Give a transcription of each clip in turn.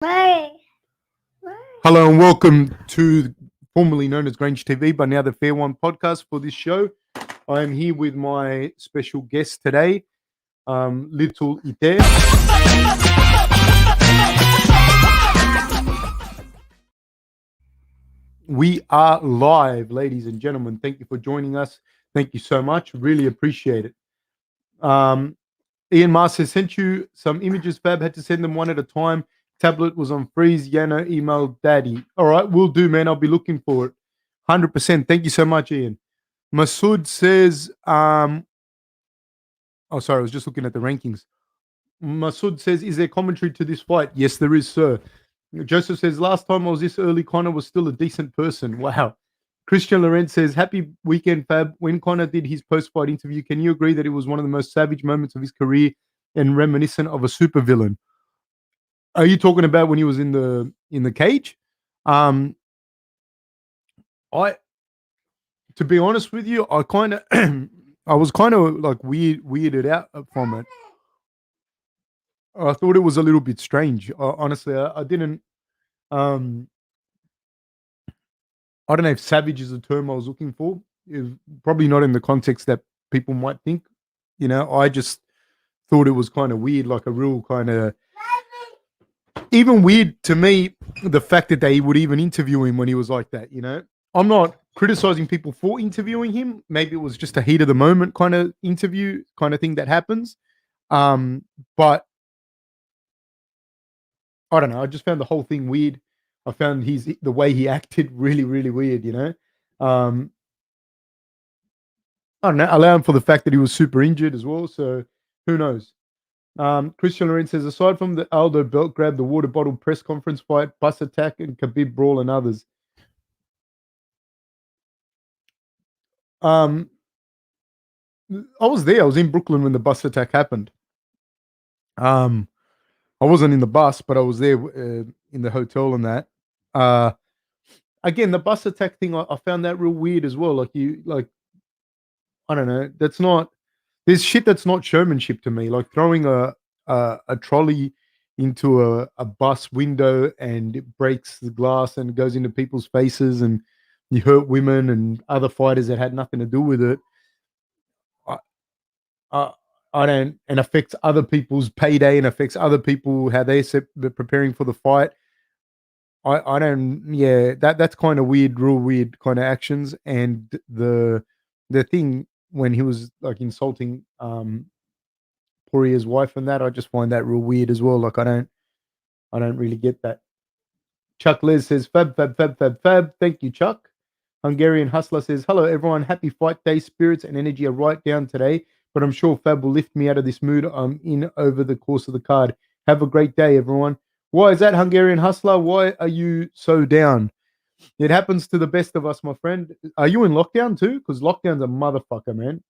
Right. Hello and welcome to formerly known as Grange TV, but now the Fair One podcast for this show. I am here with my special guest today, Little Ite. We are live, ladies and gentlemen. Thank you for joining us. Thank you so much. Really appreciate it. Ian Mars has sent you some images. Fab had to send them one at a time. Tablet was on freeze. Yano emailed daddy. All right, will do, man. I'll be looking for it. 100%. Thank you so much, Ian. Masood says, oh, sorry, I was just looking at the rankings. Masood says, is there commentary to this fight? Yes, there is, sir. Joseph says, last time I was this early, Connor was still a decent person. Wow. Christian Laurent says, happy weekend, Fab. When Connor did his post-fight interview, can you agree that it was one of the most savage moments of his career and reminiscent of a supervillain? Are you talking about when he was in the cage? To be honest with you, I kind of I was kind of like weirded out from it. I thought it was a little bit strange. Honestly, I didn't. I don't know if savage is the term I was looking for. It's probably not in the context that people might think. I just thought it was kind of weird, like a real kind of. Even weird to me, the fact that they would even interview him when he was like that. I'm not criticizing people for interviewing him. Maybe it was just a heat of the moment kind of interview kind of thing that happens. But I don't know. I just found the whole thing weird. I found the way he acted really, really weird. I don't know. Allowing for the fact that he was super injured as well. So who knows? Christian Lorenz says, aside from the Aldo belt grab, the water bottle press conference fight, bus attack, and Khabib brawl and others. I was there. I was in Brooklyn when the bus attack happened. I wasn't in the bus, but I was there in the hotel and that. Again, the bus attack thing, I found that real weird as well. I don't know. There's shit that's not showmanship to me. Like throwing a trolley into a bus window and it breaks the glass and goes into people's faces and you hurt women and other fighters that had nothing to do with it. I don't, and affects other people's payday and affects other people how they're preparing for the fight. I don't, yeah, that's kind of weird, real weird kind of actions. And the thing when he was like insulting Poirier's wife and that, I just find that real weird as well. Like I don't really get that. Chuck Les says, fab. Thank you, Chuck. Hungarian Hustler says, hello, everyone. Happy fight day. Spirits and energy are right down today, but I'm sure Fab will lift me out of this mood I'm in over the course of the card. Have a great day, everyone. Why is that, Hungarian Hustler? Why are you so down? It happens to the best of us, my friend. Are you in lockdown too? Because lockdown's a motherfucker, man.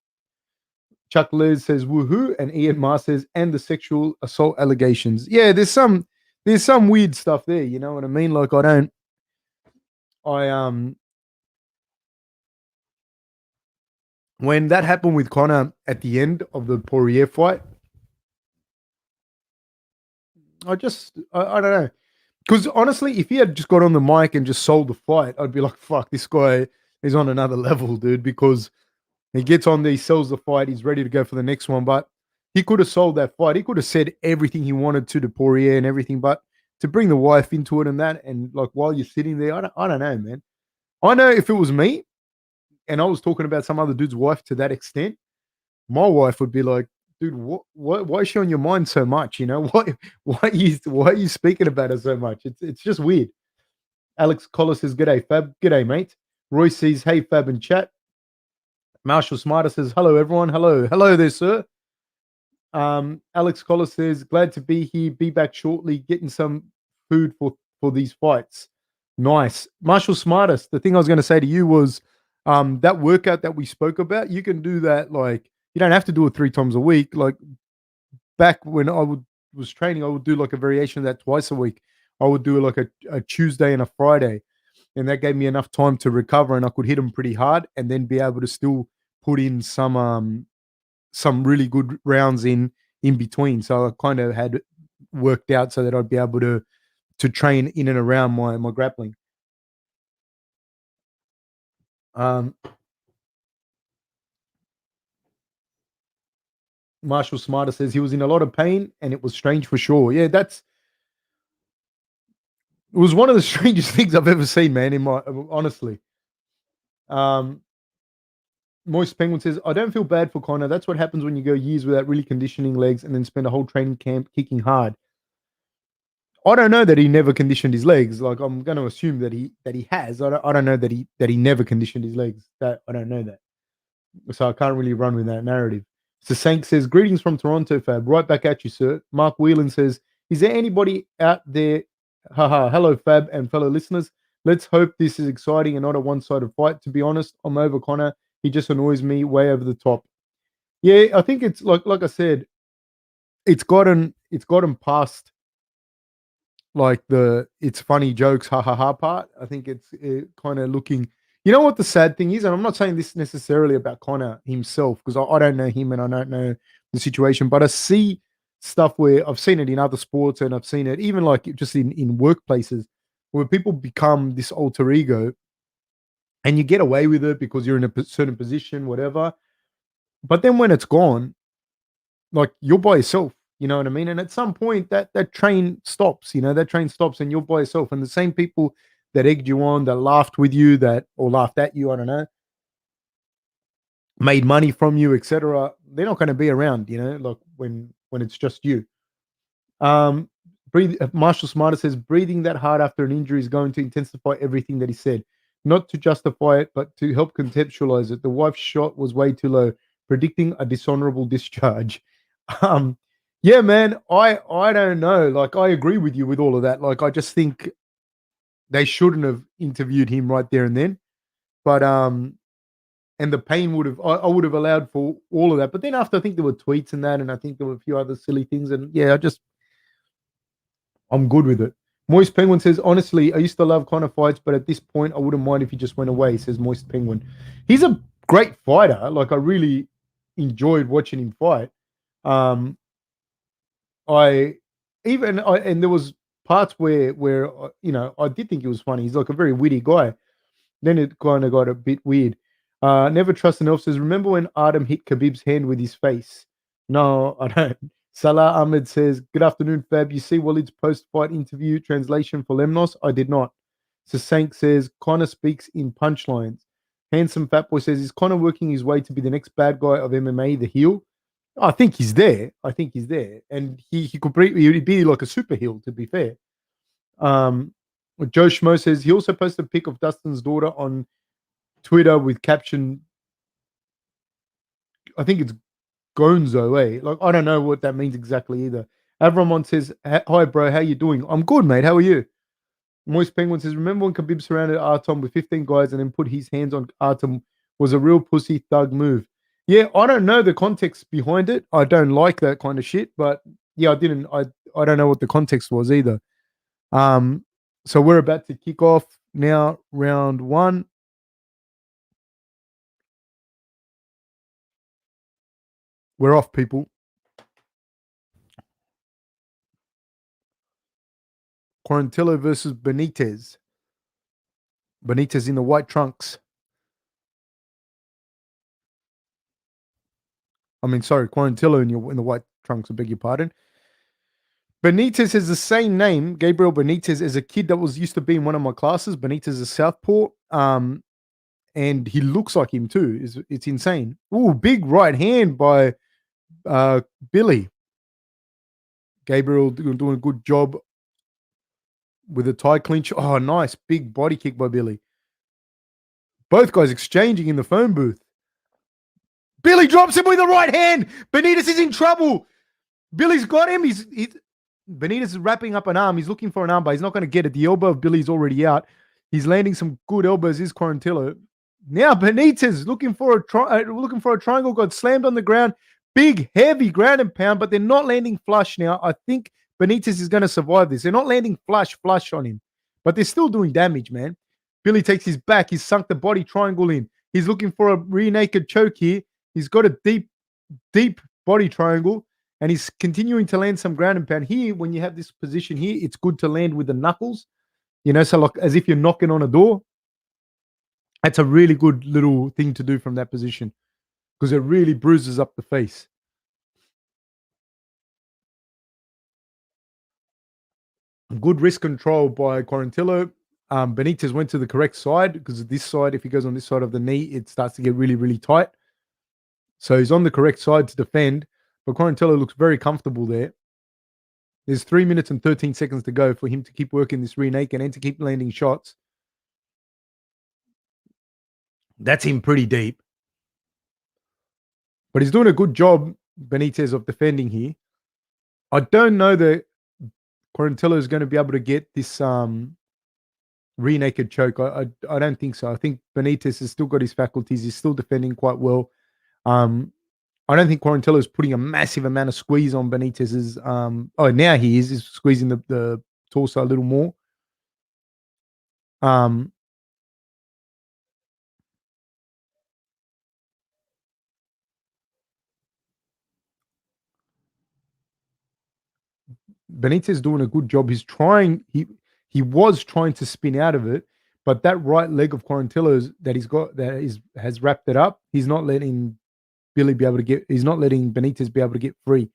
Chuck Les says, woohoo. And Ian Ma says, and the sexual assault allegations. Yeah, there's some weird stuff there. You know what I mean? Like when that happened with Conor at the end of the Poirier fight, I don't know. Because honestly, if he had just got on the mic and just sold the fight, I'd be like, fuck, this guy is on another level, dude, because he gets on there, he sells the fight, he's ready to go for the next one. But he could have sold that fight. He could have said everything he wanted to Poirier and everything. But to bring the wife into it and that, and like while you're sitting there, I don't know, man. I know if it was me and I was talking about some other dude's wife to that extent, my wife would be like, dude, why is she on your mind so much? You know, why are you speaking about her so much? It's just weird. Alex Collis says, g'day, Fab. G'day, mate. Roy says, hey, Fab and chat. Marshall Smarter says, hello, everyone. Hello there, sir. Alex Collis says, glad to be here. Be back shortly. Getting some food for these fights. Nice. Marshall Smartest, the thing I was going to say to you was that workout that we spoke about, you can do that like, you don't have to do it 3 times a week. Like back when was training, I would do like a variation of that twice a week. I would do like a Tuesday and a Friday. And that gave me enough time to recover and I could hit them pretty hard and then be able to still put in some really good rounds in between. So I kind of had worked out so that I'd be able to to train in and around my grappling. Marshall Smarter says he was in a lot of pain and it was strange for sure. Yeah, it was one of the strangest things I've ever seen, man. Honestly. Moist Penguin says, I don't feel bad for Conor. That's what happens when you go years without really conditioning legs and then spend a whole training camp kicking hard. I don't know that he never conditioned his legs. Like, I'm going to assume that he has. I don't know that he never conditioned his legs. That I don't know that. So I can't really run with that narrative. Sasank says, greetings from Toronto, Fab. Right back at you, sir. Mark Whelan says, is there anybody out there? Haha, hello, Fab and fellow listeners. Let's hope this is exciting and not a one-sided fight. To be honest, I'm over Conor. He just annoys me way over the top. Yeah, I think it's like I said, it's gotten past like the it's funny jokes, ha ha ha part. I think it's kind of looking. You know what the sad thing is, and I'm not saying this necessarily about Conor himself because I don't know him and I don't know the situation, but I see stuff where I've seen it in other sports and I've seen it even like just in workplaces where people become this alter ego and you get away with it because you're in a certain position, whatever. But then when it's gone, like you're by yourself, you know what I mean? And at some point that train stops, that train stops and you're by yourself. And the same people that egged you on, that laughed with you, or laughed at you, I don't know, made money from you, etc. They're not going to be around, like when it's just you. Marshall Smarter says breathing that hard after an injury is going to intensify everything that he said. Not to justify it, but to help contextualize it. The wife's shot was way too low, predicting a dishonorable discharge. Yeah, man, I don't know. Like, I agree with you with all of that. Like, I just think they shouldn't have interviewed him right there and then. But and the pain I would have allowed for all of that. But then after, I think there were tweets and that, and I think there were a few other silly things. And yeah, I'm good with it. Moist Penguin says, honestly, I used to love Conor fights, but at this point, I wouldn't mind if he just went away, says Moist Penguin. He's a great fighter. Like, I really enjoyed watching him fight. And there was parts where I did think he was funny. He's like a very witty guy. Then it kind of got a bit weird. Never Trust an Elf says, remember when Artem hit Khabib's hand with his face? No, I don't. Salah Ahmed says, good afternoon, Fab. You see Walid's post-fight interview translation for Lemnos? I did not. Sasank says, Conor speaks in punchlines. Handsome Fat Boy says, is Conor working his way to be the next bad guy of MMA, the heel? I think he's there. And he could be like a super heel, to be fair. Joe Schmo says, he also posted a pic of Dustin's daughter on Twitter with caption, I think it's Gonzo, eh? Like, I don't know what that means exactly either. Avramon says, hi, bro, how you doing? I'm good, mate. How are you? Moist Penguin says, remember when Khabib surrounded Artem with 15 guys and then put his hands on Artem was a real pussy thug move. Yeah, I don't know the context behind it. I don't like that kind of shit, but yeah, I don't know what the context was either. So we're about to kick off now round one. We're off, people. Quarantillo versus Benitez. Benitez in the white trunks. Quarantillo in the white trunks, I beg your pardon. Benitez has the same name, Gabriel Benitez, as a kid that used to be in one of my classes. Benitez is southpaw. And he looks like him too. It's insane. Ooh, big right hand by Billy. Gabriel doing a good job with a tie clinch. Oh, nice. Big body kick by Billy. Both guys exchanging in the phone booth. Billy drops him with the right hand. Benitez is in trouble. Billy's got him. Benitez is wrapping up an arm. He's looking for an arm, but he's not going to get it. The elbow of Billy's already out. He's landing some good elbows. Is Quarantillo. Now Benitez looking for a triangle, got slammed on the ground. Big, heavy ground and pound, but they're not landing flush now. I think Benitez is going to survive this. They're not landing flush on him, but they're still doing damage, man. Billy takes his back. He's sunk the body triangle in. He's looking for a rear naked choke here. He's got a deep body triangle. and he's continuing to land some ground and pound. Here, when you have this position here, it's good to land with the knuckles, so like as if you're knocking on a door. That's a really good little thing to do from that position because it really bruises up the face. Good wrist control by Quarantillo. Benitez went to the correct side because this side, if he goes on this side of the knee, it starts to get really, really tight. So he's on the correct side to defend, but Quarantillo looks very comfortable there. There's 3 minutes and 13 seconds to go for him to keep working this rear naked and to keep landing shots. That's him pretty deep. But he's doing a good job, Benitez, of defending here. I don't know that Quarantillo is going to be able to get this rear naked choke. I don't think so. I think Benitez has still got his faculties. He's still defending quite well. I don't think Quarantillo is putting a massive amount of squeeze on Benitez's. Now he is. He's squeezing the torso a little more. Benitez doing a good job. He's trying. He was trying to spin out of it, but that right leg of Quarantillo's that he's got has wrapped it up. He's not letting Billy be able to get. He's not letting Benitez be able to get free.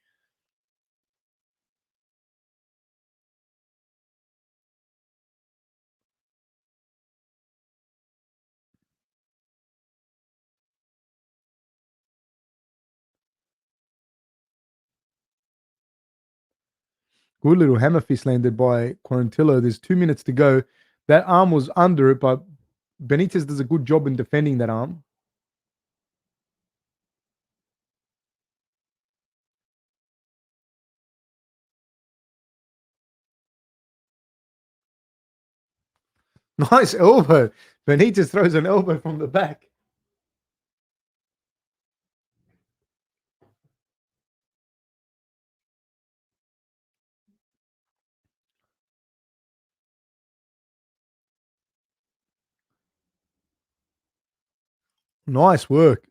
Good little hammer fist landed by Quarantillo. There's 2 minutes to go. That arm was under it, but Benitez does a good job in defending that arm. Nice elbow. Benitez throws an elbow from the back. Nice work.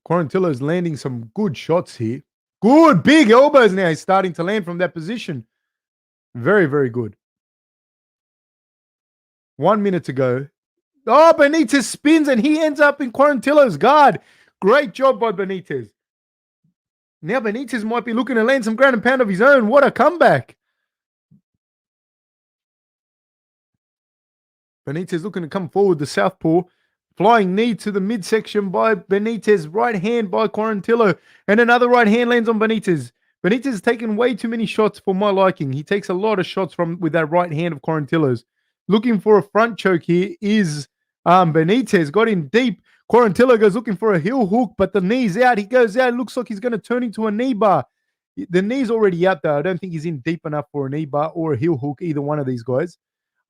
Quarantillo's landing some good shots here. Good big elbows now. He's starting to land from that position. Very, very good. 1 minute to go. Oh, Benitez spins and he ends up in Quarantillo's guard. Great job by Benitez. Now Benitez might be looking to land some ground and pound of his own. What a comeback. Benitez looking to come forward the southpaw. Flying knee to the midsection by Benitez. Right hand by Quarantillo. And another right hand lands on Benitez. Benitez has taken way too many shots for my liking. He takes a lot of shots with that right hand of Quarantillo's. Looking for a front choke here is Benitez. Got in deep. Quarantillo goes looking for a heel hook, but the knee's out. He goes out. It looks like he's going to turn into a knee bar. The knee's already out there. I don't think he's in deep enough for a knee bar or a heel hook, either one of these guys.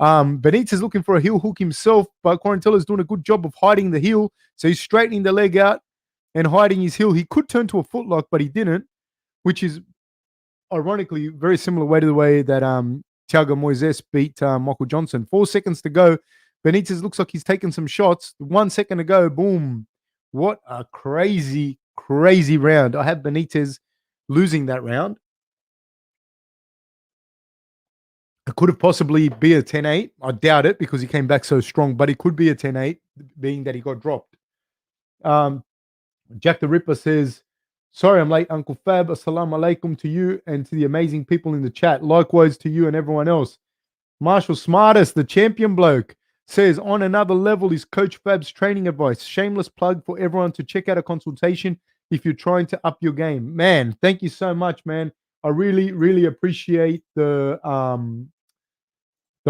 Benitez looking for a heel hook himself, but Quarantillo's doing a good job of hiding the heel. So he's straightening the leg out and hiding his heel. He could turn to a footlock, but he didn't, which is ironically very similar way to the way that Thiago Moises beat Michael Johnson. 4 seconds to go. Benitez looks like he's taken some shots. 1 second to go. Boom. What a crazy, crazy round. I have Benitez losing that round. It could have possibly be a 10-8. I doubt it because he came back so strong, but it could be a 10-8, being that he got dropped. Jack the Ripper says, sorry I'm late, Uncle Fab. Assalamu alaikum to you and to the amazing people in the chat. Likewise to you and everyone else. Marshall Smartest, the champion bloke, says, on another level is Coach Fab's training advice. Shameless plug for everyone to check out a consultation if you're trying to up your game. Man, thank you so much, man. I really, really appreciate the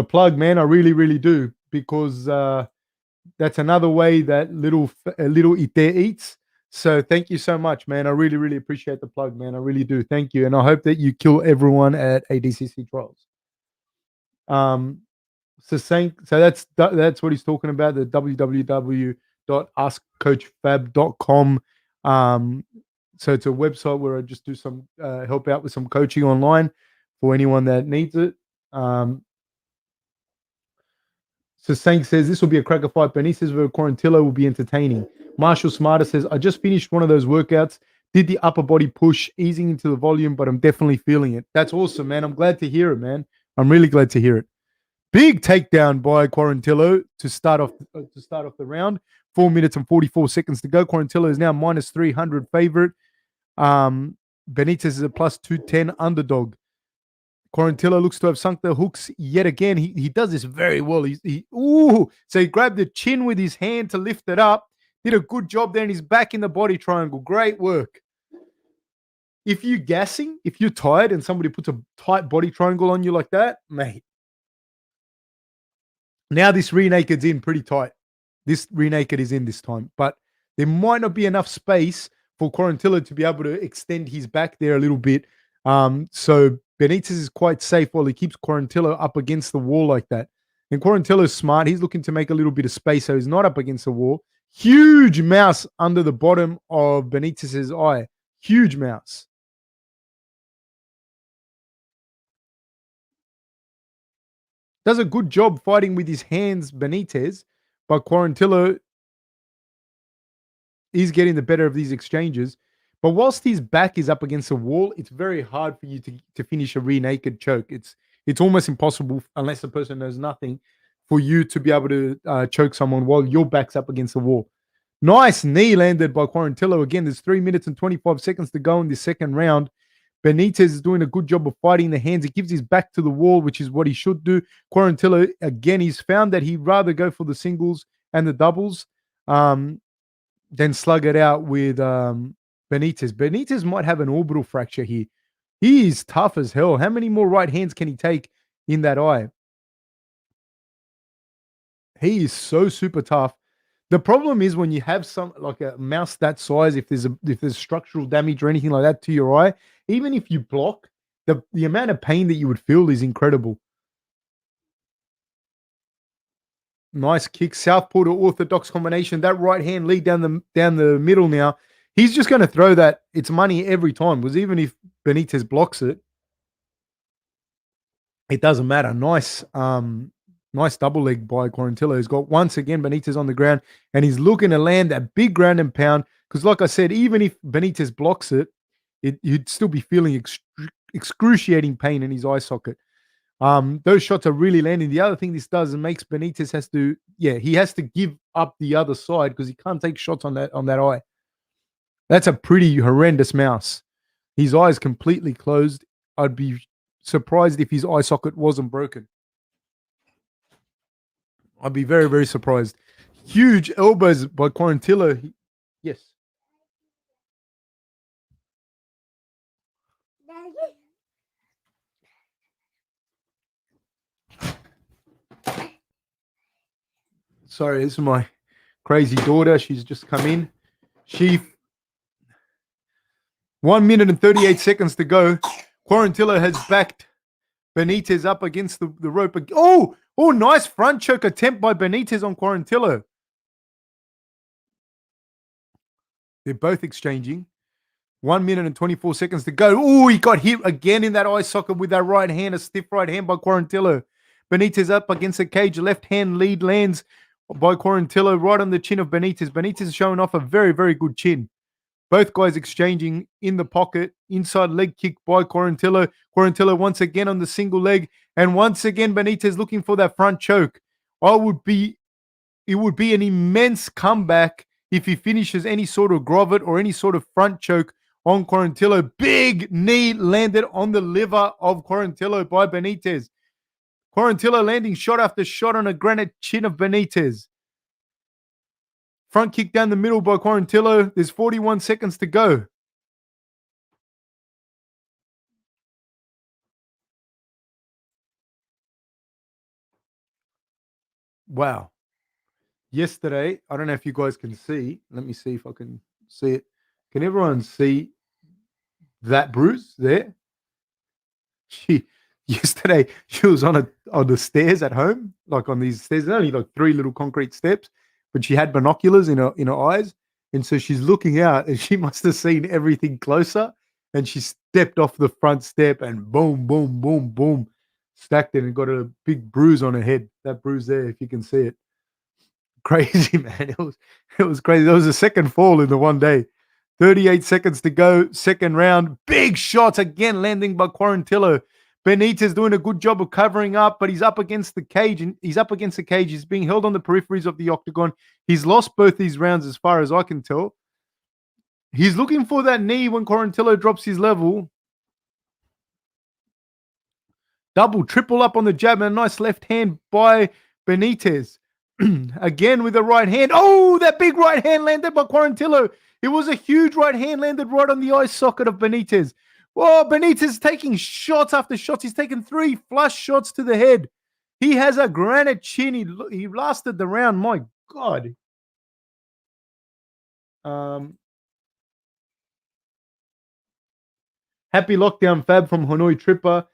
plug, man. I really, really do, because that's another way that little Ite eats. So thank you so much, man. I really, really appreciate the plug, man. I really do. Thank you. And I hope that you kill everyone at ADCC Trials. So that's what he's talking about, the www.askcoachfab.com. So it's a website where I just do some help out with some coaching online for anyone that needs it. So So Sank says this will be a cracker fight. Benitez versus Quarantillo will be entertaining. Marshall Smarter says, I just finished one of those workouts, did the upper body push, easing into the volume, but I'm definitely feeling it. That's awesome, man. I'm glad to hear it, man. I'm really glad to hear it. Big takedown by Quarantillo to start off the round. 4 minutes and 44 seconds to go. Quarantillo is now minus 300 favorite. Benitez is a plus 210 underdog. Quarantillo looks to have sunk the hooks yet again. He does this very well. So he grabbed the chin with his hand to lift it up. Did a good job there, and he's back in the body triangle. Great work. If you're gassing, if you're tired and somebody puts a tight body triangle on you like that, mate. Now this rear naked's in pretty tight. This rear naked is in this time, but there might not be enough space for Quarantillo to be able to extend his back there a little bit. So Benitez is quite safe while he keeps Quarantillo up against the wall like that. And Quarantillo's smart. He's looking to make a little bit of space so he's not up against the wall. Huge mouse under the bottom of Benitez's eye. Huge mouse. Does a good job fighting with his hands, Benitez, but Quarantillo is getting the better of these exchanges. But whilst his back is up against the wall, it's very hard for you to finish a rear naked choke. It's almost impossible, unless the person knows nothing, for you to be able to choke someone while your back's up against the wall. Nice knee landed by Quarantillo. Again, there's 3 minutes and 25 seconds to go in the second round. Benitez is doing a good job of fighting the hands. He gives his back to the wall, which is what he should do. Quarantillo, again, he's found that he'd rather go for the singles and the doubles than slug it out with Benitez. Benitez might have an orbital fracture here. He is tough as hell. How many more right hands can he take in that eye? He is so super tough. The problem is when you have some like a mouse that size, if there's structural damage or anything like that to your eye, even if you block, the amount of pain that you would feel is incredible. Nice kick, southpaw to orthodox combination. That right hand lead down the middle now. He's just going to throw that. It's money every time because even if Benitez blocks it, it doesn't matter. Nice double leg by Quarantillo. He's got once again Benitez on the ground and he's looking to land that big ground and pound because like I said, even if Benitez blocks it, you'd still be feeling excruciating pain in his eye socket. Those shots are really landing. The other thing this does, it makes Benitez he has to give up the other side because he can't take shots on that eye. That's a pretty horrendous mouse. His eye is completely closed. I'd be surprised if his eye socket wasn't broken. I'd be very, very surprised. Huge elbows by Quarantillo. Yes. Sorry, this is my crazy daughter. She's just come in. 1 minute and 38 seconds to go. Quarantillo has backed Benitez up against the rope. Oh, nice front choke attempt by Benitez on Quarantillo. They're both exchanging. 1 minute and 24 seconds to go. Oh, he got hit again in that eye socket with that right hand, a stiff right hand by Quarantillo. Benitez up against the cage. Left hand lead lands by Quarantillo right on the chin of Benitez. Benitez is showing off a very, very good chin. Both guys exchanging in the pocket. Inside leg kick by Quarantillo. Quarantillo once again on the single leg. And once again, Benitez looking for that front choke. It would be an immense comeback if he finishes any sort of grovet or any sort of front choke on Quarantillo. Big knee landed on the liver of Quarantillo by Benitez. Quarantillo landing shot after shot on a granite chin of Benitez. Front kick down the middle by Quarantillo. There's 41 seconds to go. Wow. Yesterday, I don't know if you guys can see. Let me see if I can see it. Can everyone see that bruise there? Yesterday, she was on the stairs at home, like on these stairs. There's only like 3 little concrete steps. But she had binoculars in her eyes, and so she's looking out, and she must have seen everything closer, and she stepped off the front step, and boom, boom, boom, boom. stacked it and got a big bruise on her head. That bruise there, if you can see it. Crazy, man. It was crazy. There was a second fall in the one day. 38 seconds to go, second round. Big shots again landing by Quarantillo. Benitez doing a good job of covering up, but he's up against the cage. And he's up against the cage. He's being held on the peripheries of the octagon. He's lost both these rounds as far as I can tell. He's looking for that knee when Quarantillo drops his level. Double, triple up on the jab and a nice left hand by Benitez. Again with the right hand. Oh, that big right hand landed by Quarantillo. It was a huge right hand landed right on the eye socket of Benitez. Whoa, Benitez taking shots after shots. He's taken 3 flush shots to the head. He has a granite chin. He lasted the round. My God. Happy lockdown, Fab from Hanoi Tripper.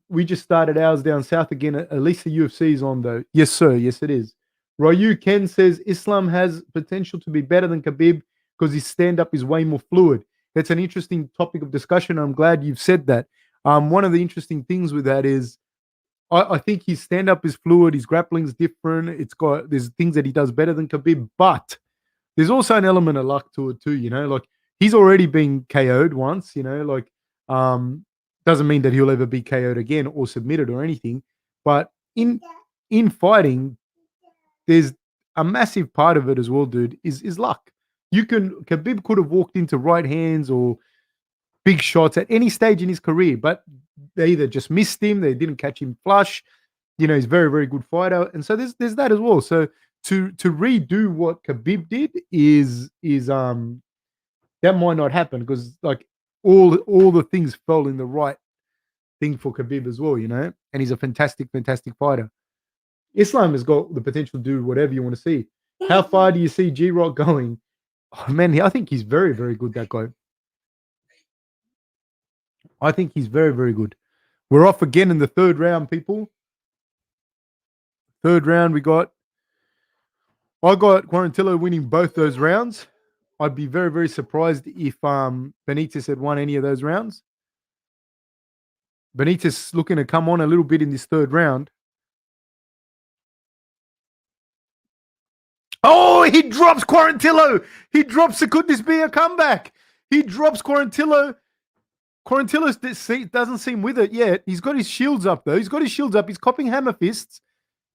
We just started ours down south again. At least the UFC is on, though. Yes, sir. Yes, it is. Ryu Ken says Islam has potential to be better than Khabib because his stand-up is way more fluid. That's an interesting topic of discussion. I'm glad you've said that. One of the interesting things with that is I think his stand-up is fluid. His grappling is different. There's things that he does better than Khabib, but there's also an element of luck to it too. Like he's already been KO'd once. Doesn't mean that he'll ever be KO'd again or submitted or anything. But in fighting, there's a massive part of it as well, dude, is luck. Khabib could have walked into right hands or big shots at any stage in his career, but they either just missed him, they didn't catch him flush. He's a very, very good fighter. And so there's that as well. So to redo what Khabib did is that might not happen because like all the things fell in the right thing for Khabib as well, and he's a fantastic, fantastic fighter. Islam has got the potential to do whatever you want to see. How far do you see G-Rock going? Oh, man, I think he's very, very good, that guy. I think he's very, very good. We're off again in the third round, people. Third round, I got Quarantillo winning both those rounds. I'd be very, very surprised if Benitez had won any of those rounds. Benitez looking to come on a little bit in this third round. Oh, he drops Quarantillo. He drops it. Could this be a comeback? He drops Quarantillo. Quarantillo doesn't seem with it yet. He's got his shields up, though. He's copying hammer fists.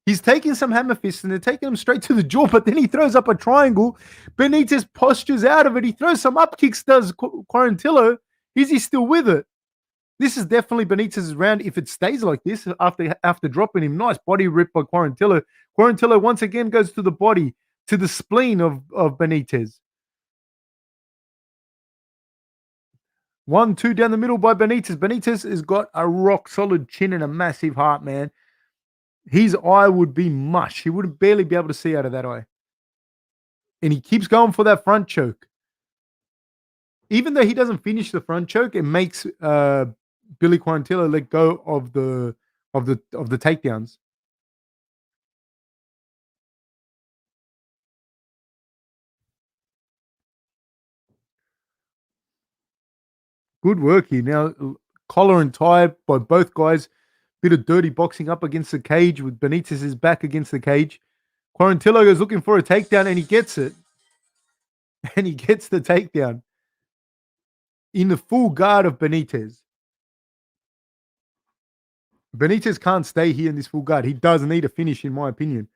He's taking some hammer fists, and they're taking him straight to the jaw, but then he throws up a triangle. Benitez postures out of it. He throws some up kicks, does Quarantillo. Is he still with it? This is definitely Benitez's round if it stays like this after dropping him. Nice body rip by Quarantillo. Quarantillo once again goes to the body, to the spleen of Benitez. 1-2 down the middle by Benitez. Benitez has got a rock-solid chin and a massive heart, man. His eye would be mush. He would barely be able to see out of that eye. And he keeps going for that front choke. Even though he doesn't finish the front choke, it makes Billy Quarantillo let go of the takedowns. Good work here. Now, collar and tie by both guys. Bit of dirty boxing up against the cage with Benitez's back against the cage. Quarantillo goes looking for a takedown and he gets it. And he gets the takedown in the full guard of Benitez. Benitez can't stay here in this full guard. He does need a finish, in my opinion.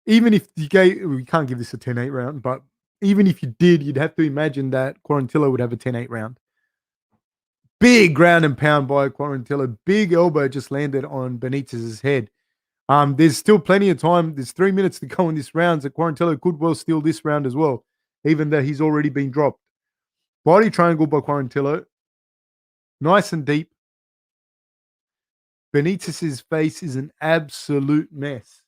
Even if we can't give this a 10-8 round, but even if you did, you'd have to imagine that Quarantillo would have a 10-8 round. Big ground and pound by Quarantillo. Big elbow just landed on Benitez's head. There's still plenty of time. There's 3 minutes to go in this round, so Quarantillo could well steal this round as well, even though he's already been dropped. Body triangle by Quarantillo. Nice and deep. Benitez's face is an absolute mess.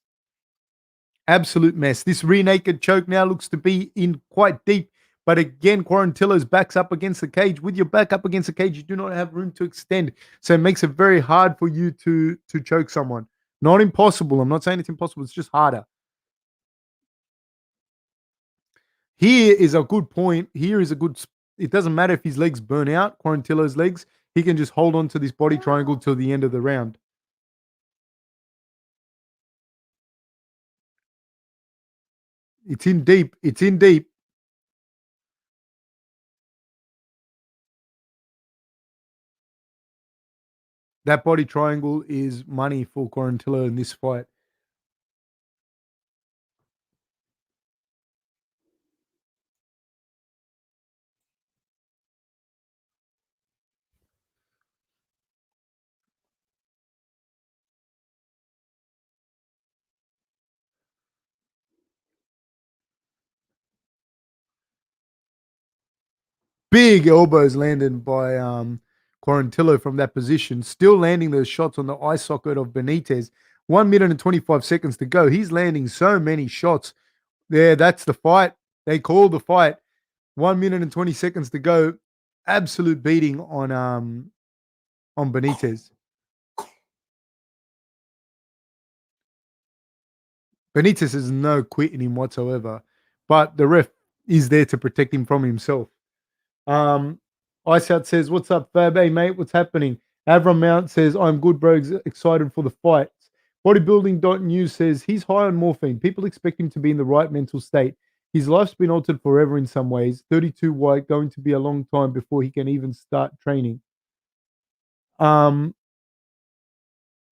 Absolute mess. This rear naked choke now looks to be in quite deep. But again, Quarantillo's back's up against the cage. With your back up against the cage, you do not have room to extend. So it makes it very hard for you to choke someone. Not impossible. I'm not saying it's impossible. It's just harder. Here is a good point. It doesn't matter if his legs burn out, Quarantillo's legs. he can just hold on to this body triangle till the end of the round. It's in deep. It's in deep. That body triangle is money for Quarantillo in this fight. Big elbows landed by Quarantillo from that position, still landing those shots on the eye socket of Benitez. 1 minute and 25 seconds to go. He's landing so many shots. There, that's the fight. They called the fight. 1 minute and 20 seconds to go. Absolute beating on Benitez. Benitez is no quitting him whatsoever, but the ref is there to protect him from himself. Ice Out says, "What's up, Fab? Hey, mate, what's happening?" Avram Mount says, "I'm good, bro. Excited for the fights." Bodybuilding.news says, "He's high on morphine. People expect him to be in the right mental state. His life's been altered forever in some ways. 32 white, going to be a long time before he can even start training." Um,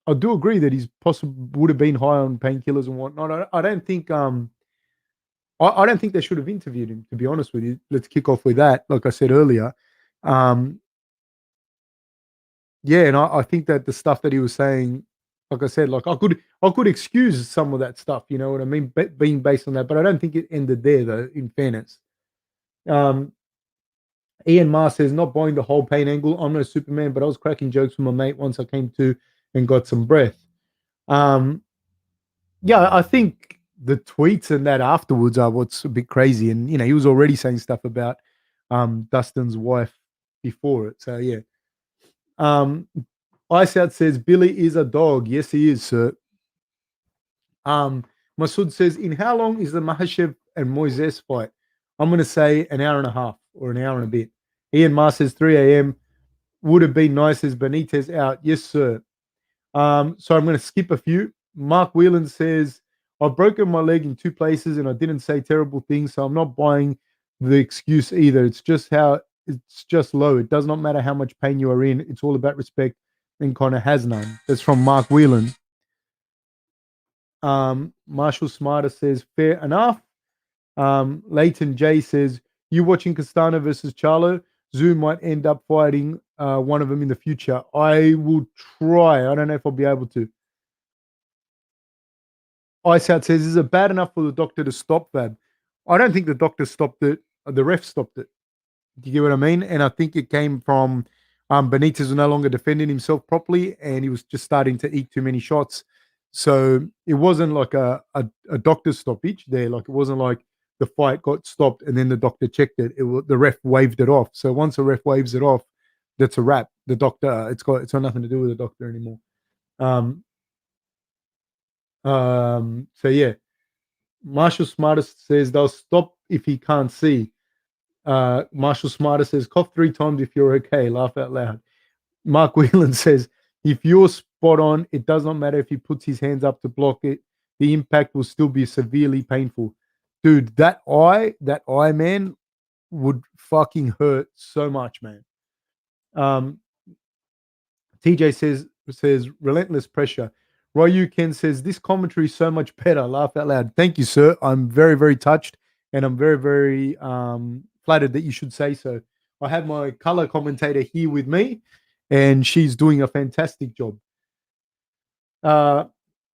I do agree that he's possible would have been high on painkillers and whatnot. I don't think I don't think they should have interviewed him, to be honest with you. Let's kick off with that. Like I said earlier, um, yeah, and I think that the stuff that he was saying, like I said, like I could excuse some of that stuff. You know what I mean? Being based on that, but I don't think it ended there, though. In fairness, um, Ian Marr says, "Not buying the whole pain angle. I'm no Superman, but I was cracking jokes with my mate once I came to and got some breath." Um, yeah, I think the tweets and that afterwards are what's a bit crazy. And he was already saying stuff about Dustin's wife before it. So yeah. Ice Out says Billy is a dog. Yes, he is, sir. Masood says, "In how long is the Makhachev and Moises fight?" I'm gonna say an hour and a half or an hour and a bit. Ian Mars says 3 a.m. Would have been nice as Benitez out. Yes, sir. So I'm going to skip a few. Mark Whelan says, "I've broken my leg in 2 places and I didn't say terrible things, so I'm not buying the excuse either. It's just low. It does not matter how much pain you are in. It's all about respect, and Connor has none." That's from Mark Whelan. Marshall Smarter says, "Fair enough." Leighton J says, "You watching Castano versus Charlo? Zoom might end up fighting one of them in the future. I will try. I don't know if I'll be able to." Ice Out says, "Is it bad enough for the doctor to stop that?" I don't think the doctor stopped it. The ref stopped it. Do you get what I mean? And I think it came from Benitez was no longer defending himself properly, and he was just starting to eat too many shots. So it wasn't like a doctor stoppage there. Like it wasn't like the fight got stopped and then the doctor checked it. The ref waved it off. So once the ref waves it off, that's a wrap. The doctor, it's got nothing to do with the doctor anymore. Um, so yeah, Marshall Smartest says they'll stop if he can't see. Marshall Smartest says cough 3 times if you're okay. Laugh out loud. Mark Whelan says if you're spot on, it does not matter if he puts his hands up to block it. The impact will still be severely painful. Dude, that eye, man, would fucking hurt so much, man. Um, TJ says relentless pressure. Ryu Ken says this commentary is so much better. Laugh out loud. Thank you, sir. I'm very, very touched, and I'm very, very flattered that you should say so. I have my color commentator here with me, and she's doing a fantastic job.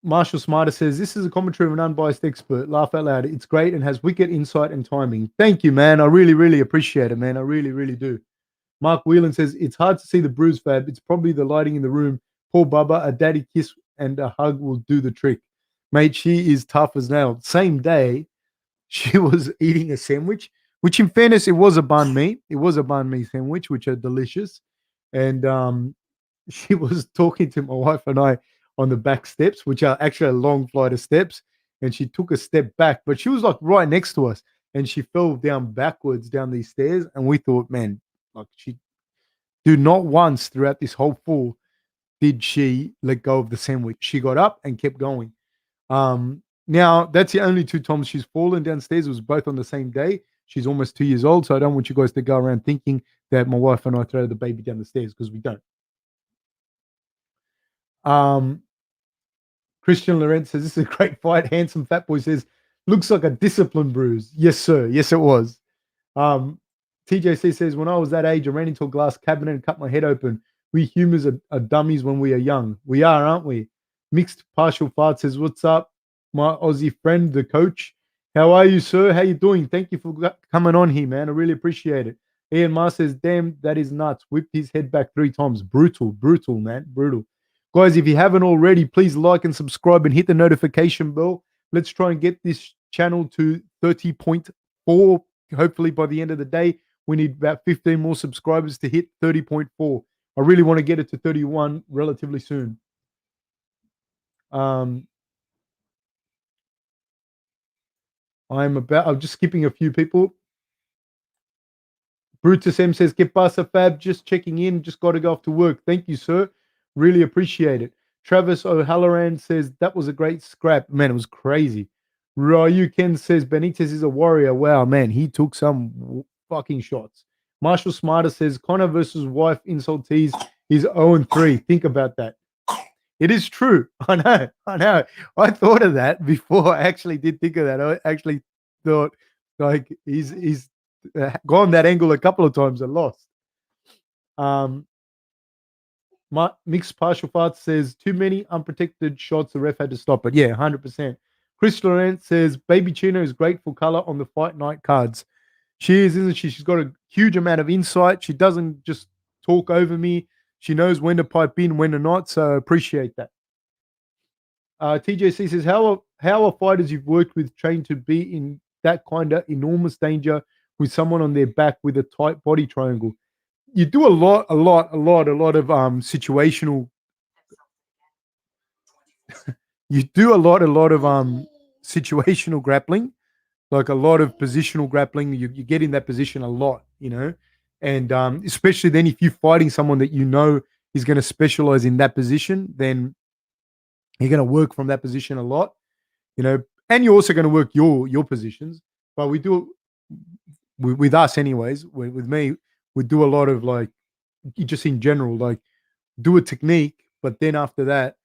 Marshall Smarter says this is a commentary of an unbiased expert. Laugh out loud. It's great and has wicked insight and timing. Thank you, man. I really, really appreciate it, man. I really, really do. Mark Whelan says it's hard to see the bruise, Fab. It's probably the lighting in the room. Poor Bubba, a daddy kiss and a hug will do the trick. Mate, she is tough as nails. Same day, she was eating a sandwich, which in fairness, it was a banh mi. It was a banh mi sandwich, which are delicious. And she was talking to my wife and I on the back steps, which are actually a long flight of steps. And she took a step back, but she was like right next to us. And she fell down backwards down these stairs. And we thought, man, like Dude, not once throughout this whole fall did she let go of the sandwich. She got up and kept going. Now, that's the only 2 times she's fallen downstairs. It was both on the same day. She's almost 2 years old, so I don't want you guys to go around thinking that my wife and I throw the baby down the stairs, because we don't. Christian Laurent says, this is a great fight. Handsome Fat Boy says, looks like a discipline bruise. Yes, sir. Yes, it was. TJC says, when I was that age, I ran into a glass cabinet and cut my head open. We humans are dummies when we are young. We are, aren't we? Mixed Partial Fart says, what's up, my Aussie friend, the coach? How are you, sir? How you doing? Thank you for coming on here, man. I really appreciate it. Ian Ma says, damn, that is nuts. Whipped his head back 3 times. Brutal, man. Brutal. Guys, if you haven't already, please like and subscribe and hit the notification bell. Let's try and get this channel to 30.4. Hopefully by the end of the day. We need about 15 more subscribers to hit 30.4. I really want to get it to 31 relatively soon. I'm just skipping a few people. Brutus M says, "Que pasa, Fab? Just checking in. Just got to go off to work. Thank you, sir. Really appreciate it." Travis O'Halloran says, "That was a great scrap. Man, it was crazy." Ryu Ken says, "Benitez is a warrior." Wow, man, he took some fucking shots. Marshall Smarter says, "Connor versus wife insultees is 0-3. Think about that." It is true. I know. I thought of that before I actually did think of that. I actually thought, like, he's gone that angle a couple of times and lost. Mixed Partial Fart says, too many unprotected shots. The ref had to stop it. Yeah, 100%. Chris Laurent says, Baby Chino is great for color on the fight night cards. She is, isn't she? She's got a huge amount of insight. She doesn't just talk over me. She knows when to pipe in, when to not. So I appreciate that. TJC says, how are fighters you've worked with trained to be in that kind of enormous danger with someone on their back with a tight body triangle? You do a lot of situational. You do a lot of situational grappling, like a lot of positional grappling. You get in that position a lot, you know, and especially then if you're fighting someone that you know is going to specialize in that position, then you're going to work from that position a lot, you know, and you're also going to work your positions. But we do with us anyways. With me, we do a lot of like just in general, like do a technique, but then after that,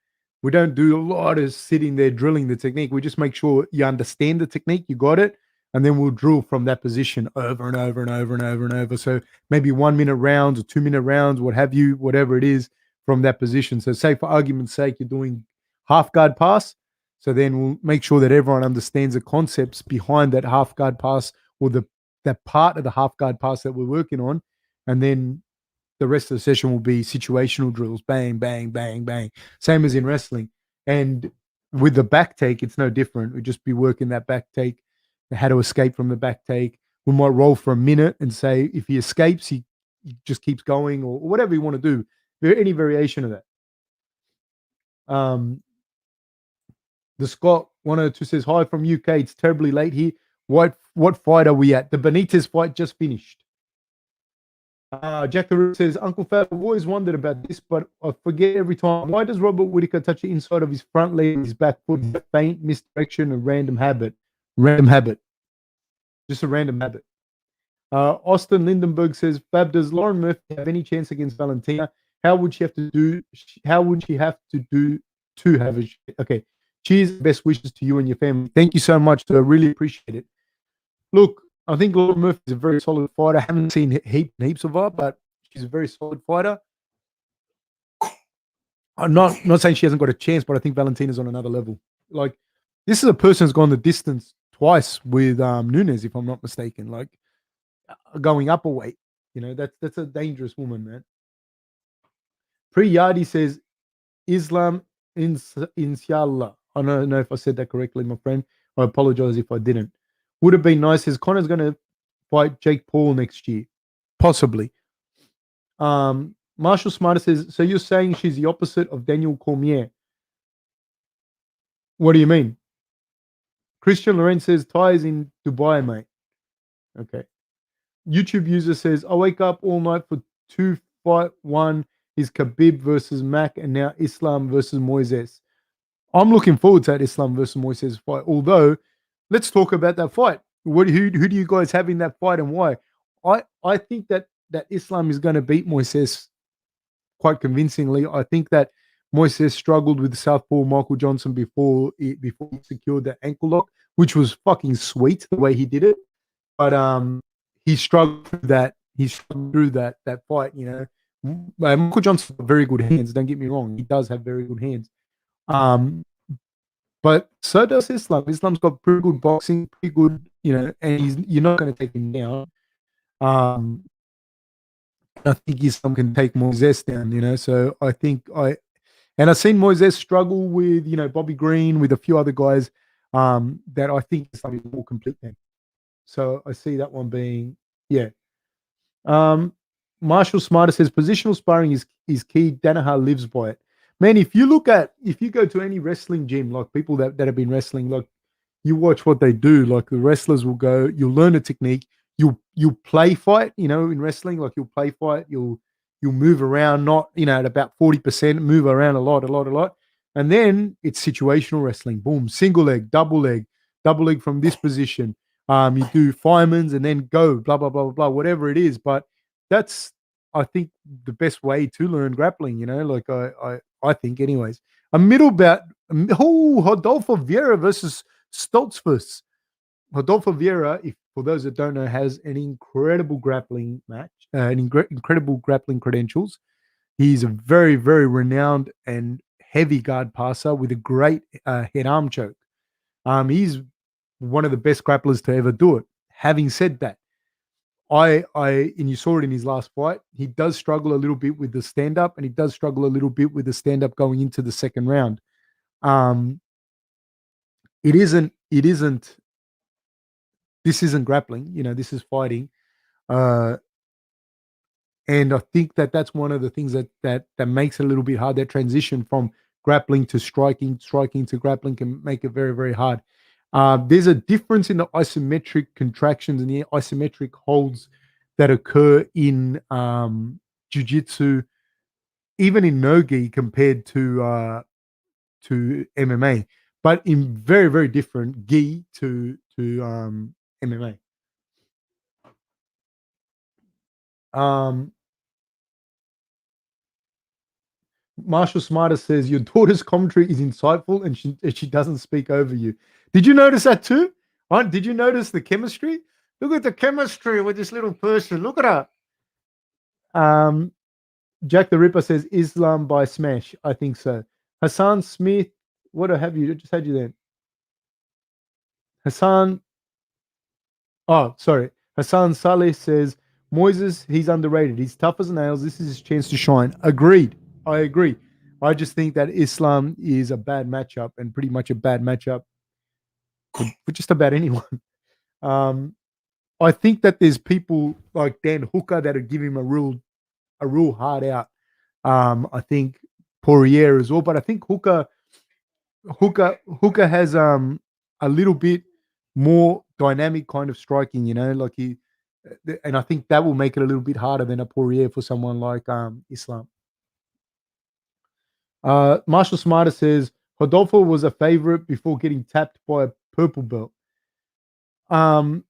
we don't do a lot of sitting there drilling the technique. We just make sure you understand the technique, you got it, and then we'll drill from that position over and over and over and over and over. So maybe 1 minute rounds or 2 minute rounds, what have you, whatever it is from that position. So say for argument's sake, you're doing half guard pass. So then we'll make sure that everyone understands the concepts behind that half guard pass or that part of the half guard pass that we're working on. And then the rest of the session will be situational drills, bang, bang, bang, bang. Same as in wrestling. And with the back take, it's no different. We'll just be working that back take, how to escape from the back take. We might roll for a minute and say if he escapes, he just keeps going or whatever you want to do. Any variation of that. The Scott 102 says, hi from UK. It's terribly late here. What fight are we at? The Benitez fight just finished. Jack the Rip says, Uncle Fab, I've always wondered about this, but I forget every time. Why does Robert Whittaker touch the inside of his front leg and his back foot? Faint, misdirection, a random habit. Just a random habit. Austin Lindenberg says, Fab, does Lauren Murphy have any chance against Valentina? How would she have to do to have a... Okay. Cheers. Best wishes to you and your family. Thank you so much. I really appreciate it. Look, I think Lauren Murphy is a very solid fighter. I haven't seen heaps of her, but she's a very solid fighter. I'm not saying she hasn't got a chance, but I think Valentina's on another level. Like, this is a person who's gone the distance twice with Nunes, if I'm not mistaken. Like, going up a weight. You know, that's a dangerous woman, man. Priyadi says, Islam inshallah. I don't know if I said that correctly, my friend. I apologize if I didn't. Would have been nice. Says Connor's going to fight Jake Paul next year. Possibly. Marshall Smarter says, so you're saying she's the opposite of Daniel Cormier? What do you mean? Christian Lorenz says, Ty is in Dubai, mate. Okay. YouTube user says, I wake up all night for 2 fight one is Khabib versus Mac, and now Islam versus Moises. I'm looking forward to that Islam versus Moises fight. Although, let's talk about that fight. Who do you guys have in that fight and why? I think that Islam is going to beat Moises quite convincingly. I think that Moises struggled with southpaw Michael Johnson before he secured the ankle lock, which was fucking sweet the way he did it. But he struggled through that. He struggled through that fight. Michael Johnson's got very good hands. Don't get me wrong. He does have very good hands. But so does Islam. Islam's got pretty good boxing, pretty good, and you're not going to take him down. I think Islam can take Moises down, so I think I've seen Moises struggle with, Bobby Green, with a few other guys that I think Islam is more complete than. So I see that one being, yeah. Marshall Smarter says positional sparring is key. Danaher lives by it. Man, if you go to any wrestling gym, like people that have been wrestling, like you watch what they do, like the wrestlers will go, you'll learn a technique, you'll play fight, in wrestling, like you'll play fight, you'll move around, not, at about 40%, move around a lot. And then it's situational wrestling. Boom, single leg, double leg from this position. You do fireman's and then go, blah, blah, blah, blah, whatever it is. But that's, I think, the best way to learn grappling, like I think anyways. A middle bout, Rodolfo Vieira versus Stoltzfus. Rodolfo Vieira, for those that don't know, has an incredible grappling match, incredible grappling credentials. He's a very, very renowned and heavy guard passer with a great head arm choke. He's one of the best grapplers to ever do it. Having said that, and you saw it in his last fight, he does struggle a little bit with the stand-up, and he does struggle a little bit with the stand-up going into the second round. This isn't grappling, this is fighting. And I think that that's one of the things that makes it a little bit hard. That transition from grappling to striking to grappling can make it very, very hard. There's a difference in the isometric contractions and the isometric holds that occur in jiu-jitsu, even in no-gi, compared to MMA, but in very, very different gi to MMA. Marshall Smarter says your daughter's commentary is insightful and she doesn't speak over you. Did you notice that too? Did you notice the chemistry? Look at the chemistry with this little person. Look at her. Jack the Ripper says Islam by smash. I think so. Hassan Smith, what have you? I just had you then. Hassan Saleh says Moises, he's underrated. He's tough as nails. This is his chance to shine. Agreed. I agree. I just think that Islam is a bad matchup, and pretty much a bad matchup for just about anyone. I think that there's people like Dan Hooker that are giving him a real hard out. I think Poirier as well, but I think Hooker has a little bit more dynamic kind of striking, like and I think that will make it a little bit harder than a Poirier for someone like Islam. Marshall Smarter says Rodolfo was a favorite before getting tapped by a purple belt. Yeah,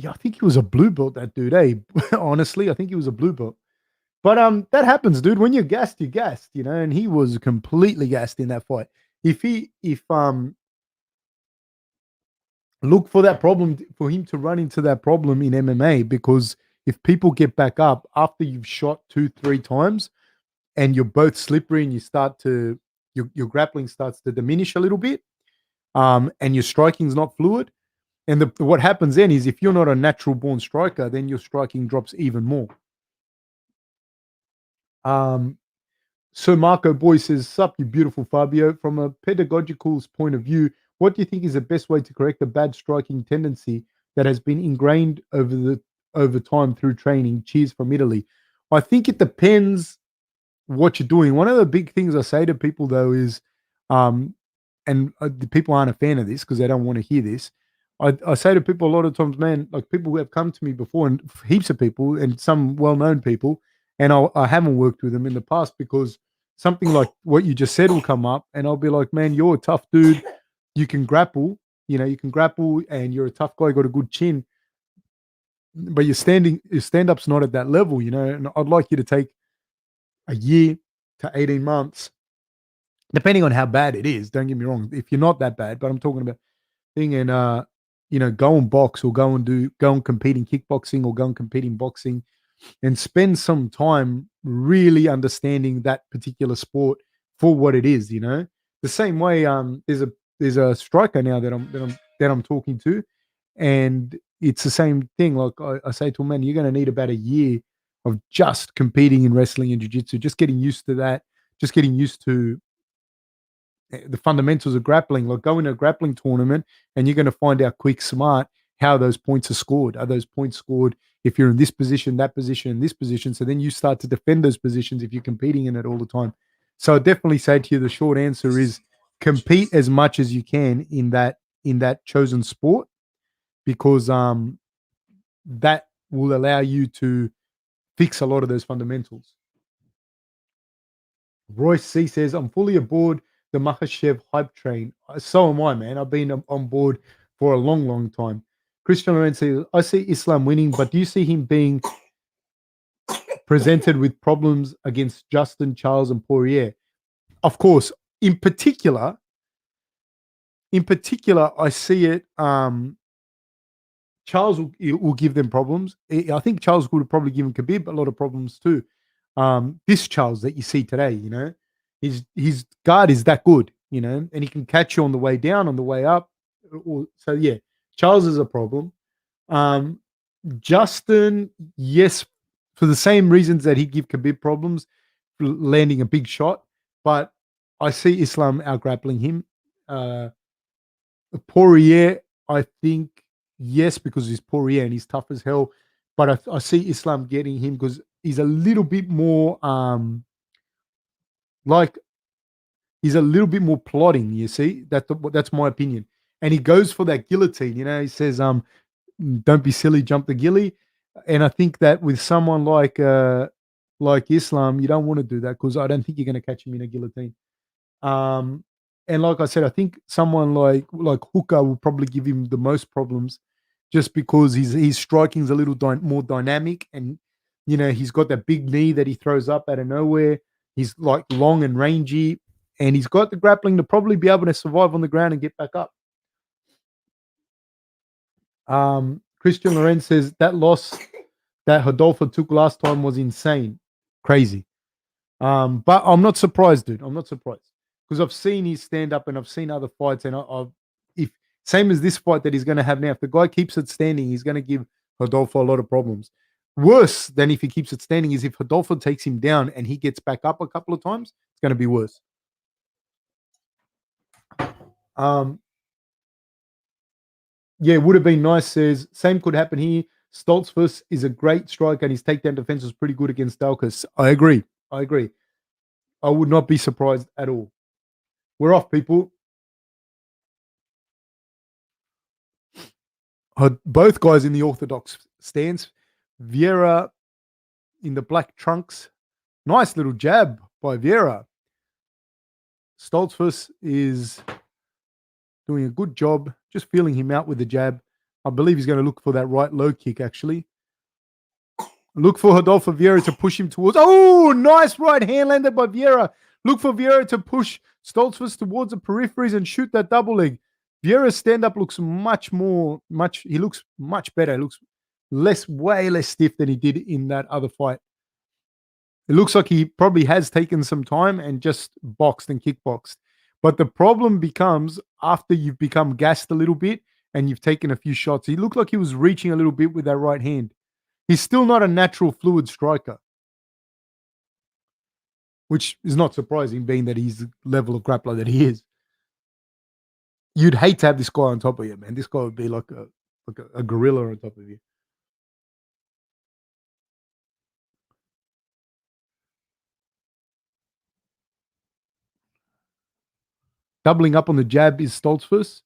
I think he was a blue belt, that dude, eh? Honestly, I think he was a blue belt. But that happens, dude. When you're gassed, and he was completely gassed in that fight. If look for that problem, for him to run into that problem in MMA, because if people get back up after you've shot 2-3 times and you're both slippery and you start to your grappling starts to diminish a little bit, and your striking's not fluid, and what happens then is if you're not a natural born striker, then your striking drops even more. So Marco Boy says, "Sup, you beautiful Fabio. From a pedagogical point of view, what do you think is the best way to correct a bad striking tendency that has been ingrained over time through training? Cheers from Italy." I think it depends what you're doing. One of the big things I say to people though is, and the people aren't a fan of this because they don't want to hear this. I say to people a lot of times, man, like people who have come to me before, and heaps of people, and some well-known people, And I haven't worked with him in the past because something like what you just said will come up, and I'll be like, man, you're a tough dude. You can grapple, you can grapple, and you're a tough guy. You got a good chin, but your stand up's not at that level, And I'd like you to take a year to 18 months, depending on how bad it is. Don't get me wrong. If you're not that bad, but I'm talking about thing and go and box or go and compete in kickboxing or go and compete in boxing and spend some time really understanding that particular sport for what it is, The same way there's a striker now that I'm talking to, and it's the same thing. Like I say to him, man, you're going to need about a year of just competing in wrestling and jiu-jitsu, just getting used to that, just getting used to the fundamentals of grappling. Like go in a grappling tournament and you're going to find out quick, smart, how those points are scored. Are those points scored if you're in this position, that position, and this position? So then you start to defend those positions if you're competing in it all the time. So I definitely say to you, the short answer is compete as much as you can in that chosen sport, because that will allow you to fix a lot of those fundamentals. Royce C says, I'm fully aboard the Makhachev hype train. So am I, man. I've been on board for a long, long time. Christian Lorenz says, I see Islam winning, but do you see him being presented with problems against Justin, Charles, and Poirier? Of course, in particular, I see it. Charles will give them problems. I think Charles would probably give Khabib a lot of problems too. This Charles that you see today, his guard is that good, and he can catch you on the way down, on the way up. So yeah, Charles is a problem. Justin, yes, for the same reasons that he'd give Khabib problems, landing a big shot, but I see Islam out grappling him. Poirier, I think, yes, because he's Poirier and he's tough as hell, but I see Islam getting him because he's a little bit more like he's a little bit more plotting. You see, that's my opinion. And he goes for that guillotine. He says, "Don't be silly, jump the gilly." And I think that with someone like Islam, you don't want to do that because I don't think you're going to catch him in a guillotine. And like I said, I think someone like Hooker will probably give him the most problems, just because his striking's a little more dynamic, and he's got that big knee that he throws up out of nowhere. He's like long and rangy, and he's got the grappling to probably be able to survive on the ground and get back up. Christian Lorenz says that loss that Rodolfo took last time was insane, crazy. But I'm not surprised, dude. I'm not surprised because I've seen his stand up and I've seen other fights, and if same as this fight that he's going to have now, if the guy keeps it standing, he's going to give Rodolfo a lot of problems. Worse than if he keeps it standing is if Rodolfo takes him down and he gets back up a couple of times, it's going to be worse. Yeah, would have been nice, says. Same could happen here. Stoltzfus is a great striker and his takedown defense was pretty good against Dalkas. I agree. I would not be surprised at all. We're off, people. Both guys in the orthodox stance. Vieira in the black trunks. Nice little jab by Vieira. Stoltzfus is doing a good job, just feeling him out with the jab. I believe he's going to look for that right low kick, actually. Look for Rodolfo Vieira to push him towards. Oh, nice right hand landed by Vieira. Look for Vieira to push Stoltzfus towards the peripheries and shoot that double leg. Vieira's stand-up looks he looks much better. He looks way less stiff than he did in that other fight. It looks like he probably has taken some time and just boxed and kickboxed. But the problem becomes after you've become gassed a little bit and you've taken a few shots. He looked like he was reaching a little bit with that right hand. He's still not a natural fluid striker, which is not surprising being that he's the level of grappler that he is. You'd hate to have this guy on top of you, man. This guy would be like a gorilla on top of you. Doubling up on the jab is Stoltzfus.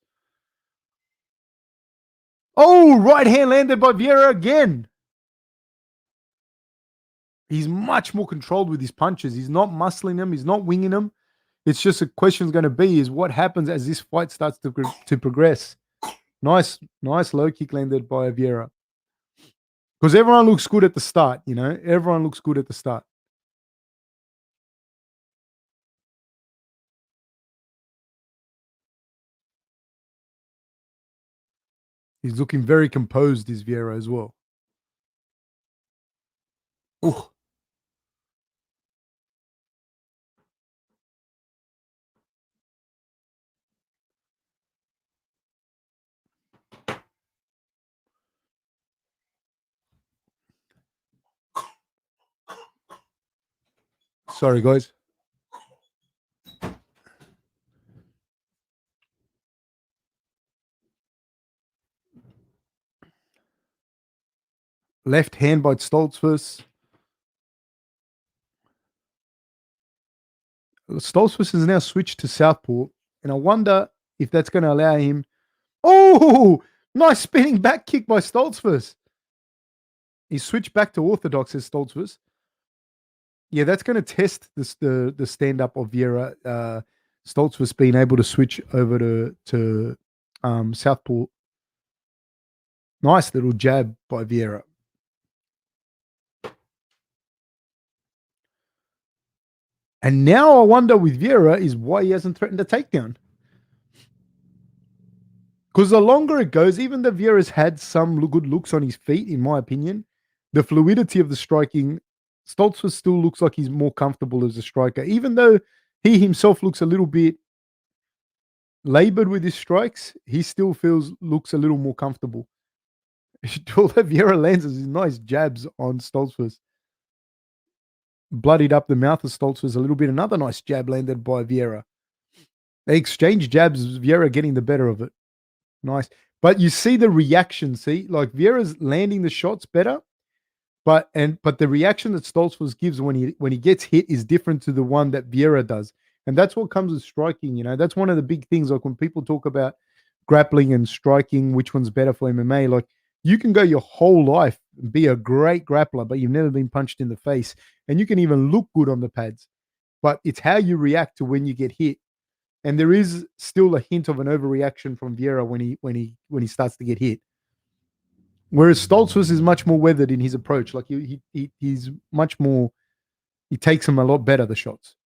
Oh, right hand landed by Vieira again. He's much more controlled with his punches. He's not muscling them. He's not winging them. It's just a question's going to be is what happens as this fight starts to progress. Nice low kick landed by Vieira. Because everyone looks good at the start, you know? Everyone looks good at the start. He's looking very composed, is Vieira as well. Ooh. Sorry, guys. Left hand by Stoltzfus. Stoltzfus has now switched to southpaw, and I wonder if that's going to allow him. Oh, nice spinning back kick by Stoltzfus. He switched back to orthodox, says Stoltzfus. Yeah, that's going to test the stand up of Vieira. Stoltzfus being able to switch over to southpaw. Nice little jab by Vieira. And now I wonder with Vieira is why he hasn't threatened a takedown. Because the longer it goes, even though Vieira's had some good looks on his feet, in my opinion, the fluidity of the striking, Stoltzfus still looks like he's more comfortable as a striker, even though he himself looks a little bit labored with his strikes. He still looks a little more comfortable. Although Vieira lands his nice jabs on Stoltzfus. Bloodied up the mouth of Stoltzfus a little bit. Another nice jab landed by Vieira. They exchange jabs, Vieira getting the better of it. Nice. But you see the reaction, like Vieira's landing the shots better, but the reaction that Stoltzfus gives when he gets hit is different to the one that Vieira does. And that's what comes with striking, you know. That's one of the big things, like when people talk about grappling and striking, which one's better for MMA, like you can go your whole life and be a great grappler, but you've never been punched in the face. And you can even look good on the pads. But it's how you react to when you get hit. And there is still a hint of an overreaction from Vieira when he starts to get hit. Whereas Stoltzfus is much more weathered in his approach. Like he's much more, he takes them a lot better, the shots.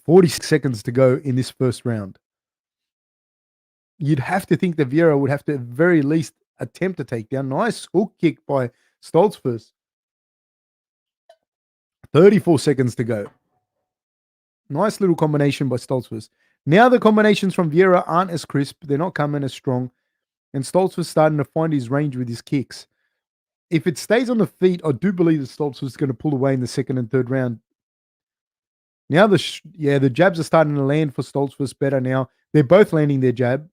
40 seconds to go in this first round. You'd have to think that Vieira would have to at very least attempt a takedown. Nice hook kick by Stoltzfus. 34 seconds to go. Nice little combination by Stoltzfus. Now the combinations from Vieira aren't as crisp. They're not coming as strong. And Stoltzfus starting to find his range with his kicks. If it stays on the feet, I do believe that Stoltzfus is going to pull away in the second and third round. Now the jabs are starting to land for Stoltzfus better now. They're both landing their jab.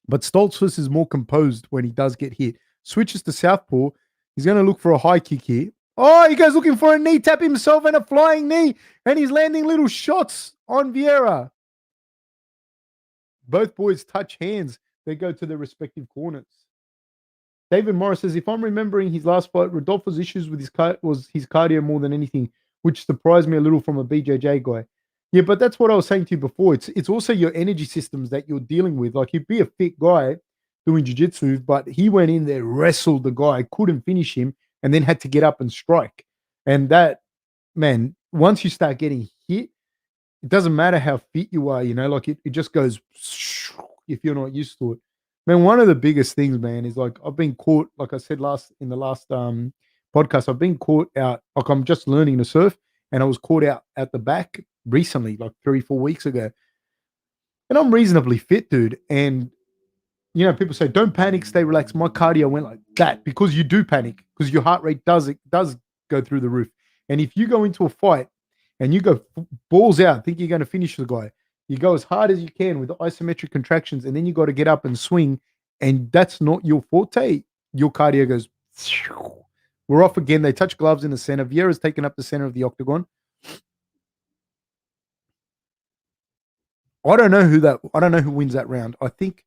But Stoltzfus is more composed when he does get hit. Switches to southpaw. He's going to look for a high kick here. Oh, he goes looking for a knee tap himself and a flying knee. And he's landing little shots on Vieira. Both boys touch hands. They go to their respective corners. David Morris says, if I'm remembering his last fight, Rodolfo's issues with was his cardio more than anything, which surprised me a little from a BJJ guy. Yeah, but that's what I was saying to you before. It's also your energy systems that you're dealing with. Like, you'd be a fit guy doing jiu-jitsu, but he went in there, wrestled the guy, couldn't finish him, and then had to get up and strike. And that, man, once you start getting hit, it doesn't matter how fit you are, you know, like it just goes if you're not used to it. Man, one of the biggest things, man, is like I've been caught, like I said in the last podcast, I've been caught out, like I'm just learning to surf, and I was caught out at the back recently, like 3-4 weeks ago. And I'm reasonably fit, dude. And you know, people say, don't panic, stay relaxed. My cardio went like that because you do panic, because your heart rate does go through the roof. And if you go into a fight and you go balls out, think you're going to finish the guy, you go as hard as you can with the isometric contractions, and then you got to get up and swing, and that's not your forte. Your cardio goes, we're off again. They touch gloves in the center. Vieira's taken up the center of the octagon. I don't know who wins that round. I think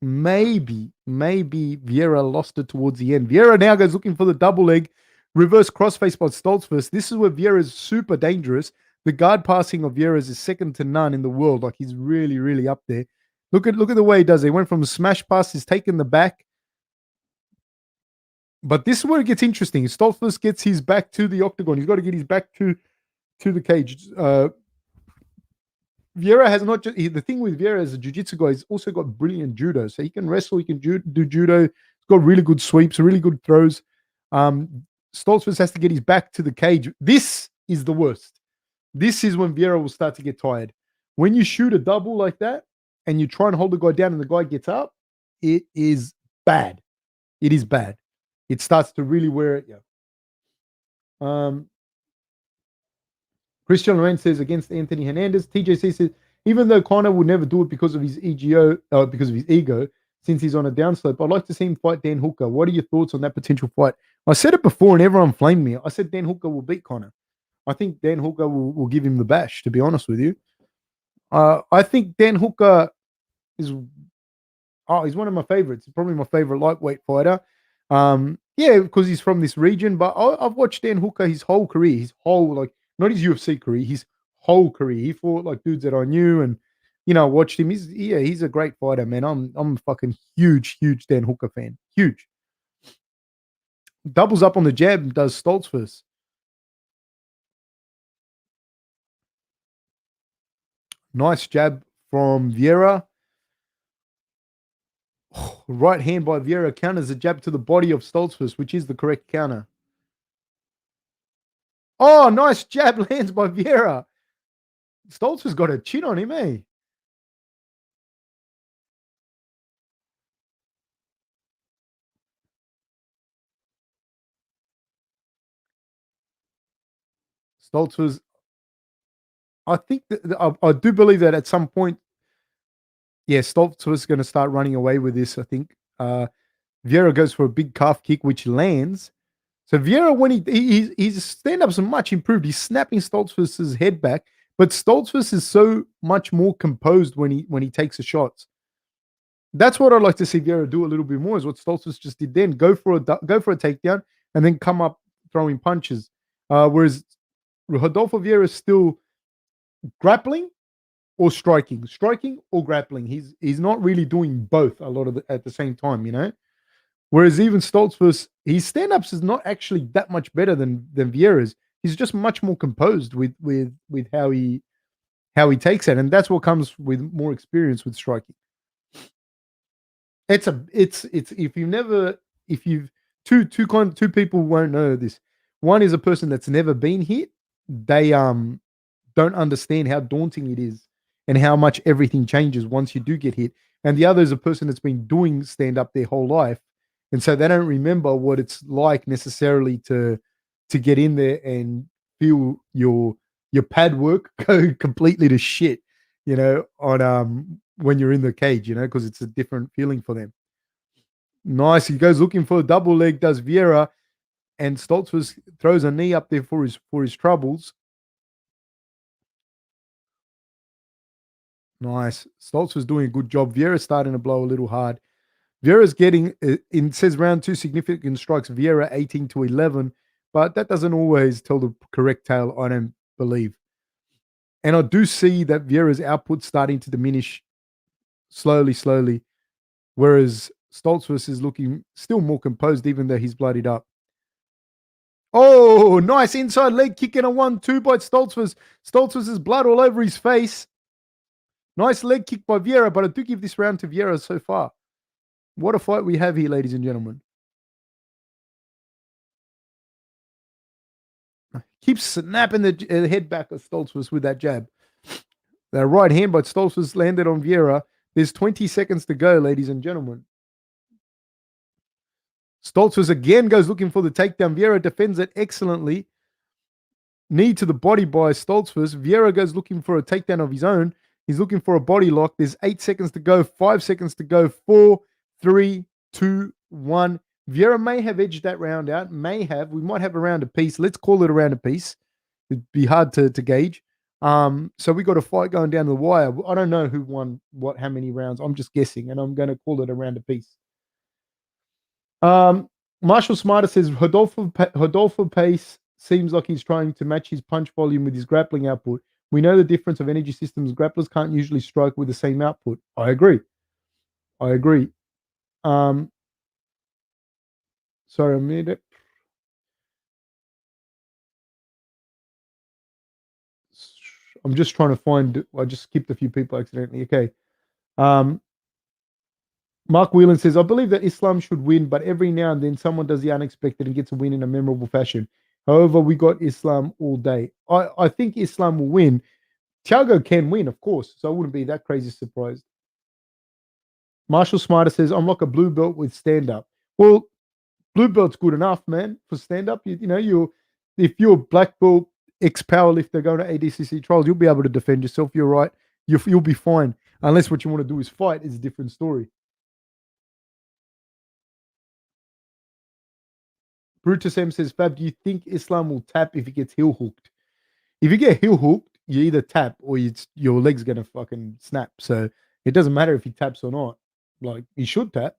maybe Vieira lost it towards the end. Vieira now goes looking for the double leg, reverse crossface by Stoltzfus. This is where Vieira is super dangerous. The guard passing of Vieira is second to none in the world. Like, he's really, really up there. Look at the way he does it. He went from a smash pass, he's taken the back. But this is where it gets interesting. Stoltzfus gets his back to the octagon. He's got to get his back to the cage. Vieira has not just the thing with Vieira as a jiu-jitsu guy. He's also got brilliant judo, so he can wrestle. He can do judo. He's got really good sweeps, really good throws. Stoltzfus has to get his back to the cage. This is the worst. This is when Vieira will start to get tired. When you shoot a double like that and you try and hold the guy down and the guy gets up, it is bad. It is bad. It starts to really wear at you. Christian Lorenz says against Anthony Hernandez. TJC says, even though Conor would never do it because of his ego, since he's on a downslope, I'd like to see him fight Dan Hooker. What are your thoughts on that potential fight? I said it before and everyone flamed me. I said Dan Hooker will beat Conor. I think Dan Hooker will give him the bash, to be honest with you. I think Dan Hooker is he's one of my favorites. He's probably my favorite lightweight fighter. Yeah, because he's from this region, but I've watched Dan Hooker his whole career, not his UFC career, his whole career. He fought like dudes that I knew and, watched him. He's a great fighter, man. I'm a fucking huge Dan Hooker fan. Huge. Doubles up on the jab, does Stoltzfus. Nice jab from Vieira. Right hand by Vieira counters a jab to the body of Stoltzfus, which is the correct counter. Oh, nice jab lands by Vieira. Stoltzfus got a chin on him, eh? Stoltzfus, I think I do believe that at some point, Stoltzfus is going to start running away with this, I think. Vieira goes for a big calf kick, which lands. So Vieira, when his stand-ups are much improved. He's snapping Stoltzfus's head back, but Stoltzfus is so much more composed when he takes the shots. That's what I'd like to see Vieira do a little bit more, is what Stoltzfus just did then. Go for a takedown and then come up throwing punches. Whereas Rodolfo Vieira is still grappling or striking or grappling. He's not really doing both a lot of at the same time, Whereas even Stoltzfus, his stand-ups is not actually that much better than Vieira's. He's just much more composed with how he takes it, and that's what comes with more experience with striking. It's two people won't know this. One is a person that's never been hit. They don't understand how daunting it is and how much everything changes once you do get hit. And the other is a person that's been doing stand-up their whole life. And so they don't remember what it's like necessarily to get in there and feel your pad work go completely to shit, on when you're in the cage, because it's a different feeling for them. Nice. He goes looking for a double leg, does Vieira, and Stoltzfus throws a knee up there for his troubles. Nice. Stoltzfus doing a good job. Vieira's starting to blow a little hard. Vieira's getting, it says round 2 significant strikes, Vieira 18-11, but that doesn't always tell the correct tale, I don't believe. And I do see that Vieira's output starting to diminish slowly, whereas Stoltzfus is looking still more composed, even though he's bloodied up. Oh, nice inside leg kick and a 1-2 by Stoltzfus. Stoltzfus' blood all over his face. Nice leg kick by Vieira, but I do give this round to Vieira so far. What a fight we have here, ladies and gentlemen. Keeps snapping the head back of Stoltzfus with that jab. That right hand by Stoltzfus landed on Vieira. There's 20 seconds to go, ladies and gentlemen. Stoltzfus again goes looking for the takedown. Vieira defends it excellently. Knee to the body by Stoltzfus. Vieira goes looking for a takedown of his own. He's looking for a body lock. There's 8 seconds to go. 5 seconds to go. 4, 3, 2, 1. Vieira may have edged that round out. We might have a round apiece. Let's call it a round apiece. It'd be hard to gauge. So we got a fight going down the wire. I don't know who won how many rounds. I'm just guessing, and I'm going to call it a round apiece. Marshall Smarter says Rodolfo pace seems like he's trying to match his punch volume with his grappling output. We know the difference of energy systems. Grapplers can't usually strike with the same output. I agree. Sorry, a minute. I'm just trying to find. I just skipped a few people accidentally. Okay. Mark Whelan says, I believe that Islam should win, but every now and then someone does the unexpected and gets a win in a memorable fashion. However, we got Islam all day. I think Islam will win. Thiago can win, of course, so I wouldn't be that crazy surprised. Marshall Smarter says, I'm like a blue belt with stand-up. Well, blue belt's good enough, man, for stand-up. If you're black belt, ex-powerlifter going to ADCC trials, you'll be able to defend yourself. You're right. You'll be fine. Unless what you want to do is fight is a different story. Brutus M says, Fab, do you think Islam will tap if he gets heel hooked? If you get heel hooked, you either tap or your leg's going to fucking snap. So it doesn't matter if he taps or not. Like, he should tap.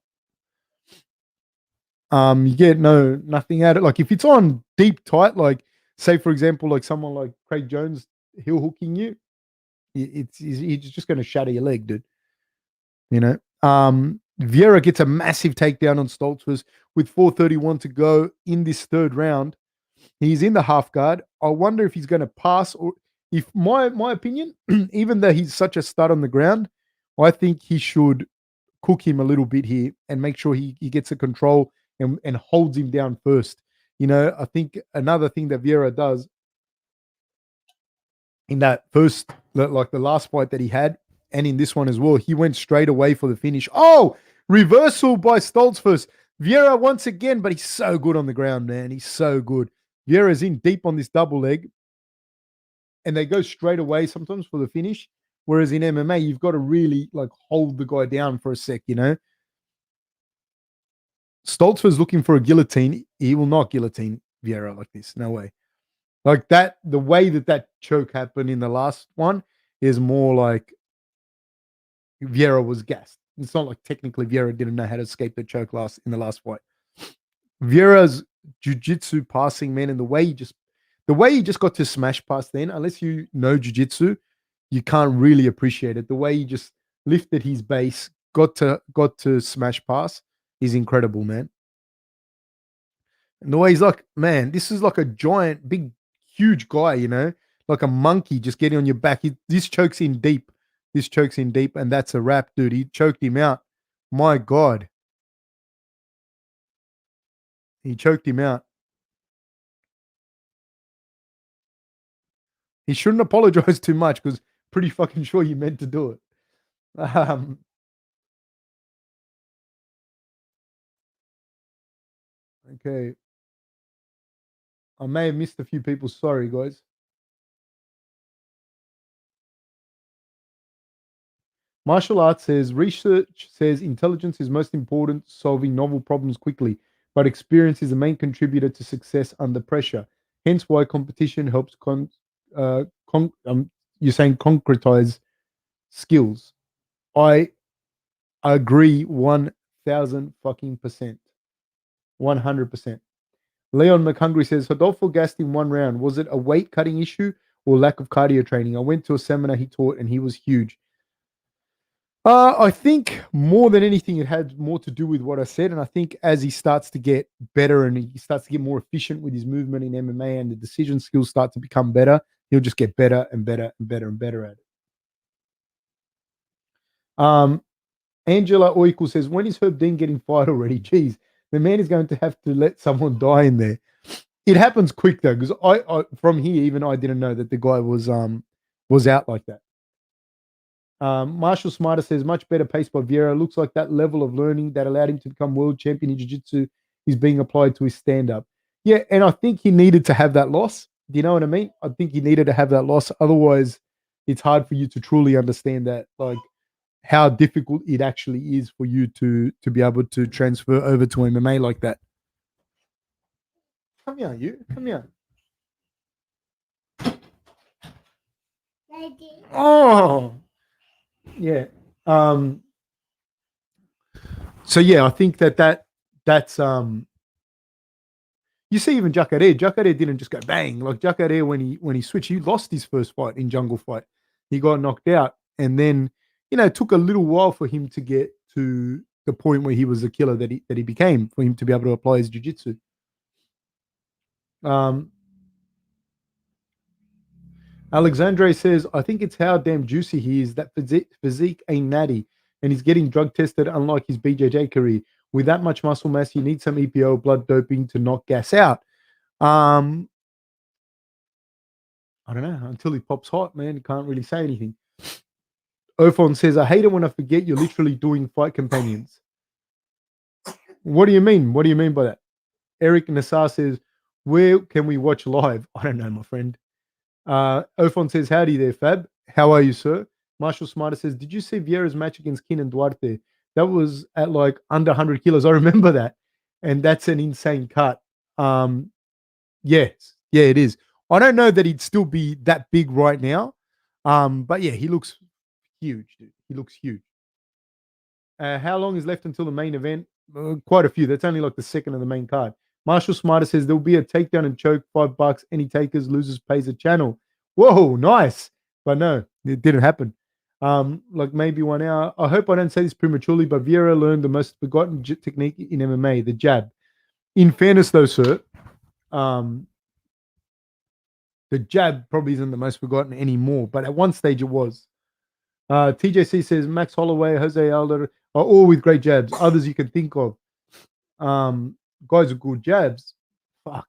You get nothing out of it. Like, if it's on deep tight, like, say, for example, like someone like Craig Jones heel hooking you, he's just going to shatter your leg, dude. You know? Vieira gets a massive takedown on Stoltzfus with 4:31 to go in this third round. He's in the half guard. I wonder if he's going to pass, or if my opinion, even though he's such a stud on the ground, I think he should cook him a little bit here and make sure he gets a control and holds him down first. I think another thing that Vieira does in that first, like the last fight that he had, and in this one as well, he went straight away for the finish. Oh, reversal by Stoltzfus. Vieira once again, but he's so good on the ground, man. He's so good. Vieira's in deep on this double leg, and they go straight away sometimes for the finish. Whereas in MMA, you've got to really like hold the guy down for a sec, Stoltzfus looking for a guillotine. He will not guillotine Vieira like this. No way. Like that, the way that choke happened in the last one is more like Vieira was gassed. It's not like technically Vieira didn't know how to escape the choke in the last fight. Vieira's jiu-jitsu passing, man, and the way he just got to smash pass then, unless you know jiu-jitsu, you can't really appreciate it. The way he just lifted his base, got to smash pass is incredible, man. And the way he's like, man, this is like a giant, big, huge guy, like a monkey just getting on your back. This chokes in deep. And that's a wrap, dude. He choked him out. My God. He choked him out. He shouldn't apologize too much because pretty fucking sure you meant to do it. Okay. I may have missed a few people. Sorry, guys. Martial arts says research says intelligence is most important, solving novel problems quickly, but experience is the main contributor to success under pressure. Hence why competition helps you're saying concretize skills. I agree 1,000 fucking percent. 100%. Leon McHungry says Rodolfo gassed in one round. Was it a weight cutting issue or lack of cardio training? I went to a seminar he taught and he was huge. I think more than anything, it had more to do with what I said. And I think as he starts to get better and he starts to get more efficient with his movement in MMA and the decision skills start to become better, he'll just get better and better and better and better at it. Angela Oikul says, when is Herb Dean getting fired already? Jeez, the man is going to have to let someone die in there. It happens quick though, because I from here, even I didn't know that the guy was out like that. Marshall Smarter says, much better pace by Vieira. Looks like that level of learning that allowed him to become world champion in jiu-jitsu is being applied to his stand-up. Yeah, and I think he needed to have that loss. Do you know what I mean? I think he needed to have that loss. Otherwise, it's hard for you to truly understand that, like, how difficult it actually is for you to be able to transfer over to MMA like that. Come here, you. Come here. Oh, yeah. So yeah, I think that's you see even Jacare didn't just go bang. Like Jacare when he switched, he lost his first fight in Jungle Fight. He got knocked out. And then, it took a little while for him to get to the point where he was the killer that he became, for him to be able to apply his jiu-jitsu. Alexandre says, I think it's how damn juicy he is. That physique ain't natty, and he's getting drug tested, unlike his BJJ career. With that much muscle mass, you need some EPO, blood doping to knock gas out. I don't know. Until he pops hot, man, you can't really say anything. Ophon says, I hate it when I forget you're literally doing fight companions. What do you mean? What do you mean by that? Eric Nassar says, where can we watch live? I don't know, my friend. Ophon says, howdy there, Fab. How are you, sir? Marshall Smarter says, did you see Vieira's match against Kenan Duarte? That was at like under 100 kilos. I remember that. And that's an insane cut. Yes. Yeah, it is. I don't know that he'd still be that big right now. But yeah, he looks huge, dude. He looks huge. How long is left until the main event? Quite a few. That's only like the second of the main card. Marshall Smarter says there'll be a takedown and choke, $5. Any takers, losers pays the channel. Whoa, nice. But no, it didn't happen. Like maybe 1 hour. I hope I don't say this prematurely, but Vieira learned the most forgotten technique in MMA, the jab. In fairness, though, sir, the jab probably isn't the most forgotten anymore, but at one stage it was. TJC says Max Holloway, Jose Aldo are all with great jabs. Others you can think of. Guys with good jabs. Fuck.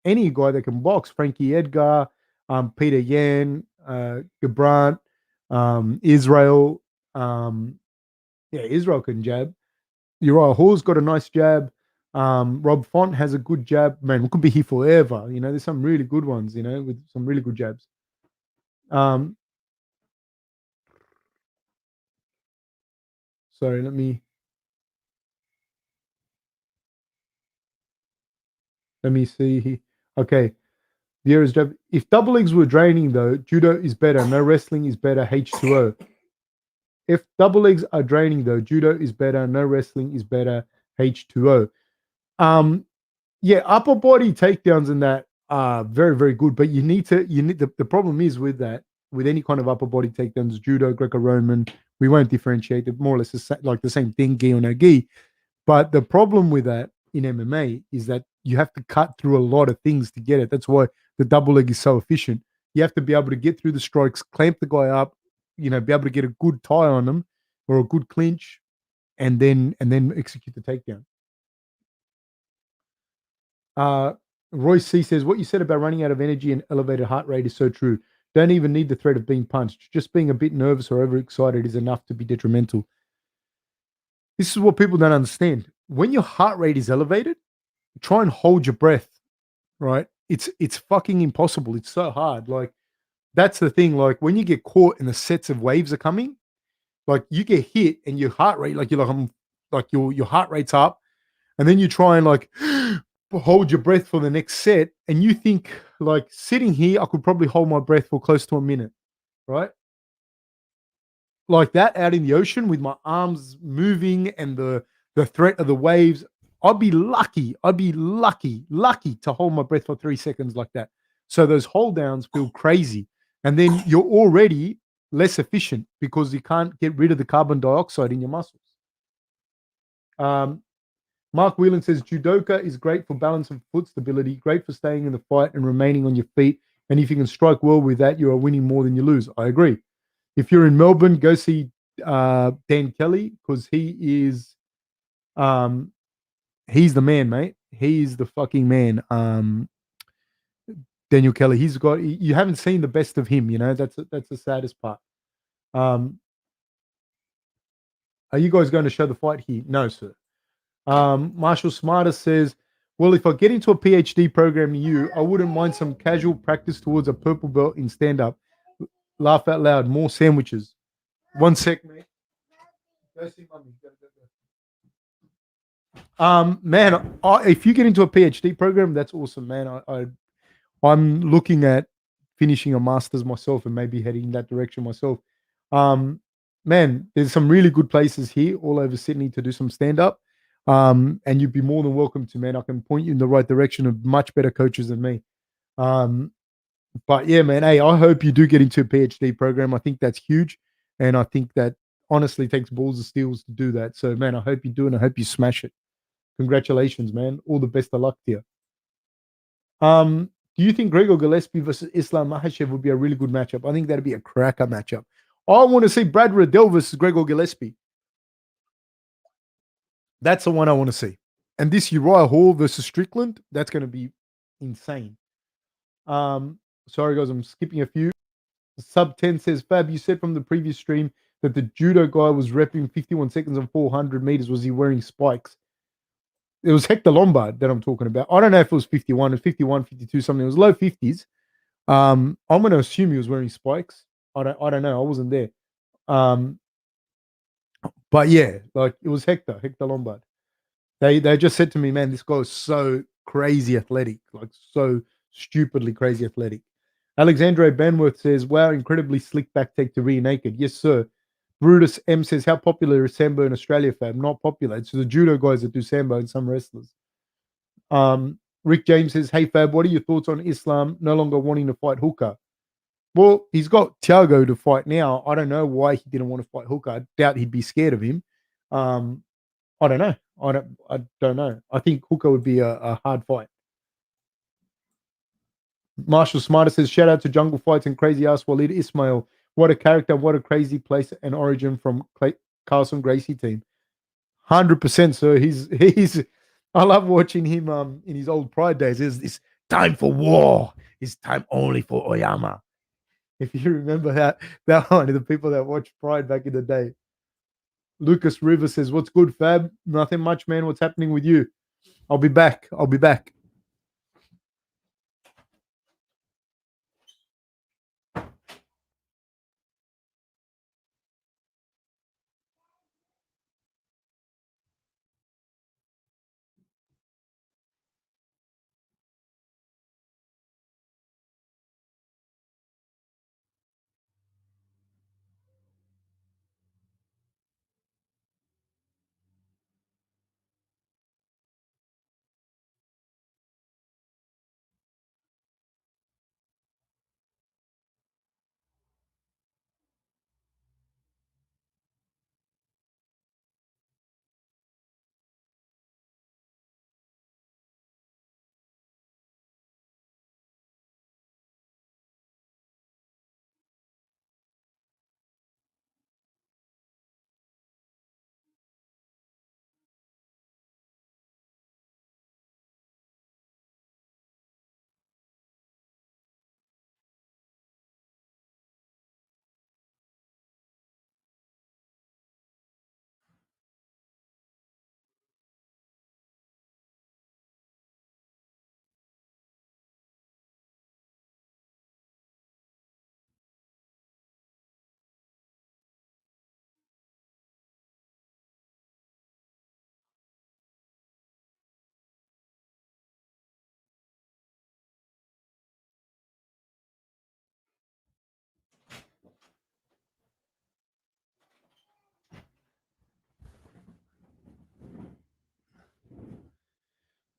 Any guy that can box. Frankie Edgar, Peter Yan, Gamrot, Israel. Israel can jab. Uriah Hall's got a nice jab. Rob Font has a good jab. Man, we could be here forever. There's some really good ones, with some really good jabs. Sorry, let me see. Okay. Vieira's jab. If double legs were draining, though, judo is better. No wrestling is better. H2O. If double legs are draining, though, judo is better. No wrestling is better. H2O. Yeah, upper body takedowns and that are very, very good. But the problem is with that, with any kind of upper body takedowns, judo, Greco-Roman, we won't differentiate. It more or less like the same thing, gi or no gi. But the problem with that in MMA is that you have to cut through a lot of things to get it. That's why the double leg is so efficient. You have to be able to get through the strikes, clamp the guy up, be able to get a good tie on them or a good clinch, and then execute the takedown. Roy C says, what you said about running out of energy and elevated heart rate is so true. Don't even need the threat of being punched. Just being a bit nervous or overexcited is enough to be detrimental. This is what people don't understand. When your heart rate is elevated, try and hold your breath, right? It's fucking impossible. It's so hard. Like, that's the thing. Like, when you get caught and the sets of waves are coming, like you get hit and your heart rate, like your heart rate's up, and then you try and like hold your breath for the next set, and you think like sitting here, I could probably hold my breath for close to a minute, right? Like that out in the ocean with my arms moving and the threat of the waves, I'd be lucky to hold my breath for 3 seconds like that. So those hold downs feel crazy. And then you're already less efficient because you can't get rid of the carbon dioxide in your muscles. Mark Whelan says judoka is great for balance and foot stability, great for staying in the fight and remaining on your feet. And if you can strike well with that, you are winning more than you lose. I agree. If you're in Melbourne, go see Dan Kelly because he's the man, mate. He's the fucking man. Daniel Kelly. You haven't seen the best of him. That's the saddest part. Are you guys going to show the fight here? No, sir. Marshall Smarter says, well, if I get into a PhD program near you, I wouldn't mind some casual practice towards a purple belt in stand-up. Laugh out loud. More sandwiches. 1 sec, mate. Go see mummy. Go. Man, if you get into a PhD program, that's awesome, man. I'm looking at finishing a master's myself and maybe heading in that direction myself. Man, there's some really good places here all over Sydney to do some stand up. And you'd be more than welcome to, man. I can point you in the right direction of much better coaches than me. But yeah, man, hey, I hope you do get into a PhD program. I think that's huge. And I think that honestly takes balls of steels to do that. So, man, I hope you do and I hope you smash it. Congratulations, man. All the best of luck to you. Do you think Gregor Gillespie versus Islam Makhachev would be a really good matchup? I think that'd be a cracker matchup. I want to see Brad Riddell versus Gregor Gillespie. That's the one I want to see. And this Uriah Hall versus Strickland, that's going to be insane. Sorry, guys, I'm skipping a few. Sub 10 says, Fab, you said from the previous stream that the judo guy was repping 51 seconds on 400 meters. Was he wearing spikes? It was Hector Lombard that I'm talking about. I don't know if it was 51 or 51, 52, something. It was low 50s. I'm going to assume he was wearing spikes. I don't know. I wasn't there. But yeah, like it was Hector Lombard. They just said to me, man, this guy is so crazy athletic, like so stupidly crazy athletic. Alexandre Benworth says, wow, incredibly slick back take to rear naked. Yes, sir. Brutus M says, how popular is Sambo in Australia, Fab? Not popular. It's the judo guys that do Sambo and some wrestlers. Rick James says, hey, Fab, what are your thoughts on Islam no longer wanting to fight Hooker? Well, he's got Thiago to fight now. I don't know why he didn't want to fight Hooker. I doubt he'd be scared of him. I don't know. I don't know. I think Hooker would be a hard fight. Marshall Smarter says, shout out to Jungle Fights and crazy ass Walid Ismail. What a character, what a crazy place and origin from Carlson Gracie team. 100%, sir. He's I love watching him in his old Pride days. There's this time for war. It's time only for Oyama. If you remember that one, the people that watched Pride back in the day. Lucas River says, what's good, Fab? Nothing much, man. What's happening with you? I'll be back.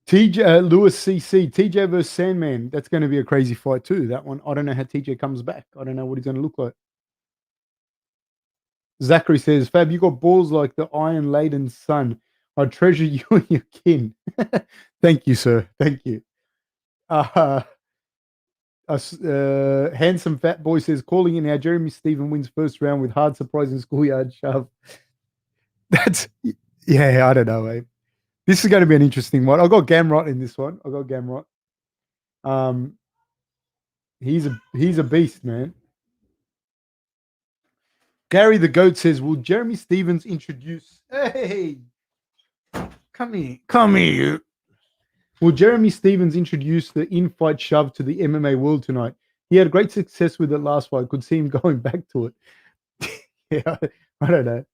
TJ Lewis CC, TJ versus Sandman. That's going to be a crazy fight too. That one, I don't know how TJ comes back. I don't know what he's going to look like. Zachary says, Fab, you got balls like the iron laden sun. I treasure you and your kin. Thank you, sir. Thank you. Handsome fat boy says, calling in now. Jeremy Stephen wins first round with hard surprising schoolyard shove. That's I don't know, eh? This is going to be an interesting one. I got Gamrot in this one. He's a beast, man. Gary the Goat says, will Jeremy Stevens introduce... Hey! Come here. Will Jeremy Stevens introduce the in-fight shove to the MMA world tonight? He had great success with it last fight. Could see him going back to it. Yeah, I don't know.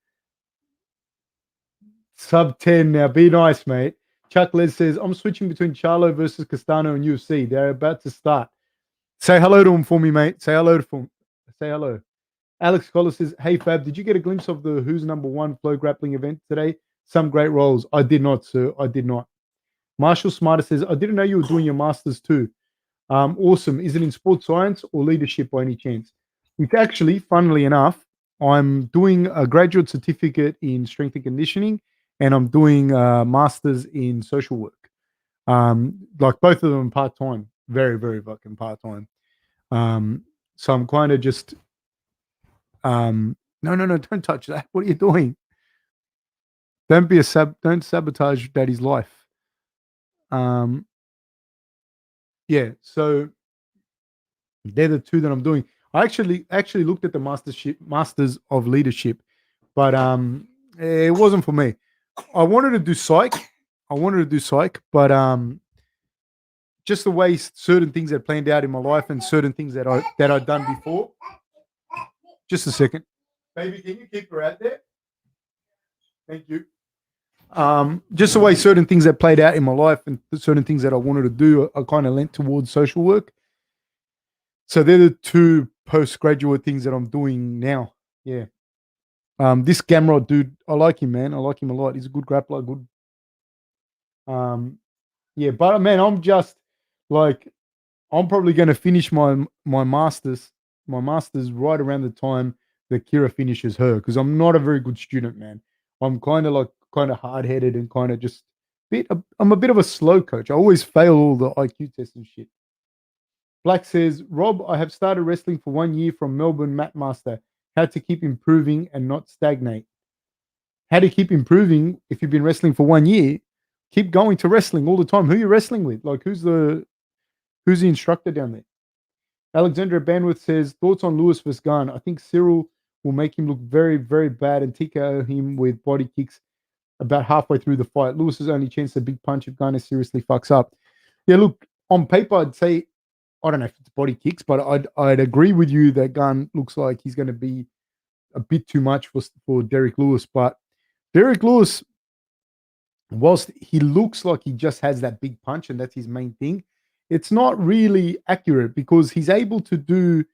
Sub 10 now. Be nice, mate. Chuck Les says, I'm switching between Charlo versus Castano and UFC. They're about to start. Say hello to him for me, mate. Say hello to him. Say hello. Alex Collar says, "Hey Fab, did you get a glimpse of the Who's Number One Flow Grappling event today? Some great rolls." I did not, sir. I did not. Marshall Smarter says, "I didn't know you were doing your masters too. Awesome. Is it in sports science or leadership by any chance?" It's actually, funnily enough, I'm doing a graduate certificate in strength and conditioning, and I'm doing a master's in social work. Like both of them part time, very, very fucking part time. So I'm kind of just, no, don't touch that. What are you doing? Don't sabotage daddy's life. Yeah, so they're the two that I'm doing. I actually looked at the masters of leadership, but it wasn't for me. I wanted to do psych. But just the way certain things had planned out in my life and certain things that I'd done before. Just a second, baby. Can you keep her out there? Thank you. Just the way certain things that played out in my life and certain things that I wanted to do, I kind of lent towards social work. So they're the two postgraduate things that I'm doing now. Yeah. This Gamrot dude, I like him, man. I like him a lot. He's a good grappler. Good. Yeah, but man, I'm just like, I'm probably going to finish my masters right around the time that Kira finishes her, because I'm not a very good student, man. I'm kind of hard headed and kind of just I'm a bit of a slow coach. I always fail all the IQ tests and shit. Black says, "Rob, I have started wrestling for 1 year from Melbourne Mat Master. How to keep improving and not stagnate." How to keep improving if you've been wrestling for 1 year? Keep going to wrestling all the time. Who are you wrestling with? Like, who's the instructor down there? Alexandra Banworth says, "Thoughts on Lewis vs. Gunn? I think Cyril will make him look very, very bad and TKO him with body kicks about halfway through the fight. Lewis's only chance a big punch if Gunn seriously fucks up." Yeah, look, on paper, I'd say, I don't know if it's body kicks, but I'd agree with you that Gunn looks like he's going to be a bit too much for Derek Lewis. But Derek Lewis, whilst he looks like he just has that big punch and that's his main thing, it's not really accurate because he's able to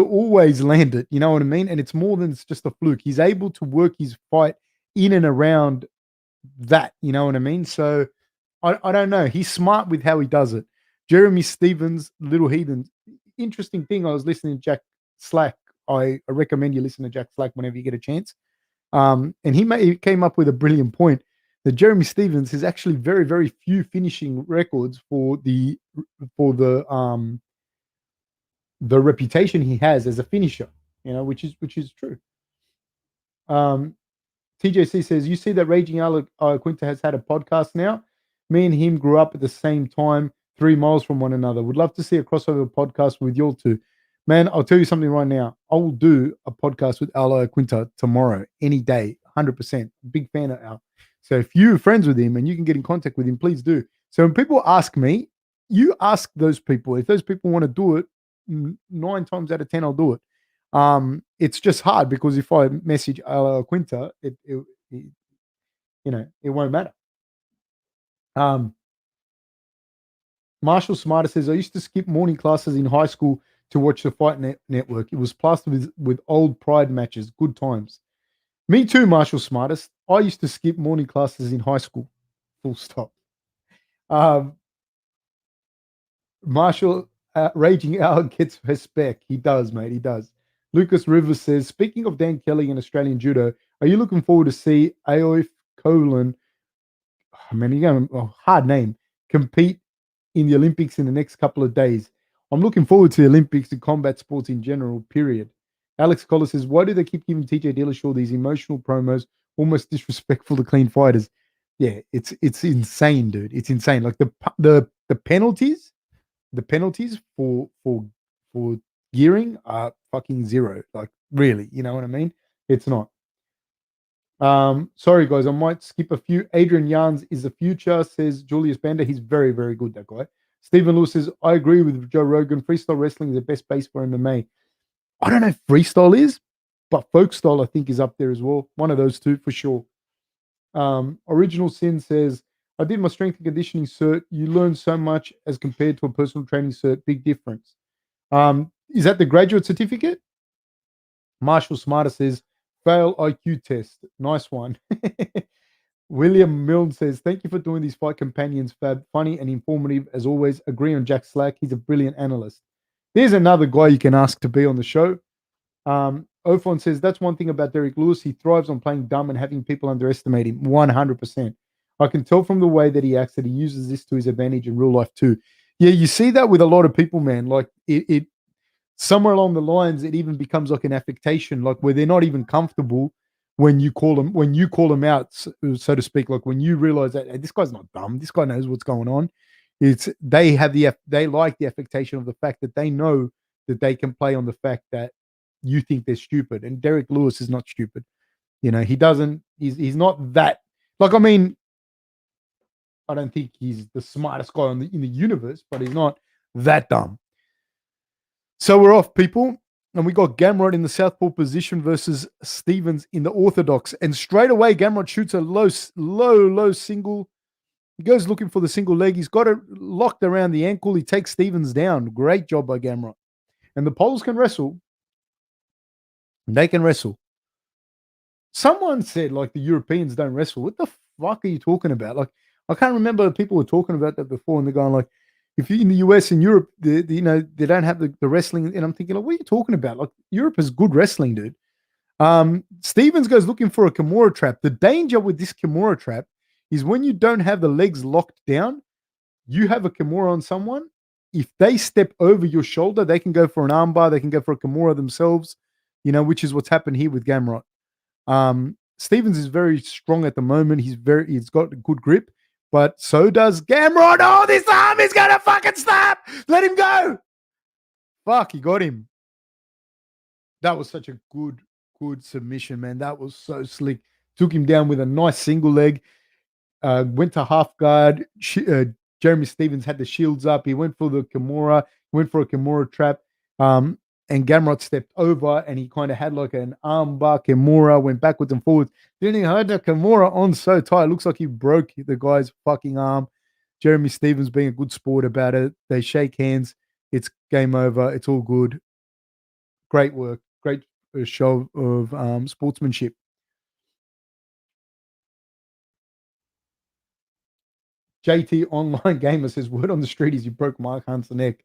always land it. You know what I mean? And it's more than it's just a fluke. He's able to work his fight in and around that. You know what I mean? So I don't know. He's smart with how he does it. Jeremy Stevens, Little Heathen. Interesting thing. I was listening to Jack Slack. I recommend you listen to Jack Slack whenever you get a chance. And he came up with a brilliant point that Jeremy Stevens has actually very, very few finishing records for the reputation he has as a finisher. You know, which is true. TJC says, "You see that Raging Quinta has had a podcast now. Me and him grew up at the same time, 3 miles from one another. Would love to see a crossover podcast with y'all two." Man, I'll tell you something right now. I will do a podcast with Al Quinta tomorrow, any day, 100%. Big fan of Al. So if you're friends with him and you can get in contact with him, please do. So when people ask me, you ask those people. If those people want to do it, 9 times out of 10, I'll do it. It's just hard because if I message Al Quinta, it won't matter. Marshall Smarter says, "I used to skip morning classes in high school to watch the Fight Network. It was plastered with old Pride matches. Good times." Me too, Marshall Smartest. I used to skip morning classes in high school. Full stop. Marshall, Raging Al gets respect. He does, mate. He does. Lucas Rivers says, "Speaking of Dan Kelly and Australian Judo, are you looking forward to see Aoif Colin, hard name, compete in the Olympics in the next couple of days? I'm looking forward to the Olympics and combat sports in general, period." Alex Collar says, "Why do they keep giving TJ Dillashaw these emotional promos, almost disrespectful to clean fighters?" Yeah, it's insane, dude. It's insane. Like the penalties for gearing are fucking zero. Like, really, you know what I mean? It's not. Sorry guys, I might skip a few. Adrian Yarns is the future, says Julius Bender. He's very, very good, that guy. Stephen Lewis says, "I agree with Joe Rogan. Freestyle wrestling is the best base for MMA." I don't know if freestyle is, but folk style I think is up there as well. One of those two for sure. Original Sin says, I did my strength and conditioning cert. You learn so much as compared to a personal training cert. Big difference. Is that the graduate certificate? Marshall Smarter says, fail IQ test. Nice one. William Milne says, thank you for doing these fight companions, Fab. Funny and informative as always. Agree on Jack Slack. He's a brilliant analyst. There's another guy you can ask to be on the show. Ophon says, that's one thing about Derek Lewis. He thrives on playing dumb and having people underestimate him 100%. I can tell from the way that he acts that he uses this to his advantage in real life too. Yeah, you see that with a lot of people, man. Like it somewhere along the lines, it even becomes like an affectation, like where they're not even comfortable when you call them out, so to speak. Like when you realize that, hey, this guy's not dumb, this guy knows what's going on. They like the affectation of the fact that they know that they can play on the fact that you think they're stupid. And Derek Lewis is not stupid. He doesn't. He's not that. Like, I mean, I don't think he's the smartest guy in the universe, but he's not that dumb. So we're off, people. And we got Gamrot in the southpaw position versus Stevens in the orthodox. And straight away, Gamrot shoots a low single. He goes looking for the single leg. He's got it locked around the ankle. He takes Stevens down. Great job by Gamrot. And the Poles can wrestle. They can wrestle. Someone said, like, the Europeans don't wrestle. What the fuck are you talking about? Like, I can't remember people were talking about that before, and they're going, like, if you're in the US and Europe, they don't have the wrestling. And I'm thinking, like, what are you talking about? Like, Europe is good wrestling, dude. Stevens goes looking for a Kimura trap. The danger with this Kimura trap is when you don't have the legs locked down, you have a Kimura on someone. If they step over your shoulder, they can go for an armbar. They can go for a Kimura themselves, which is what's happened here with Gamrot. Stevens is very strong at the moment. He's got a good grip. But so does Gamrot. Oh, this arm is going to fucking snap. Let him go. Fuck, he got him. That was such a good submission, man. That was so slick. Took him down with a nice single leg. Went to half guard. Jeremy Stevens had the shields up. He went for the Kimura. Went for a Kimura trap. And Gamrot stepped over and he kind of had like an arm bar Kimura, went backwards and forwards. Then he had the Kimura on so tight. Looks like he broke the guy's fucking arm. Jeremy Stevens being a good sport about it. They shake hands. It's game over. It's all good. Great work. Great show of sportsmanship. JT Online Gamer says, word on the street is you broke Mark Hunt's neck.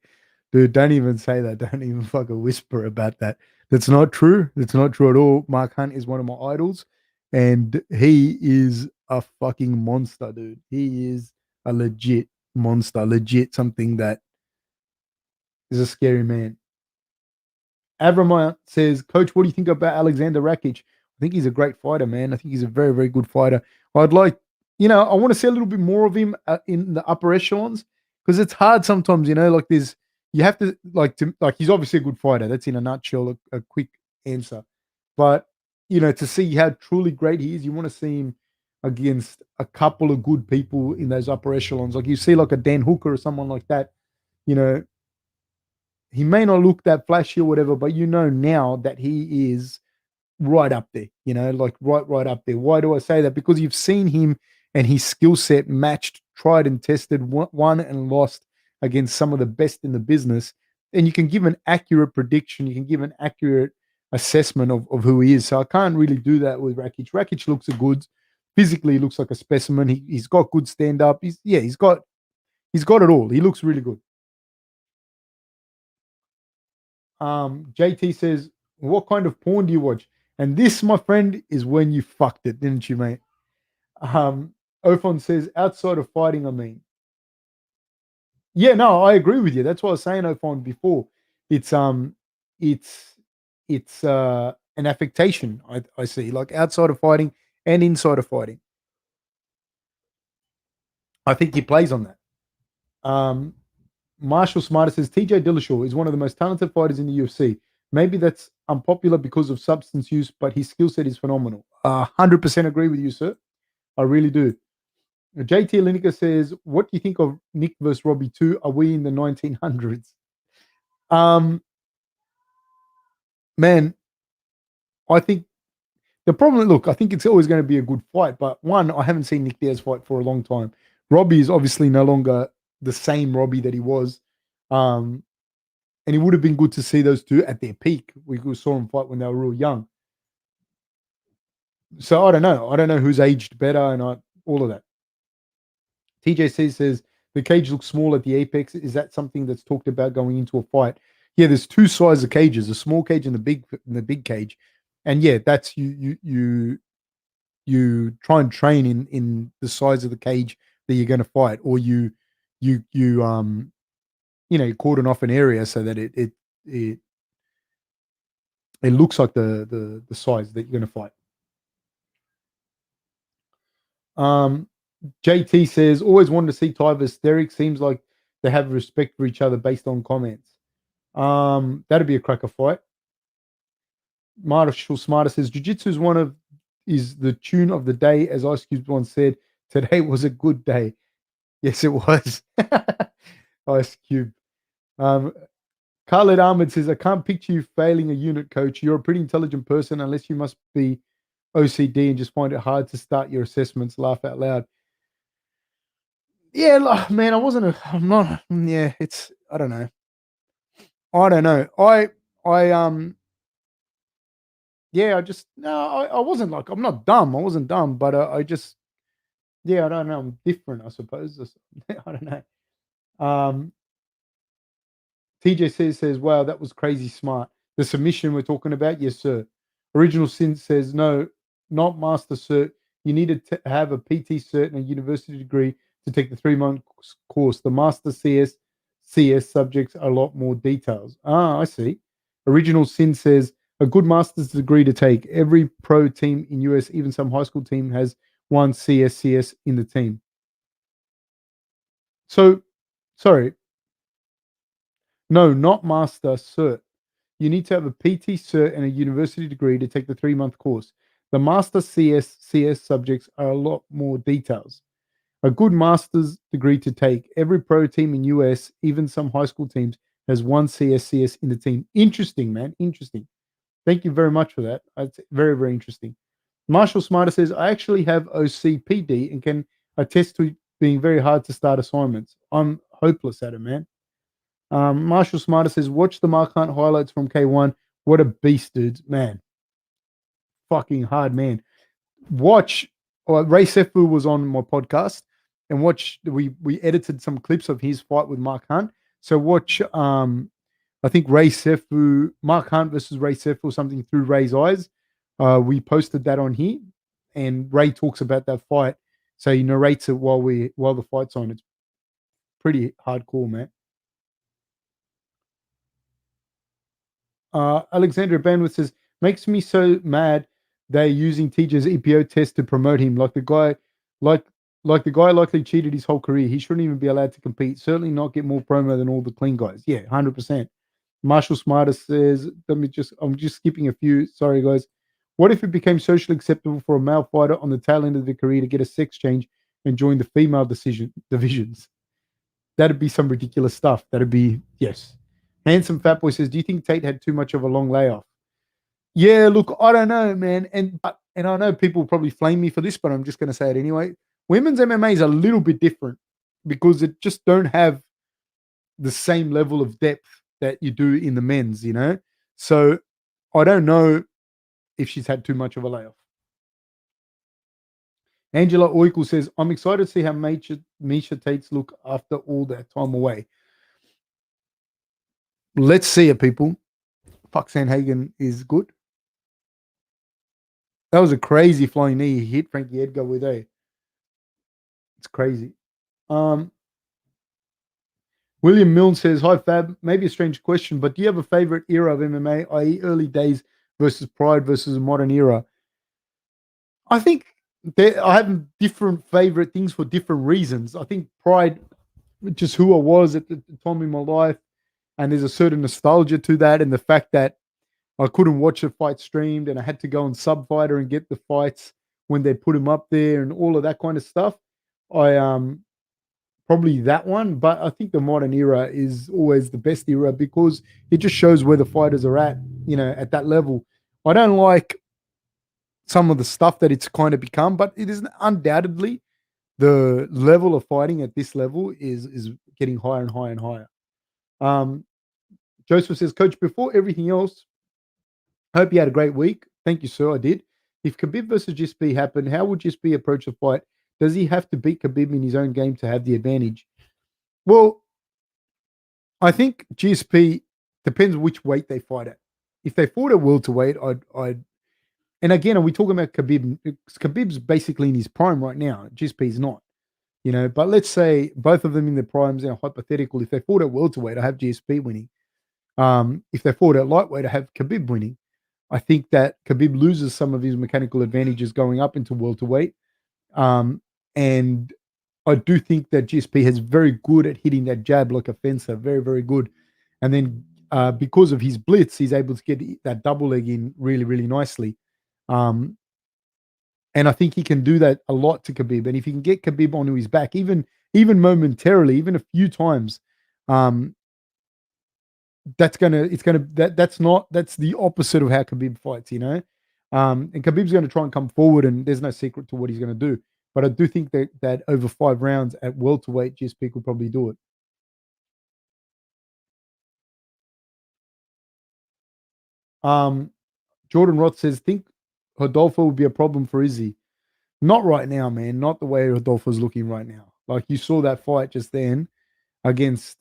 Dude, don't even say that. Don't even fucking whisper about that. That's not true. That's not true at all. Mark Hunt is one of my idols, and he is a fucking monster, dude. He is a legit monster, legit something that is a scary man. Avramaya says, Coach, what do you think about Alexander Rakic? I think he's a great fighter, man. I think he's a very, very good fighter. I'd like, I want to see a little bit more of him in the upper echelons because it's hard sometimes, like you have to he's obviously a good fighter. That's in a nutshell, a quick answer. But, to see how truly great he is, you want to see him against a couple of good people in those upper echelons. Like you see like a Dan Hooker or someone like that, he may not look that flashy or whatever, but now that he is right up there, like right up there. Why do I say that? Because you've seen him and his skill set matched, tried and tested, won and lost against some of the best in the business. And you can give an accurate prediction. You can give an accurate assessment of who he is. So I can't really do that with Rakic. Rakic looks good. Physically, he looks like a specimen. He's got good stand-up. He's got it all. He looks really good. JT says, what kind of porn do you watch? And this, my friend, is when you fucked it, didn't you, mate? Ophon says, outside of fighting, I mean. Yeah, no, I agree with you. That's what I was saying, Ophon, before. It's an affectation, I see, like outside of fighting and inside of fighting. I think he plays on that. Marshall Smarter says TJ Dillashaw is one of the most talented fighters in the UFC. Maybe that's unpopular because of substance use, but his skill set is phenomenal. 100% agree with you, sir. I really do. JT Lineker says, what do you think of Nick versus Robbie 2? Are we in the 1900s? Man, I think the problem, look, I think it's always going to be a good fight, but one, I haven't seen Nick Diaz fight for a long time. Robbie is obviously no longer the same Robbie that he was. And it would have been good to see those two at their peak. We saw them fight when they were real young. So I don't know. I don't know who's aged better and all of that. TJC says the cage looks small at the apex. Is that something that's talked about going into a fight? Yeah, there's two sizes of cages: a small cage and the big cage. And yeah, that's you try and train in the size of the cage that you're going to fight, or you cordon off an area so that it looks like the size that you're going to fight. JT says, always wanted to see Ty versus Derek. Seems like they have respect for each other based on comments. That'd be a cracker fight. Marshall Smarter says, Jiu-Jitsu is the tune of the day, as Ice Cube once said. Today was a good day. Yes, it was. Ice Cube. Khaled Ahmed says, I can't picture you failing a unit, coach. You're a pretty intelligent person, unless you must be OCD and just find it hard to start your assessments. Laugh out loud. Yeah, man, I'm not, yeah, I don't know. I wasn't like, I'm not dumb. I wasn't dumb, but I just, yeah, I don't know. I'm different, I suppose. I don't know. TJ says, wow, that was crazy smart. The submission we're talking about, yes, sir. Original Sin says, no, not master cert. You need to have a PT cert and a university degree to take the 3-month course. The master CS subjects are a lot more details. I see. Original Sin says, a good master's degree to take. Every pro team in US, even some high school team, has one CS in the team. So, sorry. No, not master cert. You need to have a PT cert and a university degree to take the 3-month course. The master CS subjects are a lot more details. A good master's degree to take. Every pro team in US, even some high school teams, has one CS in the team. Interesting, man. Interesting. Thank you very much for that. It's very, very interesting. Marshall Smarter says, I actually have OCPD and can attest to it being very hard to start assignments. I'm hopeless at it, man. Marshall Smarter says, watch the Mark Hunt highlights from K1. What a beast, dude. Man. Fucking hard, man. Watch. Ray Sefu was on my podcast, and we edited some clips of his fight with Mark Hunt. So watch, I think Mark Hunt versus Ray Sefu, something through Ray's eyes. We posted that on here, and Ray talks about that fight. So he narrates it while the fight's on. It's pretty hardcore, man. Alexandra Bandwidth says, makes me so mad they're using TJ's EPO test to promote him. Like the guy likely cheated his whole career. He shouldn't even be allowed to compete. Certainly not get more promo than all the clean guys. Yeah, 100%. Marshall Smarter says, I'm just skipping a few. Sorry, guys. What if it became socially acceptable for a male fighter on the tail end of their career to get a sex change and join the female divisions? That'd be some ridiculous stuff. That'd be, yes. Handsome Fat Boy says, do you think Tate had too much of a long layoff? Yeah, look, I don't know, man. And I know people will probably flame me for this, but I'm just going to say it anyway. Women's MMA is a little bit different because it just don't have the same level of depth that you do in the men's, you know? So I don't know if she's had too much of a layoff. Angela Oikle says, I'm excited to see how Miesha Tate's look after all that time away. Let's see it, people. Fuck, Sandhagen is good. That was a crazy flying knee he hit Frankie Edgar with, eh? It's crazy. William Milne says, hi, Fab. Maybe a strange question, but do you have a favorite era of MMA, i.e. early days versus Pride versus a modern era? I think I have different favorite things for different reasons. I think Pride, just who I was at the time in my life, and there's a certain nostalgia to that, and the fact that I couldn't watch a fight streamed and I had to go on Subfighter and get the fights when they put them up there and all of that kind of stuff. Probably that one, but I think the modern era is always the best era because it just shows where the fighters are at, you know, at that level. I don't like some of the stuff that it's kind of become, but it is undoubtedly the level of fighting at this level is getting higher and higher and higher. Joseph says, Coach, before everything else, I hope you had a great week. Thank you, sir. I did. If Khabib versus GSP happened, how would GSP approach the fight? Does he have to beat Khabib in his own game to have the advantage? Well, I think GSP depends which weight they fight at. If they fought at welterweight, I'd and again, are we talking about Khabib? Khabib's basically in his prime right now. GSP's not, But let's say both of them in their primes, hypothetical. If they fought at welterweight, I have GSP winning. If they fought at lightweight, I have Khabib winning. I think that Khabib loses some of his mechanical advantages going up into welterweight. And I do think that GSP is very good at hitting that jab like a fencer, very, very good. And then because of his blitz, he's able to get that double leg in really, really nicely. And I think he can do that a lot to Khabib. And if he can get Khabib onto his back, even momentarily, even a few times, that's the opposite of how Khabib fights, And Khabib's going to try and come forward, and there's no secret to what he's going to do. But I do think that over 5 rounds at welterweight, GSP could probably do it. Jordan Roth says, think Rodolfo would be a problem for Izzy. Not right now, man. Not the way Rodolfo's looking right now. Like you saw that fight just then against,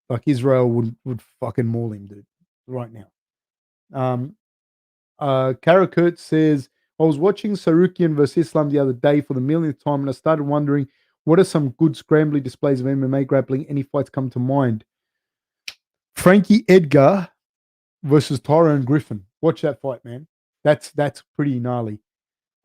like Israel would fucking maul him, dude, right now. Karakurt says, I was watching Sarukian versus Islam the other day for the millionth time, and I started wondering, what are some good scrambling displays of MMA grappling? Any fights come to mind? Frankie Edgar versus Tyrone Griffin. Watch that fight, man. That's pretty gnarly.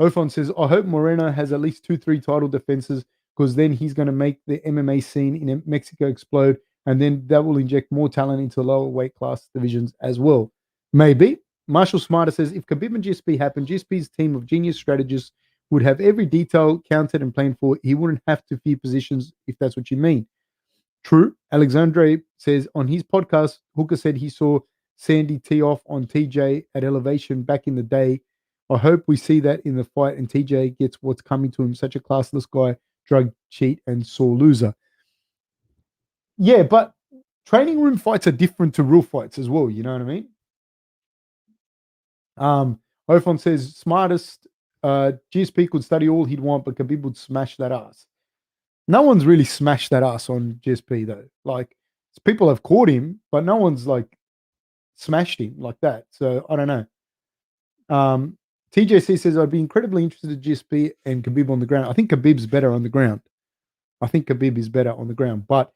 Ophon says, I hope Moreno has at least 2-3 title defenses, because then he's going to make the MMA scene in Mexico explode, and then that will inject more talent into lower weight class divisions as well. Maybe. Marshall Smarter says, if Khabib and GSP happen, GSP's team of genius strategists would have every detail counted and planned for. He wouldn't have to fear positions, if that's what you mean. True. Alexandre says, on his podcast, Hooker said he saw Sandy tee off on TJ at Elevation back in the day. I hope we see that in the fight and TJ gets what's coming to him. Such a classless guy, drug cheat, and sore loser. Yeah, but training room fights are different to real fights as well. You know what I mean? Ophon says, smartest, GSP could study all he'd want, but Khabib would smash that ass. No one's really smashed that ass on GSP though. Like people have caught him, but no one's like smashed him like that. So I don't know. TJC says, I'd be incredibly interested in GSP and Khabib on the ground. I think Khabib's better on the ground. I think Khabib is better on the ground, but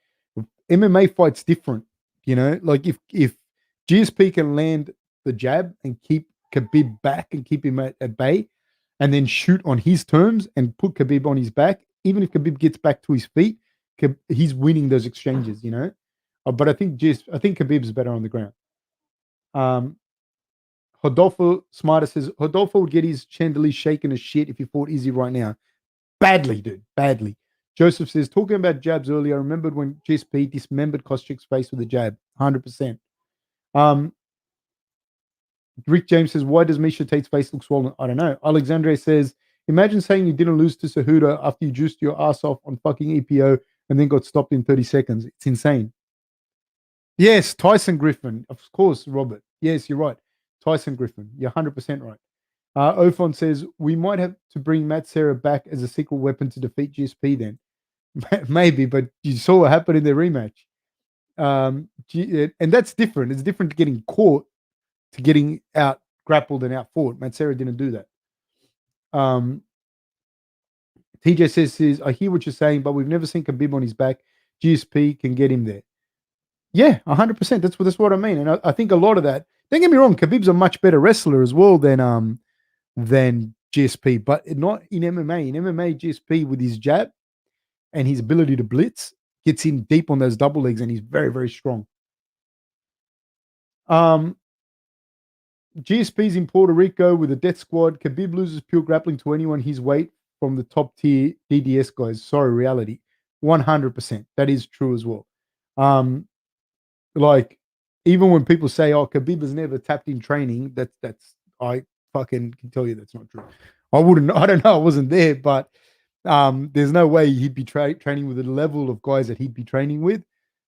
MMA fights different, like if GSP can land the jab and keep Khabib back and keep him at bay and then shoot on his terms and put Khabib on his back, even if Khabib gets back to his feet, he's winning those exchanges, but I think Khabib's better on the ground. Rodolfo Smarter says, Rodolfo would get his chandelier shaken as shit if he fought Izzy right now. Badly, dude. Badly. Joseph says, talking about jabs earlier, I remembered when GSP dismembered Kostrik's face with a jab. 100%. Rick James says, why does Misha Tate's face look swollen? I don't know. Alexandre says, imagine saying you didn't lose to Cejudo after you juiced your ass off on fucking EPO and then got stopped in 30 seconds. It's insane. Yes, Tyson Griffin. Of course, Robert. Yes, you're right. Tyson Griffin. You're 100% right. Ophon says, we might have to bring Matt Serra back as a secret weapon to defeat GSP then. Maybe, but you saw what happened in their rematch. And that's different. It's different to getting caught to getting out grappled and out fought. Matt Serra didn't do that. TJ says, I hear what you're saying, but we've never seen Khabib on his back. GSP can get him there. Yeah, 100%. That's what I mean. And I think a lot of that, don't get me wrong, Khabib's a much better wrestler as well than GSP, but not in MMA. In MMA, GSP with his jab and his ability to blitz gets in deep on those double legs, and he's very, very strong. GSP's in Puerto Rico with a death squad. Khabib loses pure grappling to anyone his weight from the top tier DDS guys. Sorry, reality. 100%. That is true as well. Like, even when people say, oh, Khabib has never tapped in training, that's I fucking can tell you that's not true. I don't know, I wasn't there, but There's no way he'd be training with the level of guys that he'd be training with,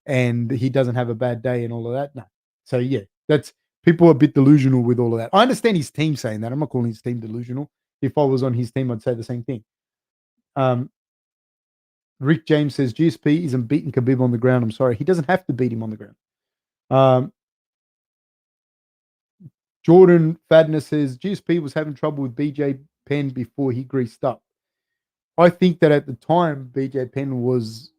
and he doesn't have a bad day and all of that. No. So yeah, that's people are a bit delusional with all of that. I understand his team saying that. I'm not calling his team delusional. If I was on his team, I'd say the same thing. Rick James says GSP isn't beating Khabib on the ground. I'm sorry, he doesn't have to beat him on the ground. Jordan Fadner says GSP was having trouble with BJ Penn before he greased up. I think that at the time, BJ Penn was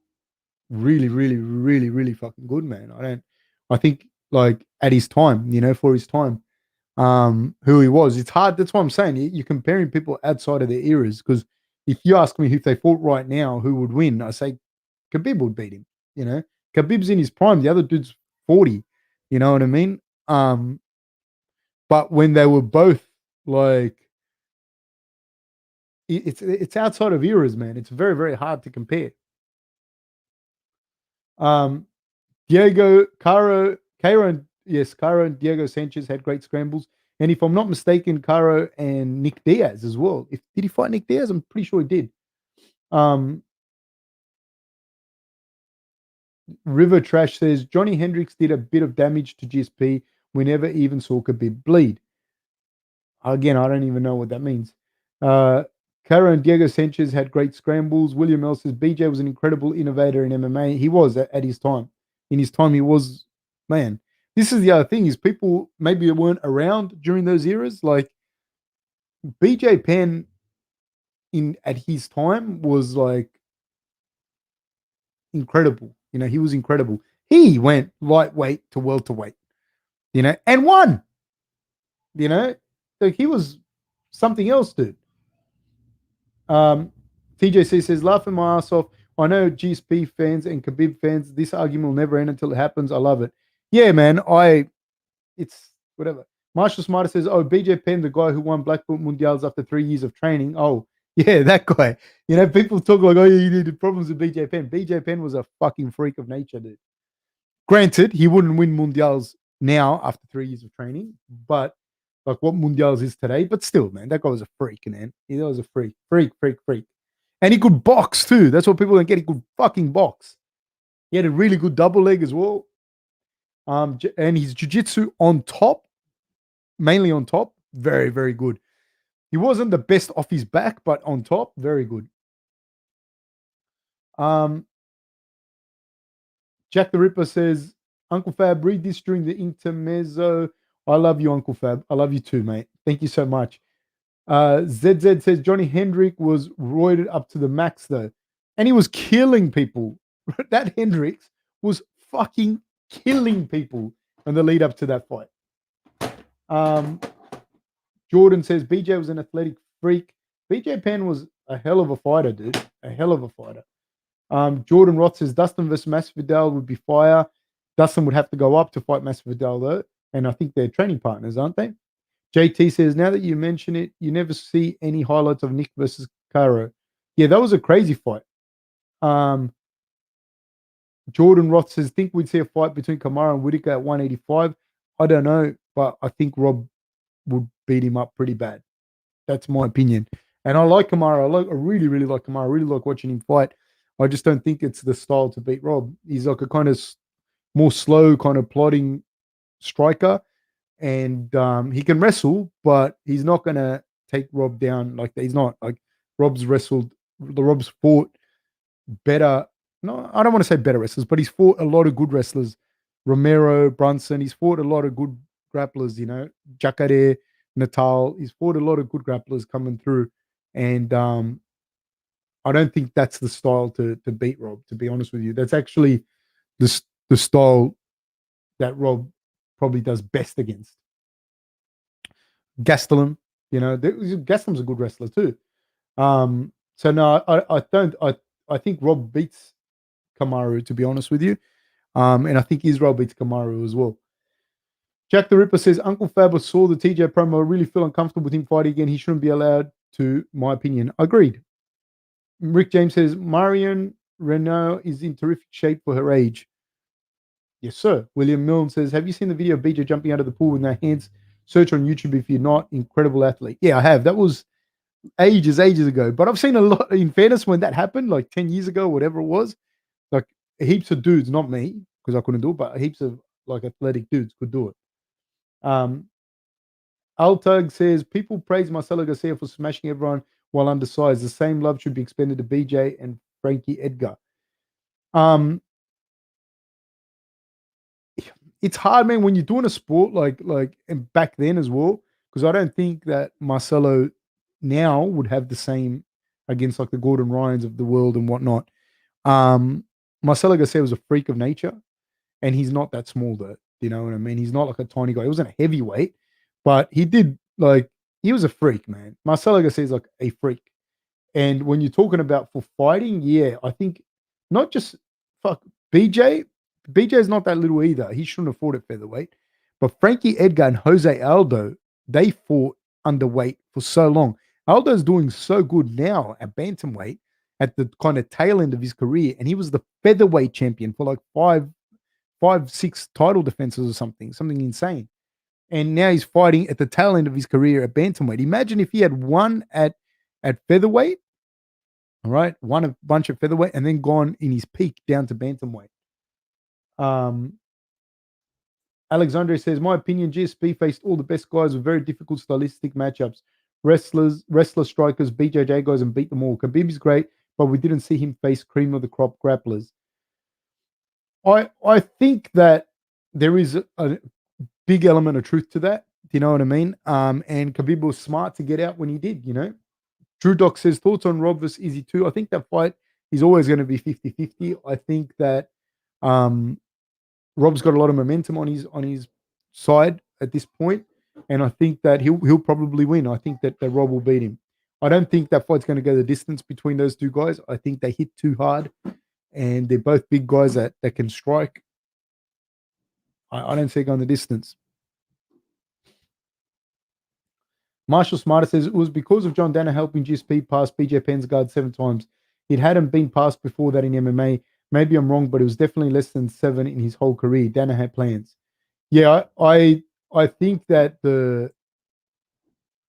really, really, really, really fucking good, man. I think like at his time, for his time, who he was. It's hard. That's what I'm saying. You're comparing people outside of their eras because if you ask me if they fought right now, who would win? I say Khabib would beat him. Khabib's in his prime. The other dude's 40. You know what I mean? But when they were both like, it's outside of eras, man. It's very, very hard to compare. Diego, Caro, and Diego Sanchez had great scrambles. And if I'm not mistaken, Caro and Nick Diaz as well. Did he fight Nick Diaz? I'm pretty sure he did. River Trash says Johnny Hendricks did a bit of damage to GSP. We never even saw Khabib bleed. Again, I don't even know what that means. Caro and Diego Sanchez had great scrambles. William L says BJ was an incredible innovator in MMA. He was at his time. In his time, he was, man. This is the other thing is people maybe weren't around during those eras. Like BJ Penn at his time was like incredible. He was incredible. He went lightweight to welterweight, and won. Like he was something else, dude. TJC says, laughing my ass off. I know GSP fans and Khabib fans, this argument will never end until it happens. I love it. Yeah, man. It's whatever. Marshall Smarter says, oh, BJ Penn, the guy who won Black Belt Mundials after 3 years of training. Oh, yeah, that guy. People talk like, oh, yeah, you needed problems with BJ Penn. BJ Penn was a fucking freak of nature, dude. Granted, he wouldn't win Mundials now after 3 years of training, but like what Mundials is today. But still, man, that guy was a freak, man. He was a freak. And he could box too. That's what people don't get. He could fucking box. He had a really good double leg as well. And his jiu-jitsu on top, mainly on top, very, very good. He wasn't the best off his back, but on top, very good. Jack the Ripper says, Uncle Fab, read this during the intermezzo. I love you, Uncle Fab. I love you too, mate. Thank you so much. ZZ says Johnny Hendrick was roided up to the max, though. And he was killing people. That Hendricks was fucking killing people in the lead up to that fight. Jordan says BJ was an athletic freak. BJ Penn was a hell of a fighter, dude. A hell of a fighter. Jordan Roth says Dustin versus Masvidal would be fire. Dustin would have to go up to fight Masvidal, though. And I think they're training partners, aren't they? JT says, now that you mention it, you never see any highlights of Nick versus Caro. Yeah, that was a crazy fight. Jordan Roth says, think we'd see a fight between Kimura and Whittaker at 185. I don't know, but I think Rob would beat him up pretty bad. That's my opinion. And I like Kimura. I really, really like Kimura. I really like watching him fight. I just don't think it's the style to beat Rob. He's like a kind of more slow, kind of plodding striker. And he can wrestle, but he's not going to take Rob down like that. He's not like Rob's fought better. No, I don't want to say better wrestlers, but he's fought a lot of good wrestlers. Romero, Brunson, he's fought a lot of good grapplers, Jacare, Natal. He's fought a lot of good grapplers coming through. And I don't think that's the style to beat Rob, to be honest with you. That's actually the style that Rob probably does best against. Gastelum, Gastelum's a good wrestler too. So no, I think Rob beats Kamaru, to be honest with you. And I think Israel beats Kamaru as well. Jack the Ripper says, Uncle Fab saw the TJ promo. I really feel uncomfortable with him fighting again. He shouldn't be allowed to, my opinion. Agreed. Rick James says, Marion Reneau is in terrific shape for her age. Yes, sir. William Milne says, have you seen the video of BJ jumping out of the pool with no hands? Search on YouTube if you're not. Incredible athlete. Yeah, I have. That was ages ago. But I've seen a lot. In fairness, when that happened, like 10 years ago, whatever it was, like heaps of dudes, not me because I couldn't do it, but heaps of like athletic dudes could do it. Altug says people praise Marcelo Garcia for smashing everyone while undersized. The same love should be expended to BJ and Frankie Edgar. It's hard, man, when you're doing a sport like and back then as well, because I don't think that Marcelo now would have the same against like the Gordon Ryans of the world and whatnot. Marcelo Garcia was a freak of nature, and he's not that small though. You know what I mean? He's not like a tiny guy. He wasn't a heavyweight, but he did like he was a freak, man. Marcelo Garcia is like a freak. And when you're talking about for fighting, yeah, I think not just fuck BJ. BJ is not that little either. He shouldn't have fought at featherweight. But Frankie Edgar and Jose Aldo, they fought underweight for so long. Aldo's doing so good now at bantamweight at the kind of tail end of his career, and he was the featherweight champion for like six title defenses or something insane. And now he's fighting at the tail end of his career at bantamweight. Imagine if he had won at featherweight, all right, won a bunch of featherweight, and then gone in his peak down to bantamweight. Alexandre says, my opinion, GSP faced all the best guys with very difficult stylistic matchups. Wrestler strikers, BJJ guys, and beat them all. Khabib's great, but we didn't see him face cream of the crop grapplers. I think that there is a big element of truth to that. Do you know what I mean? And Khabib was smart to get out when he did, you know. Drew Doc says, thoughts on Rob versus Izzy 2? I think that fight is always going to be 50-50. I think that Rob's got a lot of momentum on his side at this point, and I think that he'll probably win. I think that Rob will beat him. I don't think that fight's going to go the distance between those two guys. I think they hit too hard, and they're both big guys that can strike. I don't see it going the distance. Marshall Smarter says it was because of John Danaher helping GSP pass BJ Penn's guard 7 times. It hadn't been passed before that in MMA. Maybe I'm wrong, but it was definitely less than 7 in his whole career. Danaher had plans. Yeah, I think that that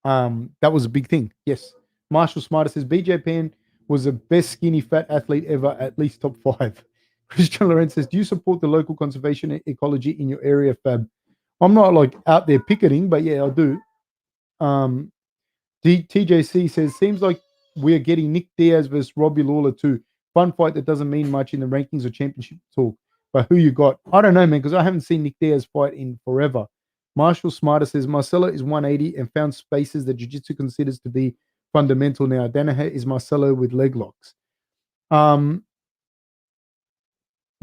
was a big thing. Yes. Marshall Smarter says BJ Penn was the best skinny fat athlete ever, at least top 5. Christian Lorenz says, do you support the local conservation ecology in your area, Fab? I'm not like out there picketing, but yeah, I do. TJC says, seems like we're getting Nick Diaz versus Robbie Lawler too. Fun fight that doesn't mean much in the rankings or championship talk. But who you got? I don't know, man, because I haven't seen Nick Diaz fight in forever. Marshall Smarter says, Marcelo is 180 and found spaces that jiu-jitsu considers to be fundamental now. Danaher is Marcelo with leg locks.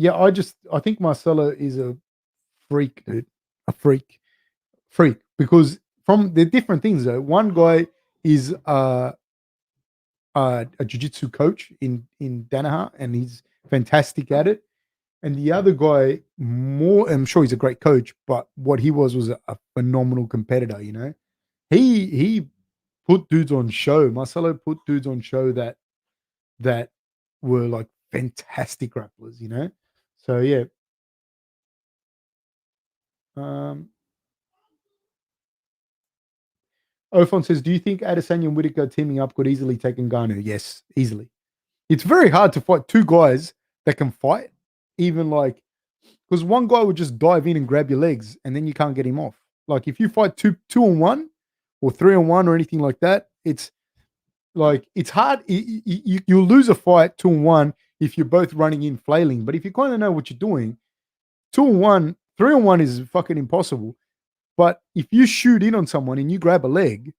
Yeah, I think Marcelo is a freak, dude. A freak. Because from the different things though, one guy is a jiu-jitsu coach in Danaher, and he's fantastic at it. And the other guy, I'm sure he's a great coach, but what he was a phenomenal competitor, you know. He put dudes on show. Marcelo put dudes on show that were like fantastic grapplers, you know. So yeah. Ophon says, do you think Adesanya and Whittaker teaming up could easily take Ngannou? Yes, easily. It's very hard to fight two guys that can fight, even like, because one guy would just dive in and grab your legs, and then you can't get him off. Like if you fight two on one, or 3 on 1, or anything like that, it's like it's hard. You'll lose a fight 2 on 1 if you're both running in flailing. But if you kind of know what you're doing, 2 on 1, 3 on 1 is fucking impossible. But if you shoot in on someone and you grab a leg,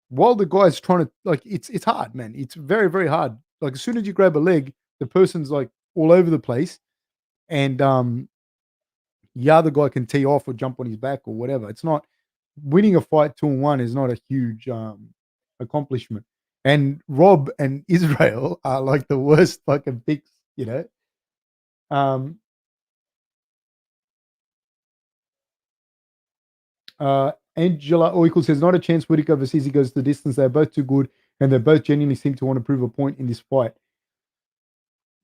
while the guy's trying to, like, it's hard, man. It's very, very hard. Like as soon as you grab a leg, the person's like all over the place, and the other guy can tee off or jump on his back or whatever. It's not winning a fight 2 on 1 is not a huge accomplishment. And Rob and Israel are like the worst fucking picks, you know. Angela Oikle says, not a chance Whittaker versus Izzy goes the distance. They're both too good, and they both genuinely seem to want to prove a point in this fight.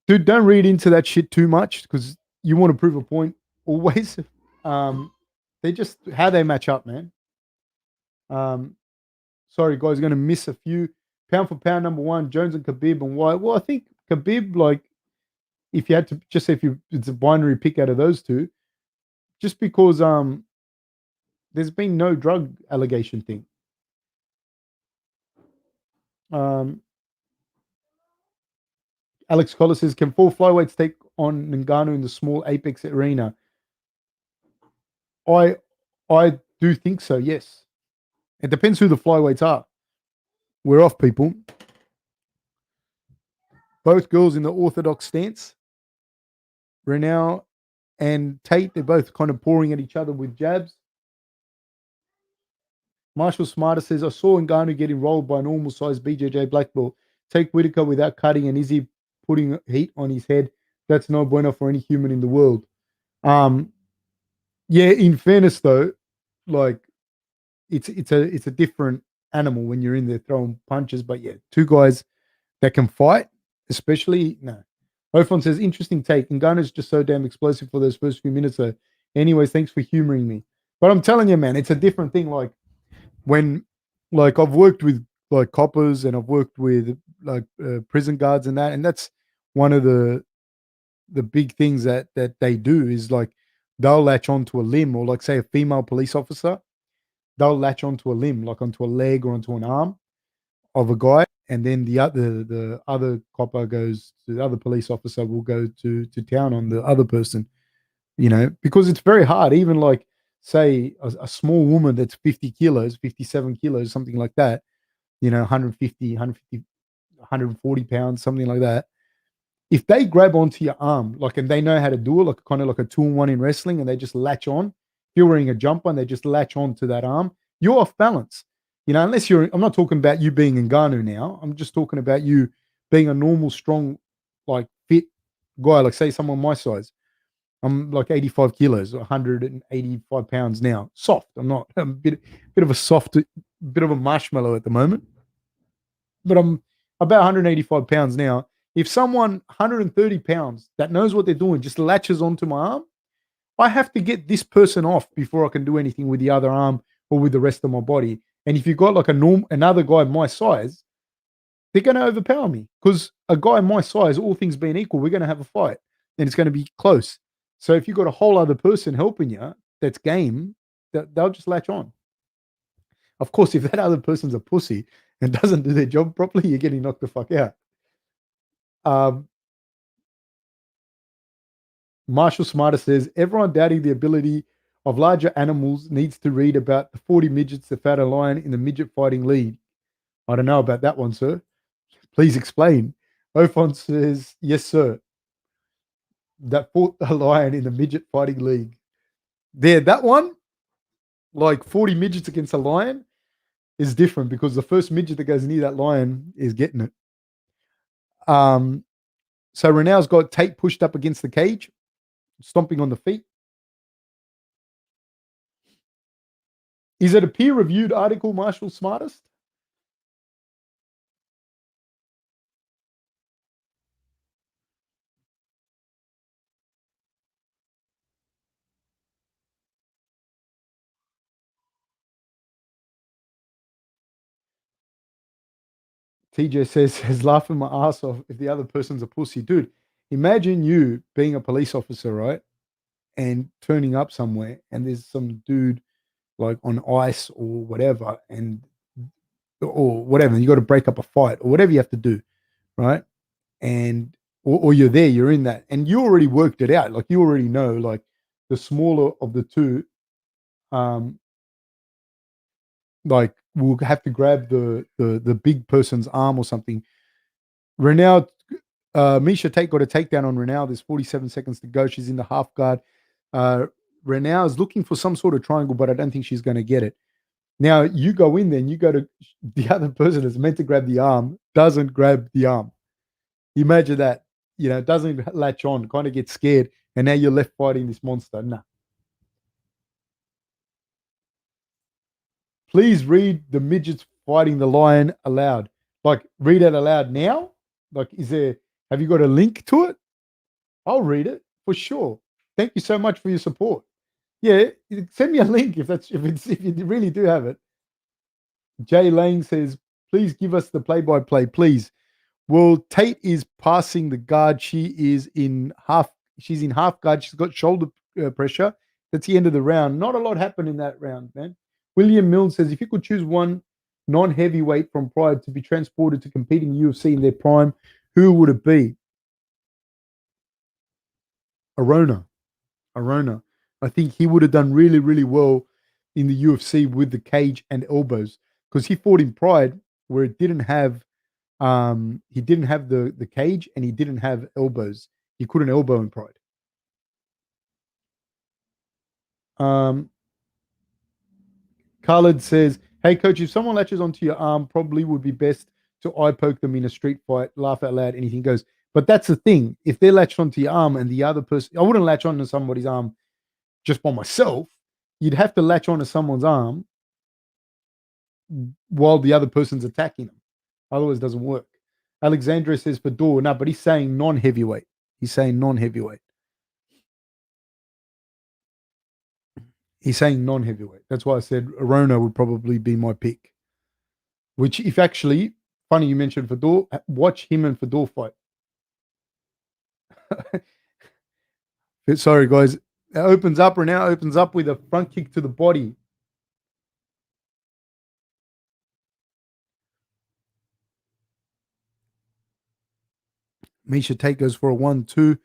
Dude, don't read into that shit too much, because you want to prove a point always. They just how they match up, man. Sorry, guys, going to miss a few pound for pound number one, Jones and Khabib and why? Well, I think Khabib, like, if you had to just say if you it's a binary pick out of those two, just because there's been no drug allegation thing. Alex Collar says, can 4 flyweights take on Ngannou in the small Apex arena? I do think so, yes. It depends who the flyweights are. We're off, people. Both girls in the orthodox stance. Reneau and Tate, they're both kind of pouring at each other with jabs. Marshall Smarter says, I saw Ngannou getting rolled by a normal sized BJJ black belt. Take Whitaker without cutting, and is he putting heat on his head? That's no bueno for any human in the world. Yeah, in fairness though, like it's a different animal when you're in there throwing punches. But yeah, two guys that can fight, especially no. Ofon says, interesting take. Ngannou's just so damn explosive for those first few minutes though. Anyways, thanks for humoring me. But I'm telling you, man, it's a different thing. Like when, like I've worked with like coppers and I've worked with like prison guards and that, and that's one of the big things that they do is like they'll latch onto a limb, or like say a female police officer, they'll latch onto a limb, like onto a leg or onto an arm of a guy, and then the other copper goes to the other police officer will go to town on the other person, you know, because it's very hard. Even like say a small woman that's 50 kilos, 57 kilos, something like that, you know, 140 pounds, something like that. If they grab onto your arm, like, and they know how to do it, like kind of like a 2-in-1 in wrestling, and they just latch on, if you're wearing a jumper and they just latch on to that arm, you're off balance. You know, unless you're, I'm not talking about you being Ngannou now. I'm just talking about you being a normal, strong, like fit guy, like say someone my size. I'm like 85 kilos, 185 pounds now. Soft. I'm not. I'm a bit of a soft, bit of a marshmallow at the moment. But I'm about 185 pounds now. If someone 130 pounds that knows what they're doing just latches onto my arm, I have to get this person off before I can do anything with the other arm or with the rest of my body. And if you've got like another guy my size, they're going to overpower me, because a guy my size, all things being equal, we're going to have a fight and it's going to be close. So if you've got a whole other person helping you that's game, they'll just latch on. Of course, if that other person's a pussy and doesn't do their job properly, you're getting knocked the fuck out. Marshall Smarter says, everyone doubting the ability of larger animals needs to read about the 40 midgets that fought a lion in the midget fighting league. I don't know about that one, sir. Please explain. Ofon says, yes, sir. That fought a lion in the midget fighting league. There, that one, like 40 midgets against a lion, is different, because the first midget that goes near that lion is getting it. So Reneau's got Tate pushed up against the cage, stomping on the feet. Is it a peer-reviewed article, Marshall Smartest? TJ says laughing my ass off if the other person's a pussy. Dude, imagine you being a police officer, right? And turning up somewhere and there's some dude like on ice or whatever, or whatever, you got to break up a fight or whatever you have to do, right? And or you're there, you're in that, and you already worked it out. Like you already know, like the smaller of the two, like will have to grab the big person's arm or something. Reneau, Misha Tate got a takedown on Reneau. There's 47 seconds to go. She's in the half guard. Reneau is looking for some sort of triangle, but I don't think she's going to get it. Now you go in there and you go to the other person that's meant to grab the arm, doesn't grab the arm. Imagine that, you know, doesn't latch on, kind of gets scared, and now you're left fighting this monster. Nah. Please read the midgets fighting the lion aloud. Like, read it aloud now. Like, have you got a link to it? I'll read it for sure. Thank you so much for your support. Yeah, send me a link if you really do have it. Jay Lang says, Please give us the play-by-play, please. Well, Tate is passing the guard. She's in half guard. She's got shoulder pressure. That's the end of the round. Not a lot happened in that round, man. William Mills says, if you could choose one non-heavyweight from Pride to be transported to compete in UFC in their prime, who would it be? Arona. I think he would have done really, really well in the UFC with the cage and elbows because he fought in Pride where it didn't have he didn't have the cage and he didn't have elbows. He couldn't elbow in Pride. Khalid says, "Hey coach, if someone latches onto your arm, probably would be best to eye poke them in a street fight. Laugh out loud, anything goes." But that's the thing. If they're latched onto your arm and the other person, I wouldn't latch onto somebody's arm just by myself. You'd have to latch onto someone's arm while the other person's attacking them. Otherwise, it doesn't work. Alexandra says Fedor. No, but he's saying non-heavyweight. He's saying non-heavyweight. He's saying non-heavyweight. That's why I said Arona would probably be my pick. Which, if actually, funny you mentioned Fedor, watch him and Fedor fight. Sorry, guys. It opens up, Reneau opens up with a front kick to the body. Miesha Tate goes for a 1-2.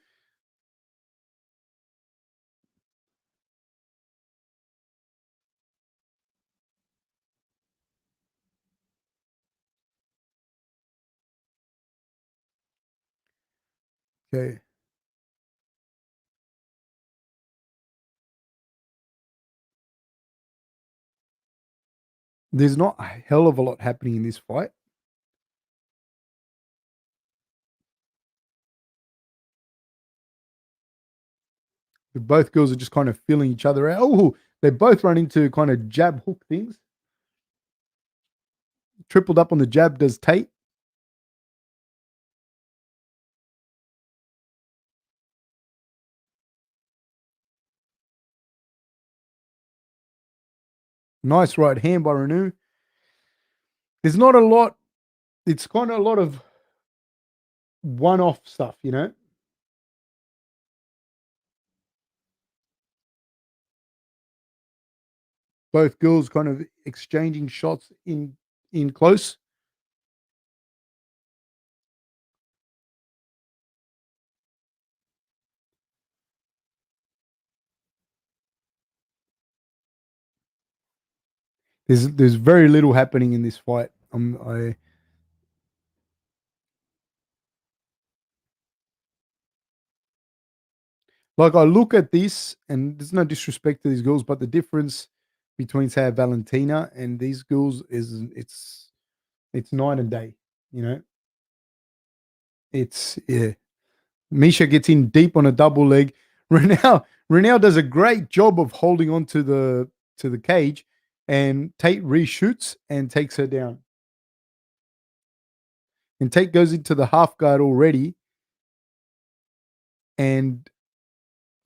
Okay. There's not a hell of a lot happening in this fight. Both girls are just kind of feeling each other out. Oh, they both run into kind of jab hook things. Tripled up on the jab does Tate. Nice right hand by Reneau. There's not a lot. It's kind of a lot of one-off stuff, you know. Both girls kind of exchanging shots in close. There's very little happening in this fight. I look at this, and there's no disrespect to these girls, but the difference between say Valentina and these girls is it's night and day. You know, it's yeah. Miesha gets in deep on a double leg. Reneau does a great job of holding on to the cage, and Tate reshoots and takes her down. And Tate goes into the half guard already, and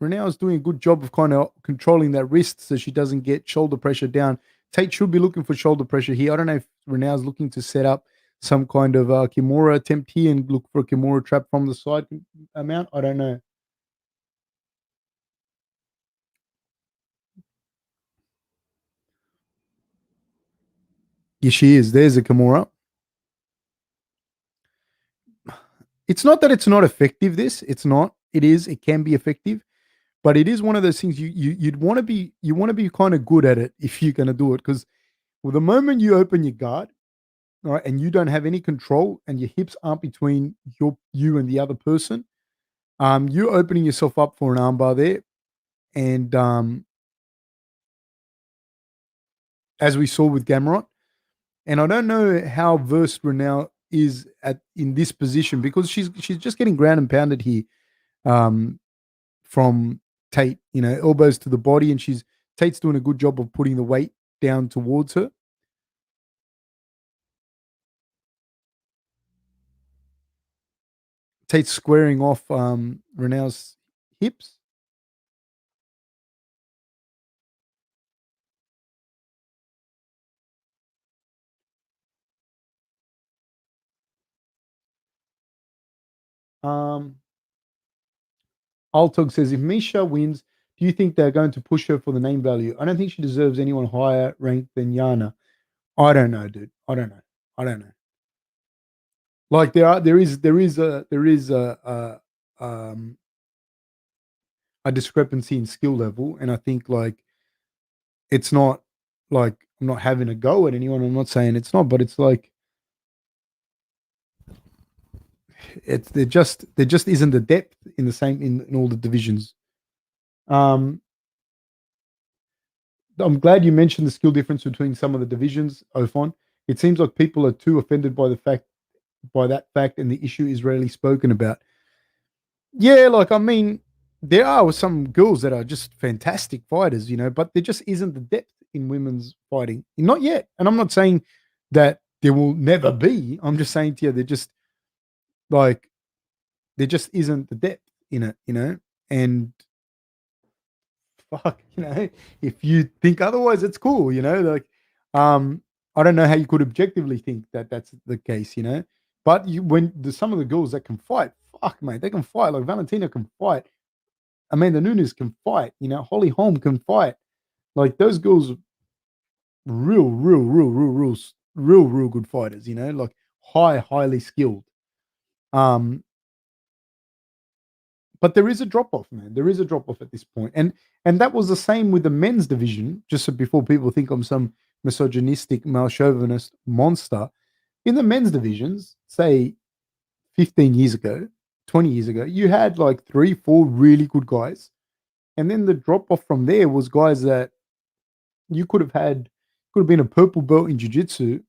Reneau is doing a good job of kind of controlling that wrist so she doesn't get shoulder pressure down. Tate should be looking for shoulder pressure here. I don't know if Reneau is looking to set up some kind of Kimura attempt here and look for a Kimura trap from the side amount. I don't know. Yes, she is. There's a Kimura. It's not that it's not effective. It's not. It is. It can be effective, but it is one of those things you'd want to be. You want to be kind of good at it if you're going to do it because the moment you open your guard, all right, and you don't have any control, and your hips aren't between you and the other person, you're opening yourself up for an armbar there, and as we saw with Gamrot, and I don't know how versed Reneau is at in this position because she's just getting ground and pounded here um, from Tate. You know, elbows to the body, and Tate's doing a good job of putting the weight down towards her. Tate's squaring off Reneau's hips. Um, Altog says, if Misha wins, do you think they're going to push her for the name value? I don't think she deserves anyone higher ranked than Yana. I don't know, dude. I don't know. I don't know. Like there is a discrepancy in skill level, and I think like it's not like I'm not having a go at anyone. I'm not saying it's not, but it's like there just isn't the depth in the same in all the divisions. Um, I'm glad you mentioned the skill difference between some of the divisions, Ofon. It seems like people are too offended by that fact, and the issue is rarely spoken about. Yeah, like I mean, there are some girls that are just fantastic fighters, but there just isn't the depth in women's fighting. Not yet. And I'm not saying that there will never be. I'm just saying to you, like there just isn't the depth in it. And fuck, if you think otherwise, it's cool. Like, um, I don't know how you could objectively think that that's the case. But when some of the girls that can fight, fuck, mate, they can fight. Like Valentina can fight. Amanda Nunes can fight. Holly Holm can fight. Like those girls, real good fighters. Like highly skilled. Um, but there is a drop off, man. There is a drop off at this point, and that was the same with the men's division. Just so before people think I'm some misogynistic, male chauvinist monster, in the men's divisions, say 15 years ago, 20 years ago, you had like three, four really good guys, and then the drop off from there was guys that you could have been a purple belt in jiu-jitsu,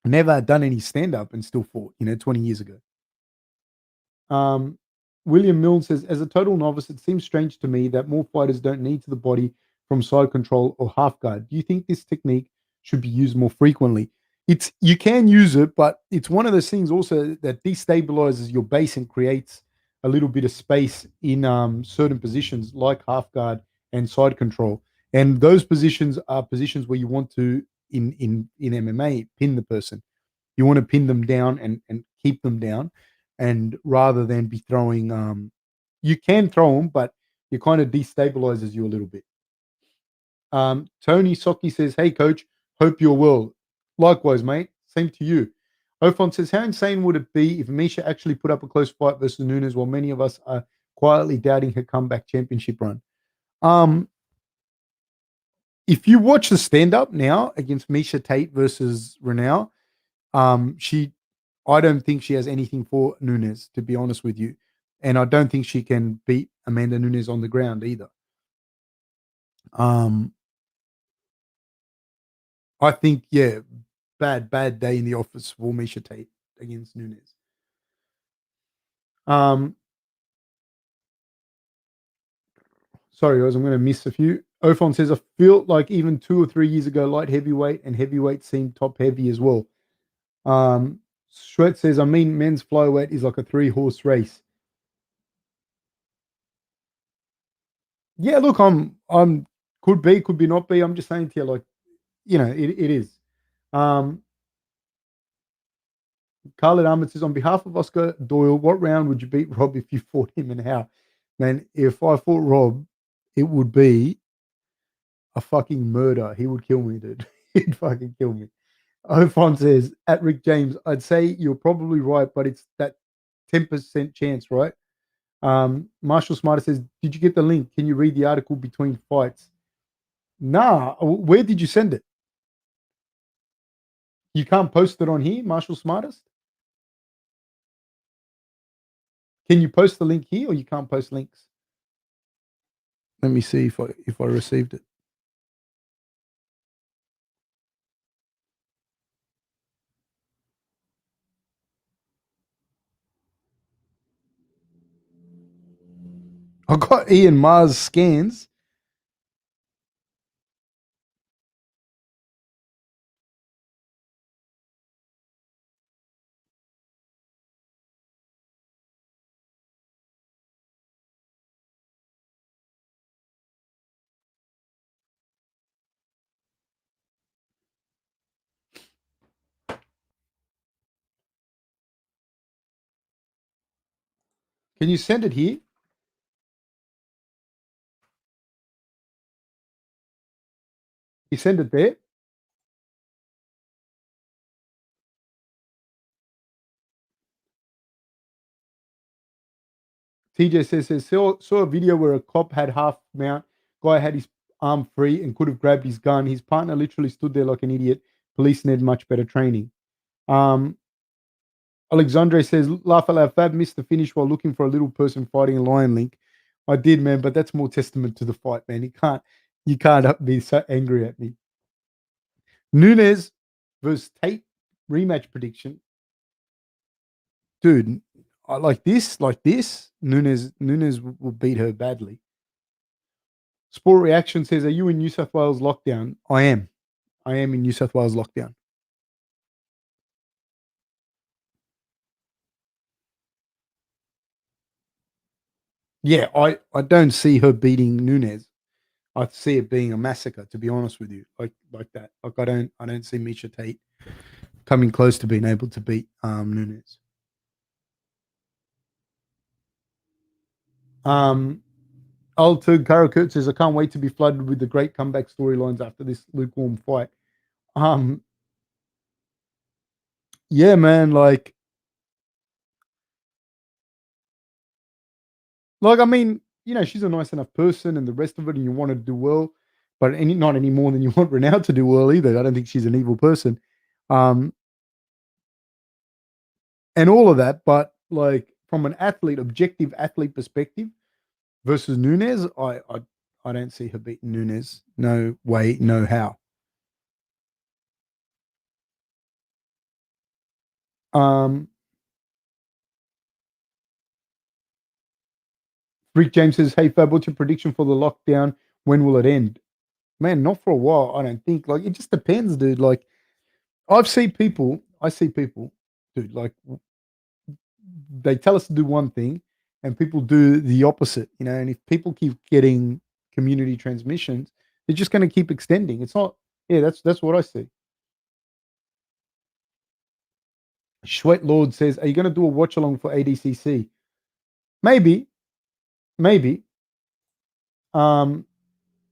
never had done any stand-up and still fought, 20 years ago. Um, William Milne says, as a total novice, it seems strange to me that more fighters don't knee to the body from side control or half guard. Do you think this technique should be used more frequently? You can use it, but it's one of those things also that destabilizes your base and creates a little bit of space in certain positions like half guard and side control. And those positions are positions where you want to in MMA pin the person. You want to pin them down and keep them down, and rather than be throwing, you can throw them, but it kind of destabilizes you a little bit. Tony Socky says, "Hey coach, hope you're well." Likewise, mate. Same to you. Ofon says, "How insane would it be if Misha actually put up a close fight versus Nunes, while many of us are quietly doubting her comeback championship run?" Um, if you watch the stand up now against Misha Tate versus Reneau, she, I don't think she has anything for Nunes, to be honest with you, and I don't think she can beat Amanda Nunes on the ground either. Um, I think, yeah, bad day in the office for Misha Tate against Nunes. Um, sorry guys, I'm going to miss a few. Ofon says, I feel like even 2 or 3 years ago, light heavyweight and heavyweight seemed top heavy as well. Shwet says, I mean, men's flyweight is like a 3-horse race. Yeah, look, I'm could be not be. I'm just saying to you, like, it is. Um, Khalid Ahmed says, on behalf of Oscar Doyle, what round would you beat Rob if you fought him and how? Man, if I fought Rob, it would be a fucking murder. He would kill me, dude. He'd fucking kill me. Ofon says, at Rick James, I'd say you're probably right, but it's that 10% chance, right? Marshall Smarter says, did you get the link? Can you read the article between fights? Nah, where did you send it? You can't post it on here, Marshall Smartest? Can you post the link here or you can't post links? Let me see if I received it. I got Ian Mars scans. Can you send it here? You send it there? TJ says saw a video where a cop had half mount. Guy had his arm free and could have grabbed his gun. His partner literally stood there like an idiot. Police need much better training. Um, Alexandre says, laugh aloud. Fab missed the finish while looking for a little person fighting a lion link. I did, man, but that's more testament to the fight, man. You can't be so angry at me. Nunes versus Tate rematch prediction, dude. I like this. Nunes will beat her badly. Sport Reaction says, "Are you in New South Wales lockdown?" I am. I am in New South Wales lockdown. Yeah, I don't see her beating Nunes. I see it being a massacre, to be honest with you. Like that. Like I don't see Misha Tate coming close to being able to beat Nunes. Old Tug Karakurt says, I can't wait to be flooded with the great comeback storylines after this lukewarm fight. Um, yeah, man, like I mean, she's a nice enough person and the rest of it, and you want her to do well, but not any more than you want Reneau to do well either. I don't think she's an evil person. Um, and all of that, but like from an athlete, objective athlete perspective versus Nunes, I don't see her beating Nunes. No way, no how. Um, Rick James says, "Hey Fab, what's your prediction for the lockdown? When will it end?" Man, not for a while. I don't think. Like it just depends, dude. Like I see people, dude. Like they tell us to do one thing, and people do the opposite. And if people keep getting community transmissions, they're just going to keep extending. It's not. Yeah, that's what I see. Sweat Lord says, "Are you going to do a watch along for ADCC?" Maybe, maybe. Um,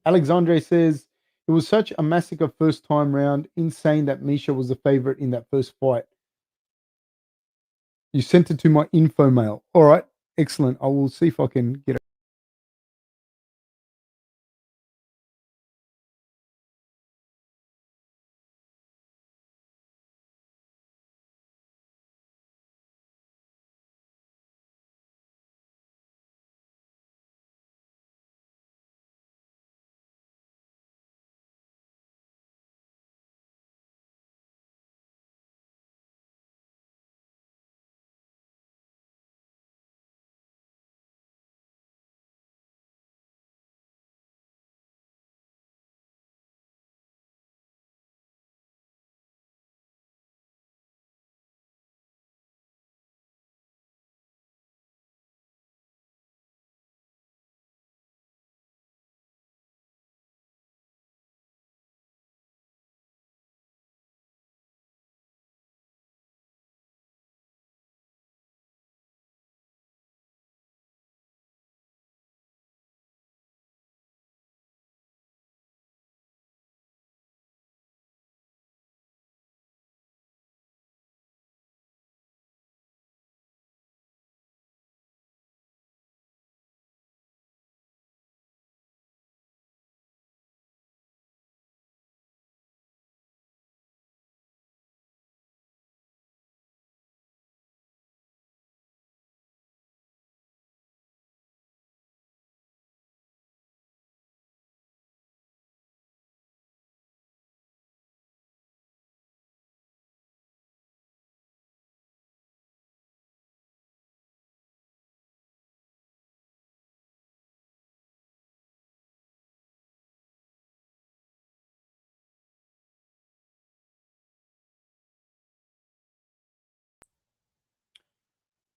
Alexandre says it was such a massacre first time round. Insane that Misha was the favorite in that first fight. You sent it to my info mail. All right, excellent. I will see if I can get it.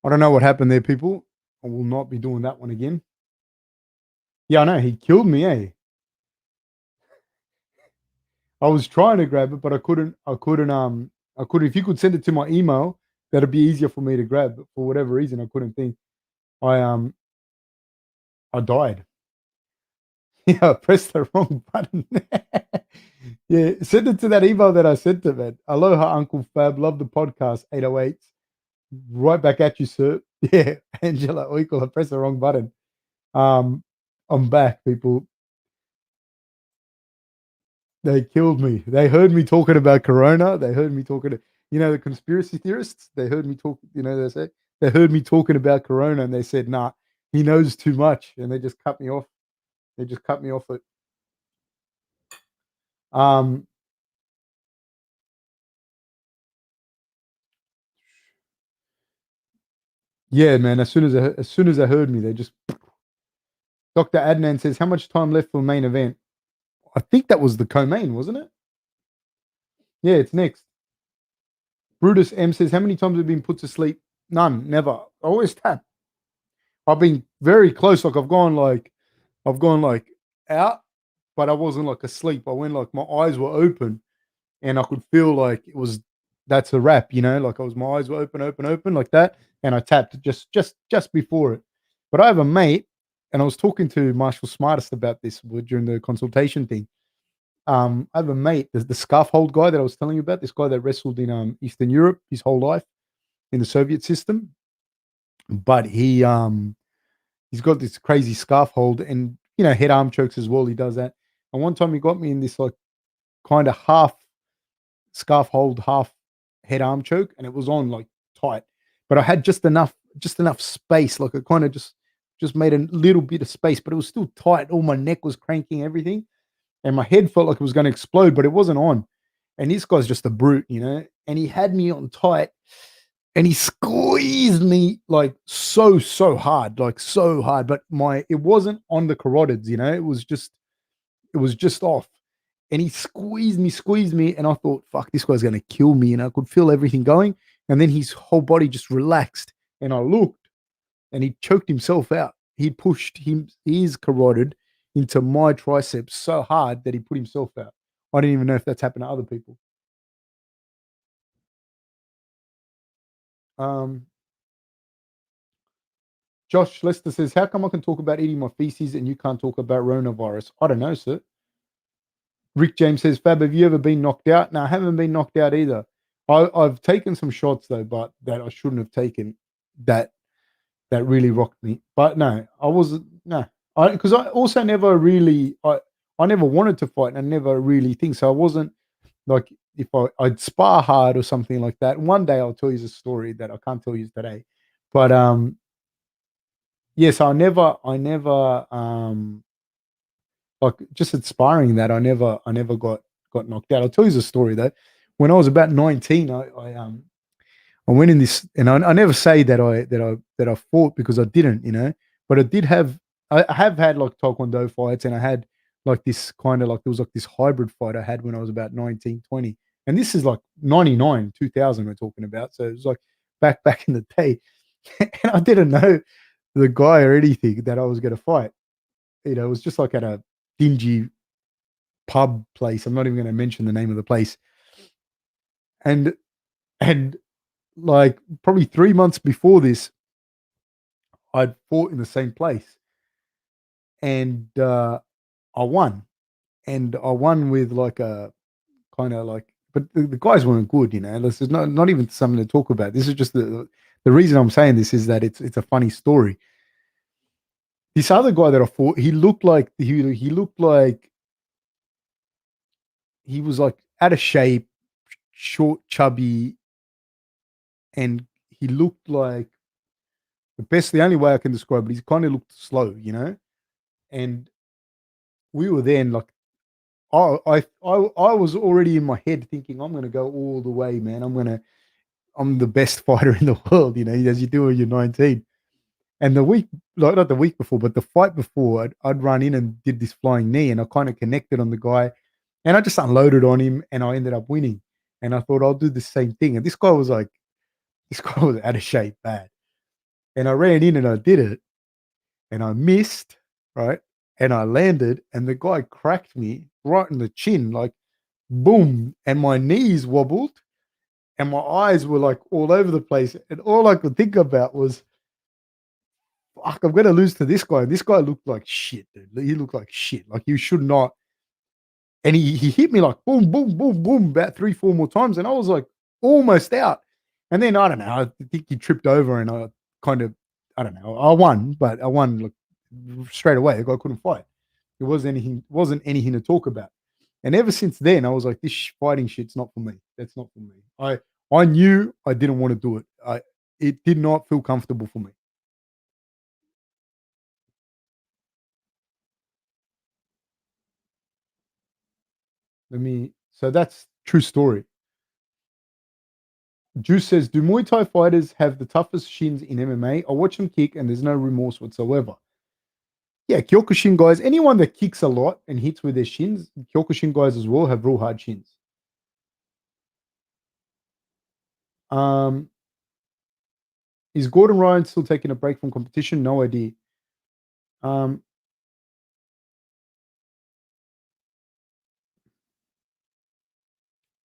I don't know what happened there, people. I will not be doing that one again. Yeah, I know he killed me. I was trying to grab it, but I couldn't. I couldn't. I couldn't. If you could send it to my email, that'd be easier for me to grab. But for whatever reason, I couldn't think. I I died. Yeah, I pressed the wrong button. Yeah, send it to that email that I sent to man. Aloha, Uncle Fab. Love the podcast. 808. Right back at you, sir. Yeah, Angela Oikle. I pressed the wrong button. I'm back, people. They killed me. They heard me talking about Corona. They heard me talking to, the conspiracy theorists. They heard me talk, they heard me talking about Corona and they said, nah, he knows too much. And they just cut me off. They just cut me off it. Um, yeah, man. As soon as they heard me, they just Dr. Adnan says, how much time left for main event? I think that was the co-main, wasn't it? Yeah, it's next. Brutus M says, how many times have you been put to sleep? None, never. I always tap. I've been very close. Like I've gone like out, but I wasn't like asleep. I went like my eyes were open and I could feel like that's a wrap, like my eyes were open like that. And I tapped just before it. But I have a mate, and I was talking to Marshall Smartest about this during the consultation thing. I have a mate, the scarf hold guy that I was telling you about, this guy that wrestled in Eastern Europe his whole life in the Soviet system. But he's got this crazy scarf hold and head arm chokes as well. He does that. And one time he got me in this like kind of half scarf hold, half head arm choke, and it was on like tight. But I had just enough space. Like I kind of just made a little bit of space, but it was still tight. All my neck was cranking, everything, and my head felt like it was going to explode, but it wasn't on. And this guy's just a brute, and he had me on tight and he squeezed me like so hard, like so hard. But it wasn't on the carotids, it was just off. And he squeezed me, and I thought, fuck, this guy's gonna kill me. And I could feel everything going. And then his whole body just relaxed. And I looked and he choked himself out. He pushed his carotid into my triceps so hard that he put himself out. I didn't even know if that's happened to other people. Um, Josh Lester says, how come I can talk about eating my feces and you can't talk about coronavirus? I don't know, sir. Rick James says, Fab, have you ever been knocked out? No, I haven't been knocked out either. I've taken some shots though, but that I shouldn't have taken. That really rocked me. But no, I wasn't. No, because I also never really. I never wanted to fight, and I never really think so. I wasn't like if I'd spar hard or something like that. One day I'll tell you a story that I can't tell you today. But yes, I never like just at sparring that I never got knocked out. I'll tell you a story though. When I was about 19, I went in this, and I never say that I fought because I didn't, but I have had like Taekwondo fights, and I had like this kind of like there was like this hybrid fight I had when I was about 19, 20. And this is like 99, 2000 we're talking about. So it was like back in the day. And I didn't know the guy or anything that I was going to fight. It was just like at a dingy pub place. I'm not even going to mention the name of the place. And and like probably 3 months before this, I'd fought in the same place, and I won, and I won with like a kind of like, but the guys weren't good, This is not even something to talk about. This is just the reason I'm saying this is that it's a funny story. This other guy that I fought, he looked like he was like out of shape, short, chubby, and he looked like the only way I can describe it. He kind of looked slow. And we were then like, I was already in my head thinking I'm gonna go all the way, man. I'm the best fighter in the world, as you do when you're 19. And the week, like not the week before, but the fight before, I'd run in and did this flying knee, and I kind of connected on the guy, and I just unloaded on him, and I ended up winning. And I thought I'll do the same thing. And this guy was out of shape, bad. And I ran in and I did it, and I missed, right? And I landed, and the guy cracked me right in the chin, like boom, and my knees wobbled, and my eyes were like all over the place, and all I could think about was, fuck, I'm gonna lose to this guy. This guy looked like shit, dude. He looked like shit. Like you should not. And he hit me like boom, boom, boom, boom, about 3, 4 more times, and I was like almost out. And then I don't know. I think he tripped over, and I kind of, I don't know. I won, but I won like straight away. The guy couldn't fight. It wasn't anything to talk about. And ever since then, I was like, this fighting shit's not for me. That's not for me. I knew I didn't want to do it. It did not feel comfortable for me. So that's true story. Juice says, do Muay Thai fighters have the toughest shins in MMA? I watch them kick and there's no remorse whatsoever. Yeah, Kyokushin guys, anyone that kicks a lot and hits with their shins, Kyokushin guys as well have real hard shins. Um, is Gordon Ryan still taking a break from competition? No idea. Um,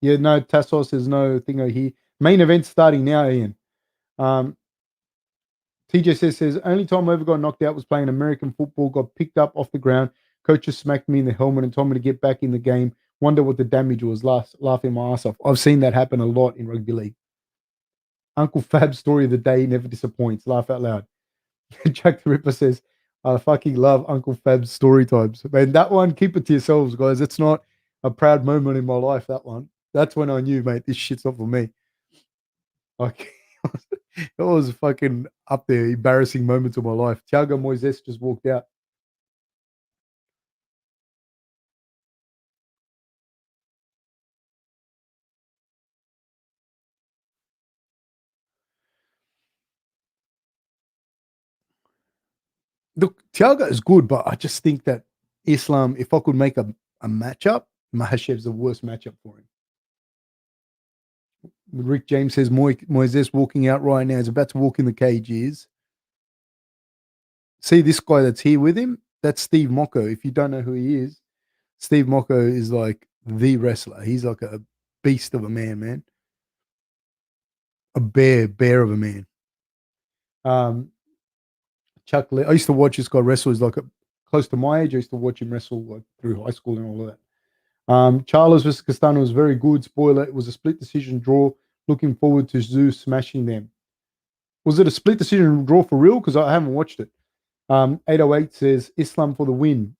yeah, no, Tassos, there's no thing over here. Main event starting now, Ian. Um, TJ says, only time I ever got knocked out was playing American football, got picked up off the ground. Coaches smacked me in the helmet and told me to get back in the game. Wonder what the damage was, laughing my ass off. I've seen that happen a lot in rugby league. Uncle Fab's story of the day never disappoints. Laugh out loud. Jack the Ripper says, I fucking love Uncle Fab's story times. Man, that one, keep it to yourselves, guys. It's not a proud moment in my life, that one. That's when I knew, mate, this shit's not for me. Like, it was fucking up there, embarrassing moments of my life. Thiago Moises just walked out. Look, Thiago is good, but I just think that Islam, if I could make a matchup, Makhachev's the worst matchup for him. Rick James says Moises walking out right now is about to walk in the cage. Is see this guy that's here with him? That's Steve Mocco. If you don't know who he is, Steve Mocco is like the wrestler. He's like a beast of a man, man. A bear of a man. Um, Chuck Lee. I used to watch this guy wrestle. He's like close to my age. I used to watch him wrestle like through high school and all of that. Charles versus Castano was very good. Spoiler: it was a split decision draw. Looking forward to Zeus smashing them. Was it a split decision draw for real? Because I haven't watched it. 808 says Islam for the win.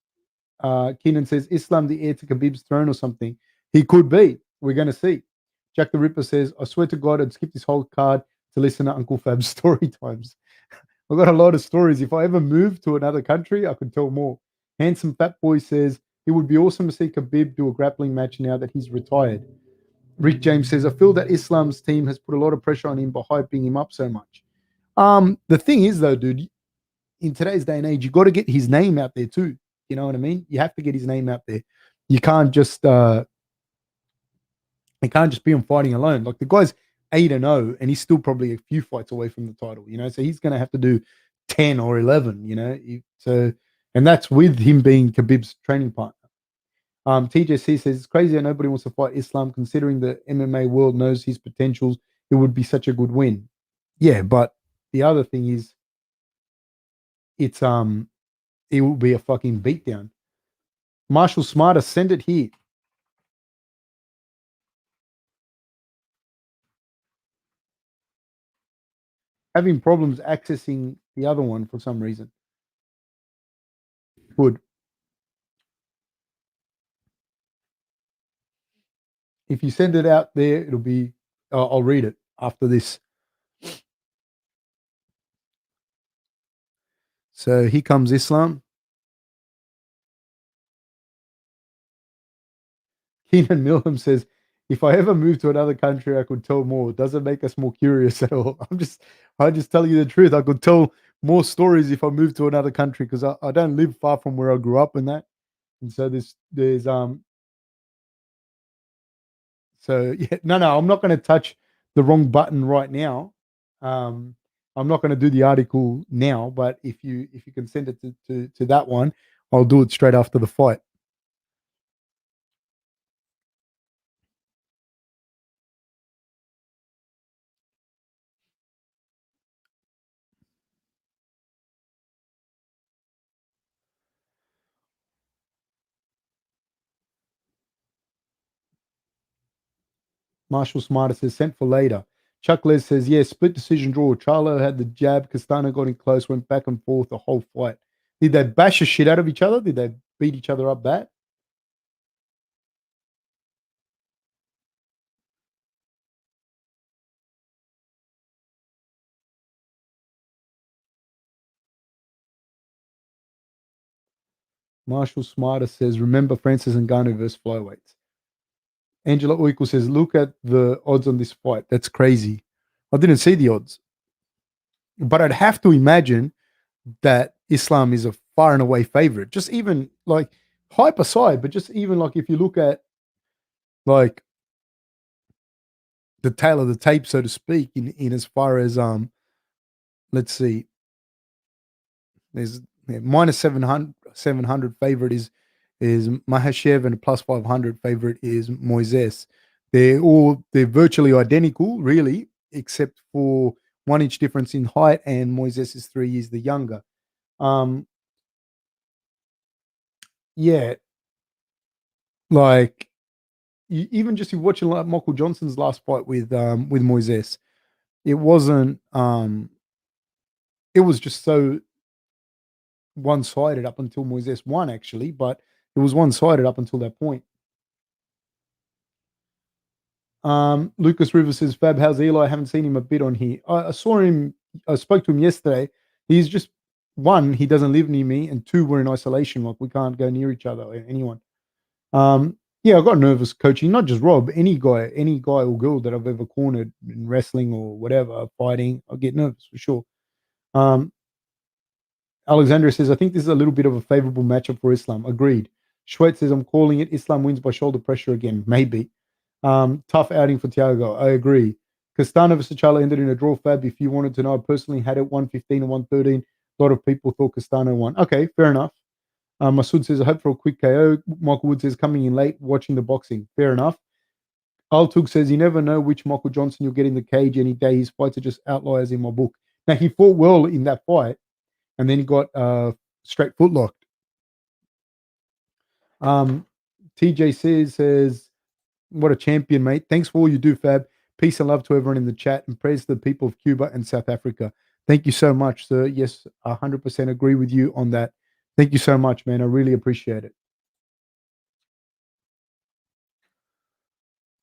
Keenan says Islam the heir to Khabib's throne or something. He could be. We're going to see. Jack the Ripper says, I swear to God, I'd skip this whole card to listen to Uncle Fab's story times. I've got a lot of stories. If I ever moved to another country, I could tell more. Handsome Fat Boy says, it would be awesome to see Khabib do a grappling match now that he's retired. Rick James says, I feel that Islam's team has put a lot of pressure on him by hyping him up so much. The thing is, though, dude, in today's day and age, you got to get his name out there too. You know what I mean? You have to get his name out there. You can't just it can't just be him fighting alone. Like the guy's 8-0, and he's still probably a few fights away from the title. You know, so he's going to have to do 10 or 11. You know, so and that's with him being Khabib's training partner. TJC says it's crazy that nobody wants to fight Islam, considering the MMA world knows his potentials. It would be such a good win. Yeah, but the other thing is, it's it will be a fucking beatdown. Marshall Smarter, send it here. Having problems accessing the other one for some reason. Good. If you send it out there, it'll be. I'll read it after this. So here comes Islam. Keenan Milham says, "If I ever move to another country, I could tell more. It doesn't make us more curious at all. I just tell you the truth. I could tell more stories if I move to another country because I don't live far from where I grew up and that. And so there's So yeah, no, I'm not going to touch the wrong button right now. Um, I'm not going to do the article now, but if you can send it to that one, I'll do it straight after the fight. Marshall Smarter says, sent for later. Chuck Les says, yeah, split decision draw. Charlo had the jab. Castano got in close, went back and forth the whole fight. Did they bash the shit out of each other? Did they beat each other up bad? Marshall Smarter says, remember Francis Ngannou versus flyweights. Angela Oiko says, look at the odds on this fight. That's crazy. I didn't see the odds. But I'd have to imagine that Islam is a far and away favorite. Just even like hype aside, but just even like if you look at like the tail of the tape, so to speak, in as far as let's see, there's minus 700 favorite is Makhachev and plus 500 favorite is Moises. They're virtually identical, really, except for 1 inch difference in height, and Moises is 3 years the younger. Um, yeah, like even just you watching like Michael Johnson's last fight with Moises, it wasn't it was just so one sided up until Moises won actually, but it was one sided up until that point. Lucas Rivers says, Fab, how's Eli? I haven't seen him a bit on here. I saw him, I spoke to him yesterday. He's just one, he doesn't live near me, and two, we're in isolation. Like we can't go near each other or anyone. Yeah, I got nervous coaching, not just Rob, any guy or girl that I've ever cornered in wrestling or whatever, fighting, I get nervous for sure. Um, Alexandra says, I think this is a little bit of a favorable matchup for Islam. Agreed. Schweit says, I'm calling it. Islam wins by shoulder pressure again. Maybe. Tough outing for Thiago. I agree. Castano versus Charlo ended in a draw, Fab. If you wanted to know, I personally had it 115 and 113. A lot of people thought Castano won. Okay, fair enough. Masood says, I hope for a quick KO. Michael Wood says, coming in late, watching the boxing. Fair enough. Altug says, you never know which Michael Johnson you'll get in the cage any day. His fights are just outliers in my book. Now, he fought well in that fight, and then he got straight footlocked. TJ says, what a champion, mate. Thanks for all you do, Fab. Peace and love to everyone in the chat, and praise to the people of Cuba and South Africa. Thank you so much, sir. Yes, 100% agree with you on that. Thank you so much, man. I really appreciate it.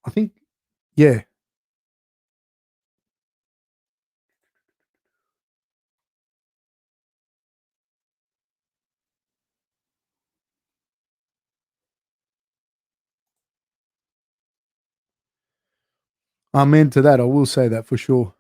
I think, yeah. I'm into that. I will say that for sure.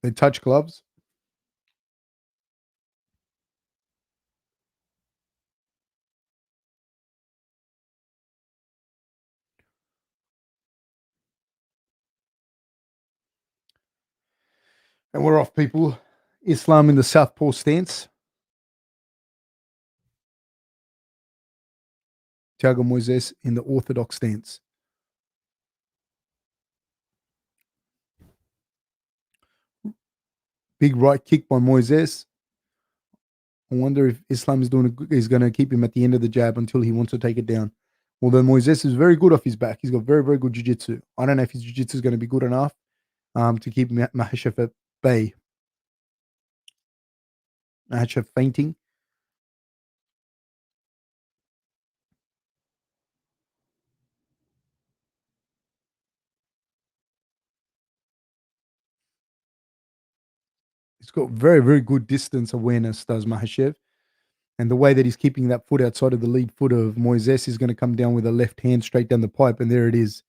They touch gloves. And we're off, people. Islam in the southpaw stance. Thiago Moises in the orthodox stance. Big right kick by Moises. I wonder if Islam is going to keep him at the end of the jab until he wants to take it down. Although Moises is very good off his back. He's got very, very good jiu-jitsu. I don't know if his jiu-jitsu is going to be good enough to keep Makhachev at bay. Makhachev fainting. He's got very, very good distance awareness, does Makhachev. And the way that he's keeping that foot outside of the lead foot of Moises is going to come down with a left hand straight down the pipe. And there it is.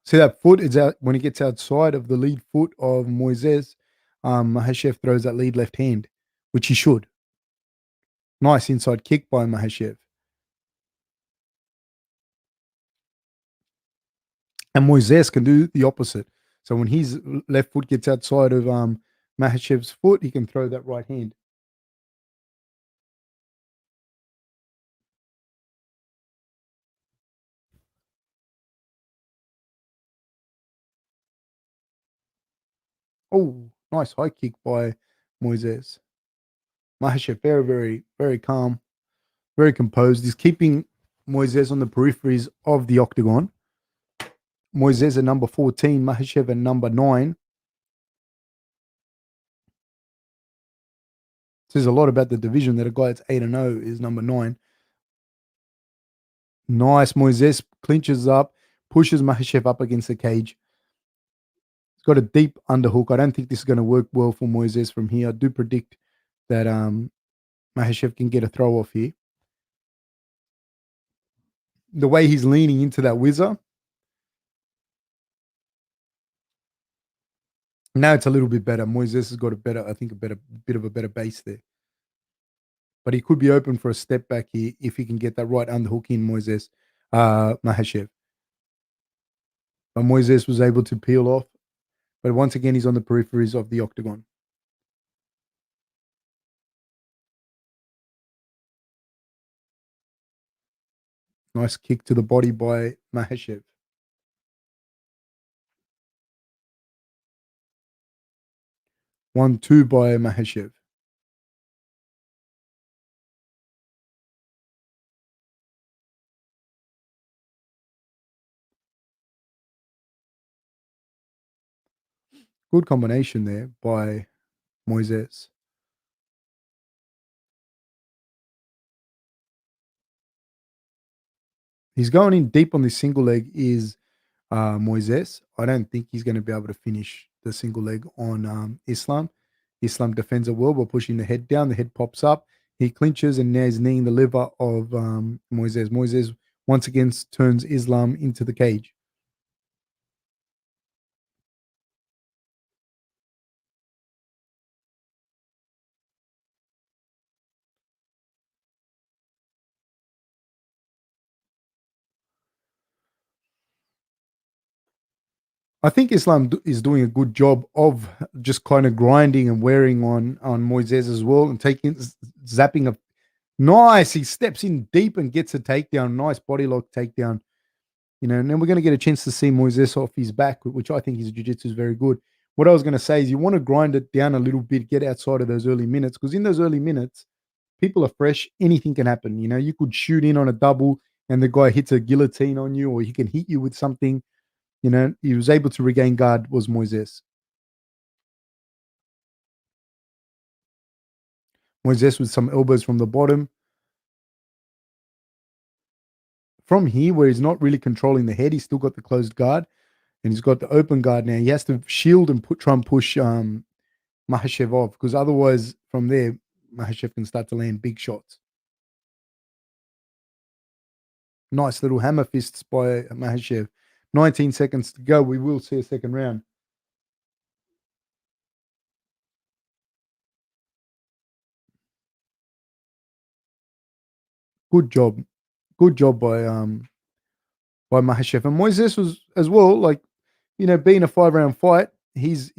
See that foot is out when it gets outside of the lead foot of Moises. Makhachev throws that lead left hand, which he should. Nice inside kick by Makhachev. And Moises can do the opposite. So when his left foot gets outside of Makhachev's foot, he can throw that right hand. Oh, nice high kick by Moises. Makhachev, very, very, very calm, very composed. He's keeping Moises on the peripheries of the octagon. Moises at number 14, Makhachev at number 9. Says a lot about the division that a guy that's 8-0 is number 9. Nice. Moises clinches up, pushes Makhachev up against the cage. He's got a deep underhook. I don't think this is going to work well for Moises from here. I do predict that Makhachev can get a throw off here. The way he's leaning into that whizzer, now it's a little bit better. Moises has got a better, I think, bit of a better base there. But he could be open for a step back here if he can get that right underhook in Moises, Makhachev. But Moises was able to peel off. But once again, he's on the peripheries of the octagon. Nice kick to the body by Makhachev. 1-2 by Makhachev. Good combination there by Moises. He's going in deep on this single leg is Moises. I don't think he's going to be able to finish the single leg on Islam. Islam defends it well by pushing the head down. The head pops up. He clinches and now he's kneeing the liver of Moises. Moises once again turns Islam into the cage. I think Islam is doing a good job of just kind of grinding and wearing on Moises as well and taking zapping a nice. He steps in deep and gets a takedown. Nice body lock takedown. You know, and then we're going to get a chance to see Moises off his back, which I think his jiu-jitsu is very good. What I was going to say is you want to grind it down a little bit, get outside of those early minutes, because in those early minutes, people are fresh. Anything can happen. You know, you could shoot in on a double and the guy hits a guillotine on you, or he can hit you with something. You know, he was able to regain guard, was Moises. Moises with some elbows from the bottom. From here, where he's not really controlling the head, he's still got the closed guard and he's got the open guard now. He has to shield and try and push Makhachev off because otherwise, from there, Makhachev can start to land big shots. Nice little hammer fists by Makhachev. 19 seconds to go. We will see a second round. Good job. Good job by Makhachev. And Moises was as well, like, you know, being a 5-round fight, he's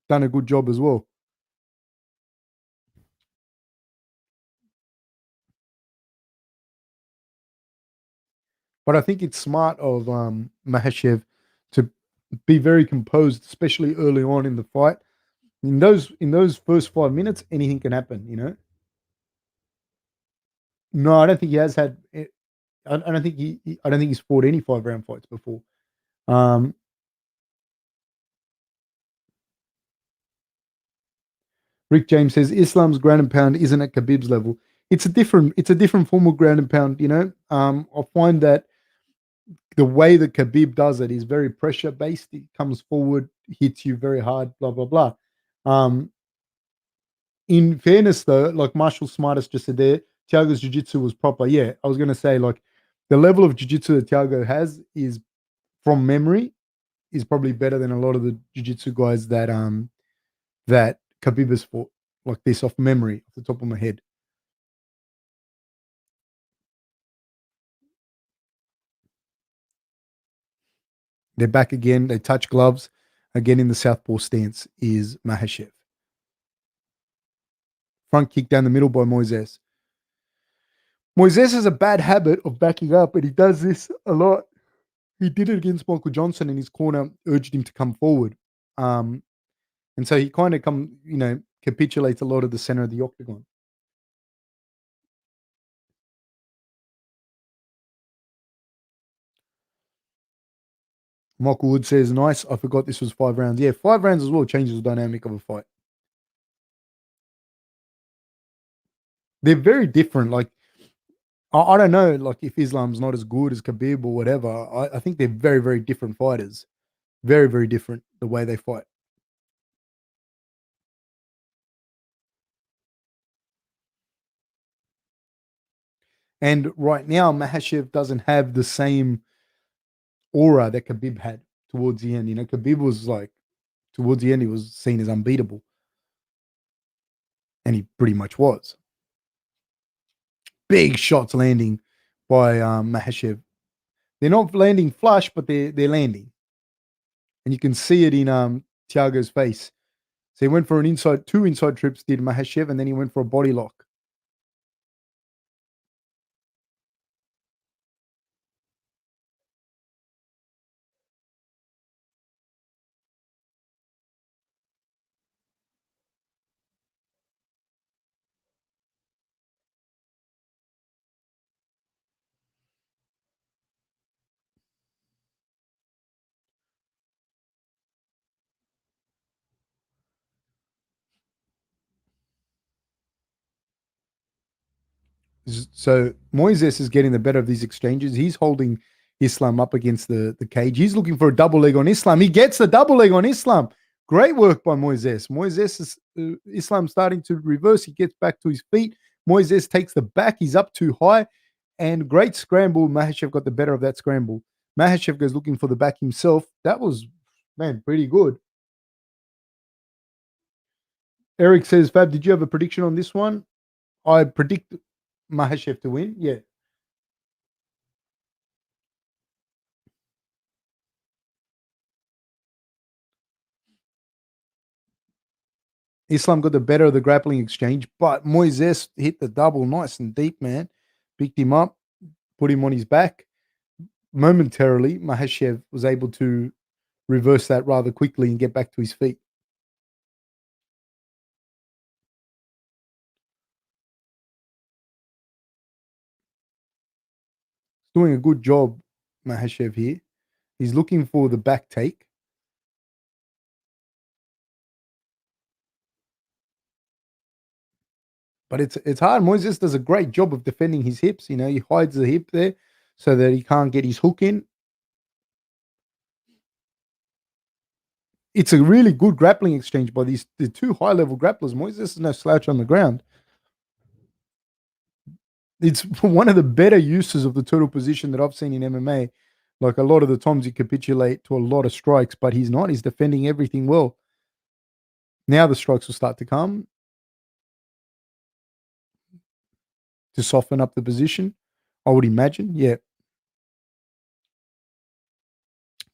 done a good job as well. But I think it's smart of Makhachev to be very composed, especially early on in the fight. In those first 5 minutes, anything can happen. You know. No, I don't think he has had. I don't think I don't think he's fought any 5-round fights before. Um, Rick James says Islam's ground and pound isn't at Khabib's level. It's a different form of ground and pound. You know, I find that the way that Khabib does it is very pressure based. He comes forward, hits you very hard, blah blah blah. Um, in fairness, though, like Marshall Smartest just said there, Thiago's jiu-jitsu was proper. Yeah, I was gonna say like the level of jiu-jitsu that Thiago has is from memory is probably better than a lot of the jiu-jitsu guys that Khabib has fought like this off memory, off the top of my head. They're back again. They touch gloves. Again in the southpaw stance is Makhachev. Front kick down the middle by Moises. Moises has a bad habit of backing up, and he does this a lot. He did it against Michael Johnson, and his corner urged him to come forward. And so he kind of capitulates a lot of the center of the octagon. Michael Wood says, nice. I forgot this was 5 rounds. Yeah, 5 rounds as well changes the dynamic of a fight. They're very different. Like, I don't know, like if Islam's not as good as Khabib or whatever. I think they're very, very different fighters. Very, very different the way they fight. And right now, Makhachev doesn't have the same aura that Khabib had towards the end. You know, Khabib was like, towards the end, he was seen as unbeatable. And he pretty much was. Big shots landing by Makhachev. They're not landing flush, but they're landing. And you can see it in Thiago's face. So he went for two inside trips, did Makhachev, and then he went for a body lock. So Moises is getting the better of these exchanges. He's holding Islam up against the cage. He's looking for a double leg on Islam. He gets the double leg on Islam. Great work by Moises. Moises is Islam starting to reverse. He gets back to his feet. Moises takes the back. He's up too high. And great scramble. Makhachev got the better of that scramble. Makhachev goes looking for the back himself. That was, man, pretty good. Eric says, Fab, did you have a prediction on this one? I predict Makhachev to win. Yeah. Islam got the better of the grappling exchange, but Moises hit the double nice and deep, man. Picked him up, put him on his back. Momentarily, Makhachev was able to reverse that rather quickly and get back to his feet. He's doing a good job, Makhachev here. He's looking for the back take. But it's hard. Moises does a great job of defending his hips. You know, he hides the hip there so that he can't get his hook in. It's a really good grappling exchange by the two high-level grapplers. Moises is no slouch on the ground. It's one of the better uses of the turtle position that I've seen in MMA. Like a lot of the times he capitulate to a lot of strikes, but he's not. He's defending everything well. Now the strikes will start to come to soften up the position, I would imagine. Yeah.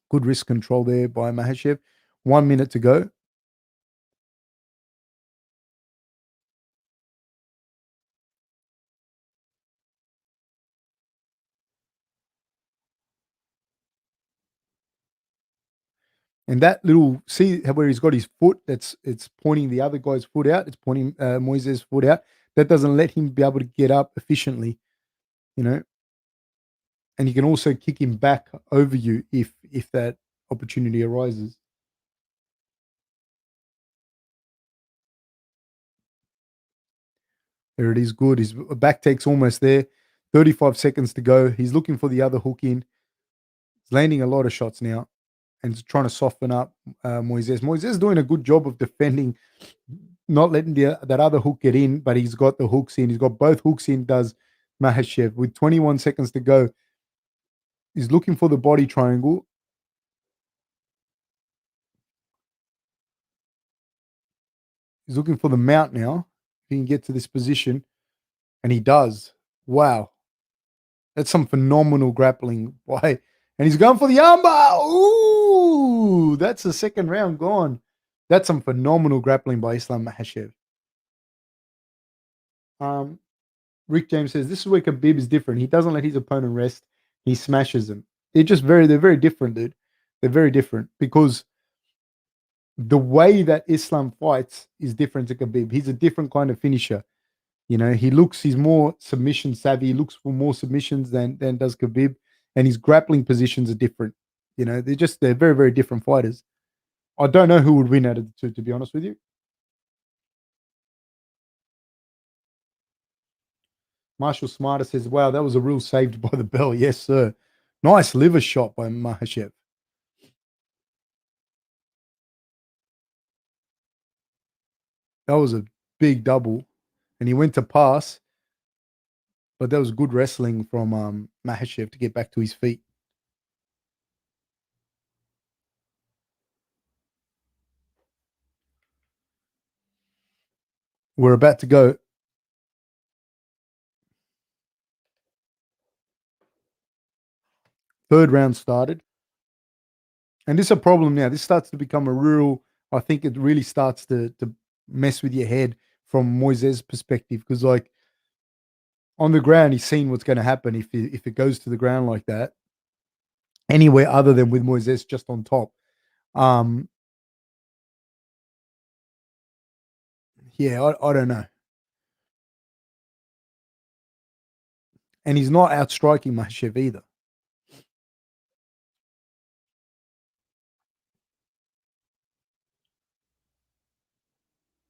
Good wrist control there by Makhachev. 1 minute to go. And that little, see where he's got his foot, it's pointing the other guy's foot out. It's pointing Moises' foot out. That doesn't let him be able to get up efficiently, you know. And you can also kick him back over you if that opportunity arises. There it is, good. His back take's almost there. 35 seconds to go. He's looking for the other hook in. He's landing a lot of shots now and trying to soften up Moises. Moises doing a good job of defending, not letting that other hook get in, but he's got the hooks in. He's got both hooks in, does Makhachev. With 21 seconds to go, he's looking for the body triangle. He's looking for the mount now. If he can get to this position, and he does. Wow. That's some phenomenal grappling by And he's going for the armbar. Ooh, that's the second round gone. That's some phenomenal grappling by Islam Makhachev. Rick James says this is where Khabib is different. He doesn't let his opponent rest. He smashes them. They're very different, dude. They're very different because the way that Islam fights is different to Khabib. He's a different kind of finisher. He's more submission savvy. He looks for more submissions than does Khabib, and his grappling positions are different. They're very, very different fighters. I don't know who would win out of the two, to be honest with you. Marshall Smarter says, wow, that was a real saved by the bell. Yes, sir. Nice liver shot by Makhachev. That was a big double. And he went to pass, but that was good wrestling from Makhachev to get back to his feet. We're about to go. Third round started. And this is a problem now. This starts to become a real, I think it really starts to mess with your head from Moises' perspective. Because, like, on the ground, he's seen what's going to happen if it goes to the ground like that. Anywhere other than with Moises just on top. Yeah, I don't know. And he's not outstriking Makhachev either.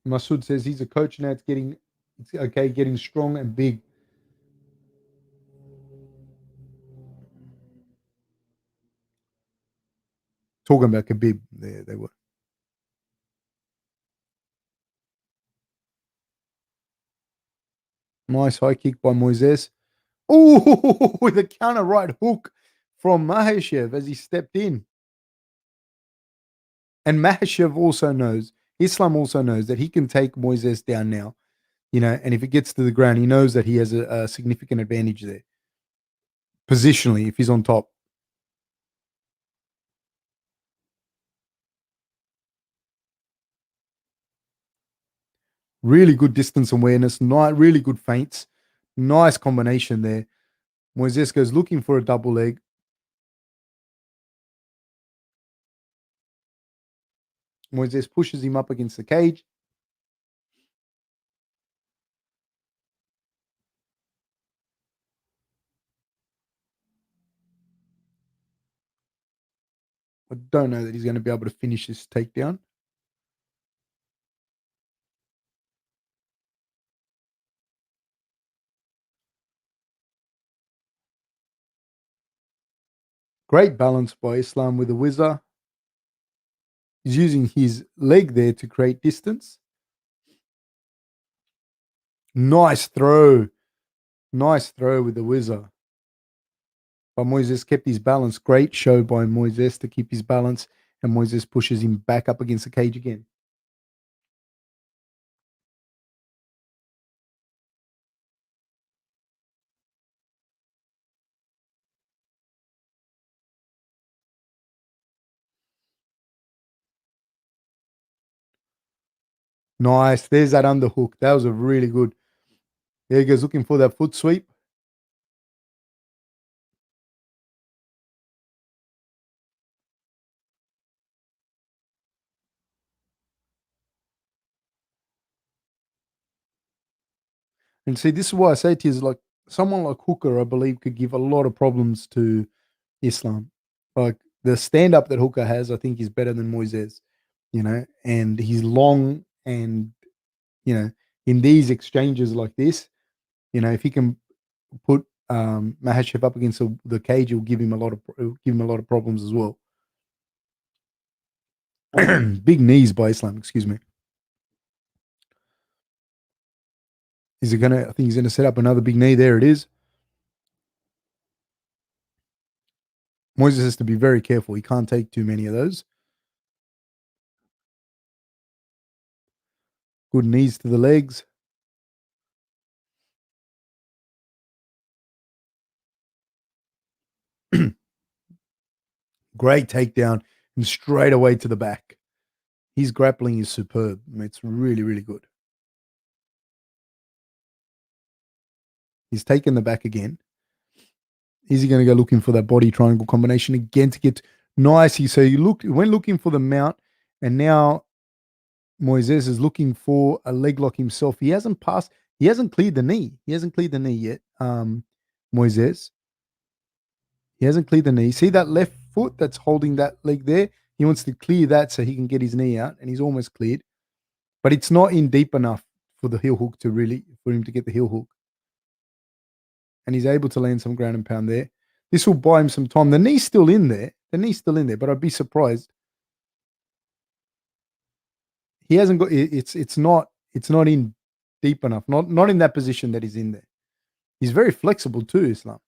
Masood says he's a coach now. It's okay, getting strong and big. Talking about Khabib, they were. Nice high kick by Moises. Oh, with a counter right hook from Makhachev as he stepped in. And Makhachev also knows, Islam also knows that he can take Moises down now, and if it gets to the ground, he knows that he has a significant advantage there. Positionally, if he's on top. Really good distance awareness, really good feints. Nice combination there. Moises goes looking for a double leg. Moises pushes him up against the cage. I don't know that he's going to be able to finish this takedown. Great balance by Islam with the whizzer. He's using his leg there to create distance. Nice throw. Nice throw with the whizzer. But Moises kept his balance. Great show by Moises to keep his balance. And Moises pushes him back up against the cage again. Nice. There's that underhook. That was a really good. There he goes looking for that foot sweep. And see, this is why I say to you is like someone like Hooker, I believe, could give a lot of problems to Islam. Like the stand up that Hooker has, I think is better than Moises, and he's long and, in these exchanges like this, if he can put Makhachev up against the cage, it'll give him a lot of problems as well. Big knees by Islam, excuse me. Is it gonna? I think he's gonna set up another big knee. There it is. Moises has to be very careful. He can't take too many of those. Good knees to the legs. Great takedown and straight away to the back. His grappling is superb. It's really, really good. He's taken the back again. Is he going to go looking for that body triangle combination again to get nice? He went looking for the mount, and now Moises is looking for a leg lock himself. He hasn't passed. He hasn't cleared the knee. He hasn't cleared the knee yet. Moises. He hasn't cleared the knee. See that left foot that's holding that leg there? He wants to clear that so he can get his knee out, and he's almost cleared. But it's not in deep enough for the heel hook for him to get the heel hook. And he's able to land some ground and pound there. This will buy him some time. The knee's still in there. But I'd be surprised. He hasn't got it's not in deep enough. Not in that position that he's in there. He's very flexible too, Islam.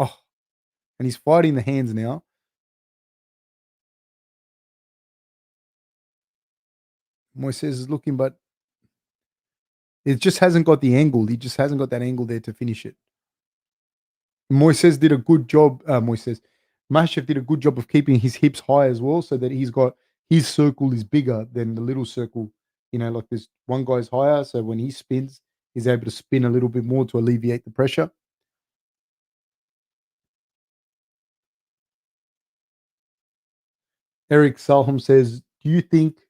Oh, and he's fighting the hands now. Moises is looking, but it just hasn't got the angle. He just hasn't got that angle there to finish it. Moises did a good job. Makhachev did a good job of keeping his hips high as well, so that he's got his circle is bigger than the little circle. Like this one guy's higher, so when he spins, he's able to spin a little bit more to alleviate the pressure. Eric Salham says, "Do you think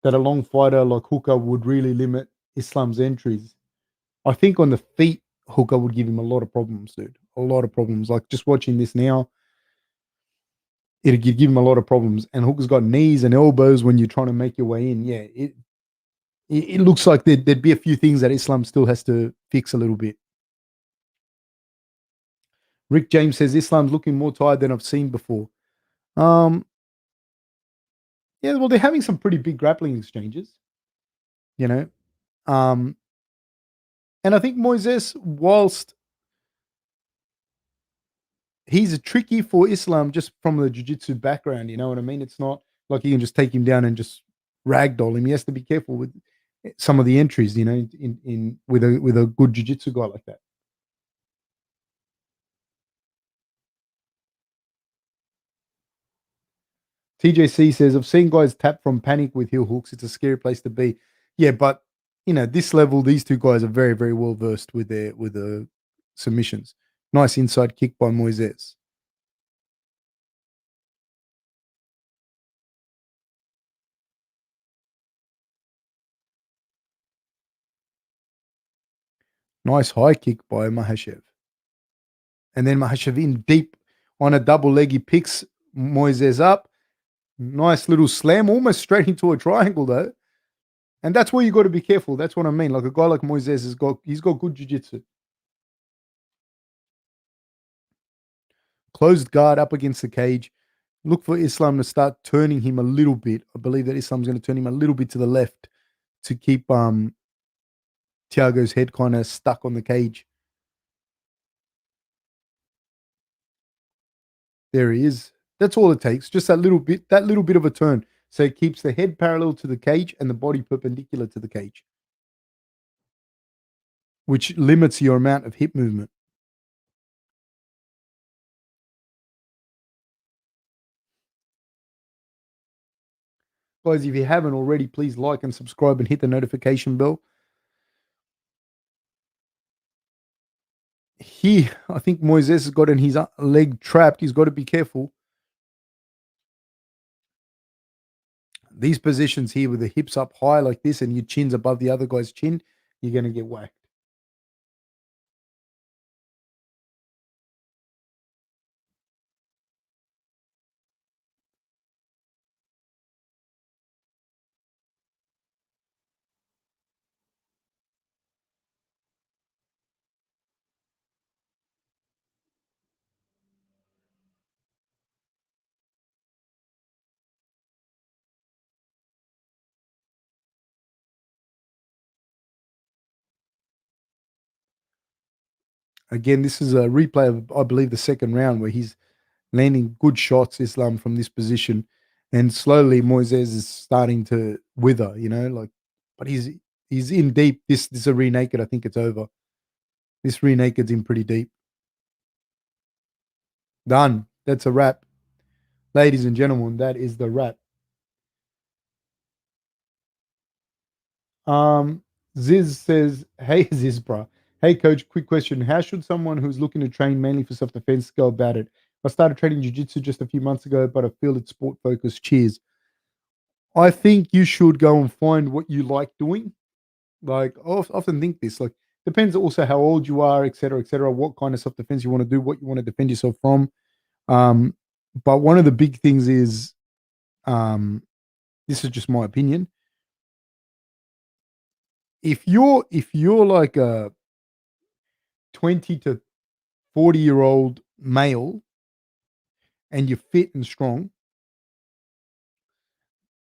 that a long fighter like Hooker would really limit Islam's entries?" I think on the feet, Hooker would give him a lot of problems, dude. A lot of problems. Like just watching this now, it'd give him a lot of problems. And Hooker's got knees and elbows when you're trying to make your way in. Yeah, it looks like there'd be a few things that Islam still has to fix a little bit. Rick James says Islam's looking more tired than I've seen before. Yeah, well, they're having some pretty big grappling exchanges, you know. And I think Moises, whilst he's tricky for Islam just from the jiu-jitsu background, you know what I mean? It's not like you can just take him down and just ragdoll him. He has to be careful with some of the entries, in with a good jiu-jitsu guy like that. TJC says, I've seen guys tap from panic with heel hooks. It's a scary place to be. Yeah, but this level, these two guys are very, very well versed with the submissions. Nice inside kick by Moises. Nice high kick by Makhachev. And then Makhachev in deep on a double leg. He picks Moises up. Nice little slam, almost straight into a triangle though. And that's where you got to be careful. That's what I mean. Like a guy like Moises he's got good jiu-jitsu. Closed guard up against the cage. Look for Islam to start turning him a little bit. I believe that Islam's going to turn him a little bit to the left to keep Thiago's head kind of stuck on the cage. There he is. That's all it takes. Just that little bit of a turn. So it keeps the head parallel to the cage and the body perpendicular to the cage, which limits your amount of hip movement. Guys, if you haven't already, please like and subscribe and hit the notification bell. Here, I think Moises has got in his leg trapped. He's got to be careful. These positions here with the hips up high like this and your chin's above the other guy's chin, you're going to get whacked. Again, this is a replay of, I believe, the second round where he's landing good shots, Islam, from this position. And slowly Moises is starting to wither, but he's in deep. This is a rear naked. I think it's over. This rear naked's in pretty deep. Done. That's a wrap. Ladies and gentlemen, that is the wrap. Um, Ziz says, "Hey Ziz, bro. Hey coach, quick question. How should someone who's looking to train mainly for self-defense go about it? I started training jiu-jitsu just a few months ago, but I feel it's sport focused. Cheers." I think you should go and find what you like doing. Like, I often think this, like, depends also how old you are, et cetera, what kind of self-defense you want to do, what you want to defend yourself from. Um, but one of the big things is, um, this is just my opinion. If you're like a 20 to 40-year-old male and you're fit and strong,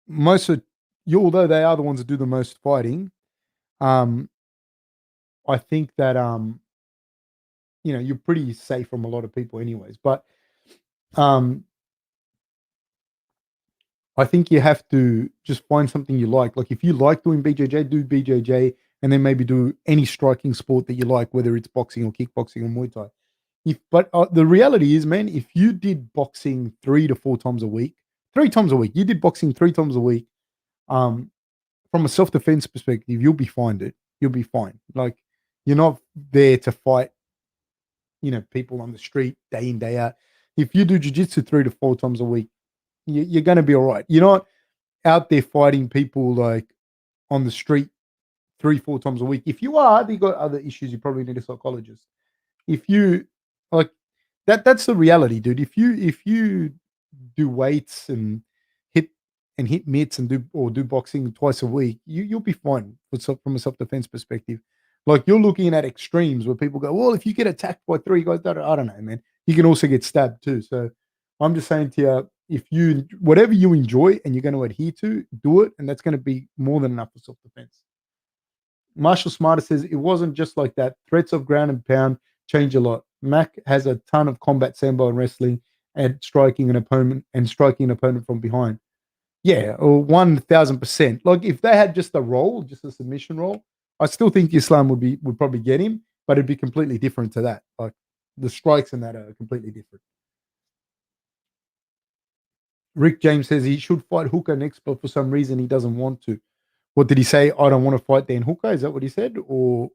most of you, although they are the ones that do the most fighting, um, I think that you're pretty safe from a lot of people anyways. But um I think you have to just find something you like. Like if you like doing BJJ, do BJJ, and then maybe do any striking sport that you like, whether it's boxing or kickboxing or Muay Thai. But the reality is, man, if you did boxing 3 to 4 times a week, 3 times a week, you did boxing 3 times a week, um, from a self defense perspective, you'll be fine, dude. You'll be fine. Like you're not there to fight, people on the street day in day out. If you do jujitsu 3 to 4 times a week, you're going to be all right. You're not out there fighting people like on the street 3 4 times a week. If you are, you got other issues. You probably need a psychologist. If you like that's the reality, dude. If you do weights and hit hit mitts and do boxing twice a week, you'll be fine from a self defense perspective. Like you're looking at extremes where people go, well, if you get attacked by 3 guys, I don't know, man. You can also get stabbed too. So I'm just saying to you, if you whatever you enjoy and you're going to adhere to, do it, and that's going to be more than enough for self defense. Marshall Smarter says it wasn't just like that. Threats of ground and pound change a lot. Mac has a ton of combat sambo and wrestling and striking an opponent from behind. Yeah, or 1,000%. Like if they had just a roll, just a submission roll, I still think Islam would probably get him, but it'd be completely different to that. Like the strikes and that are completely different. Rick James says he should fight Hooker next, but for some reason he doesn't want to. What did he say? I don't want to fight Dan Hooker. Is that what he said? Or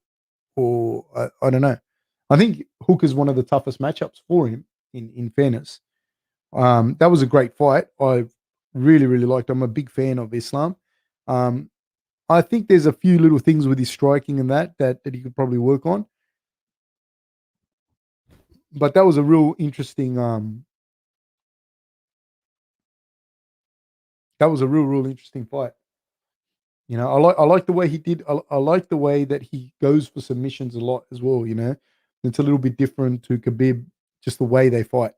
I don't know. I think Hooker's one of the toughest matchups for him. In fairness, that was a great fight. I really liked. I'm a big fan of Islam. I think there's a few little things with his striking and that he could probably work on. But that was a real interesting. That was a real interesting fight. I like the way he did. I like the way that he goes for submissions a lot as well. It's a little bit different to Khabib, just the way they fight.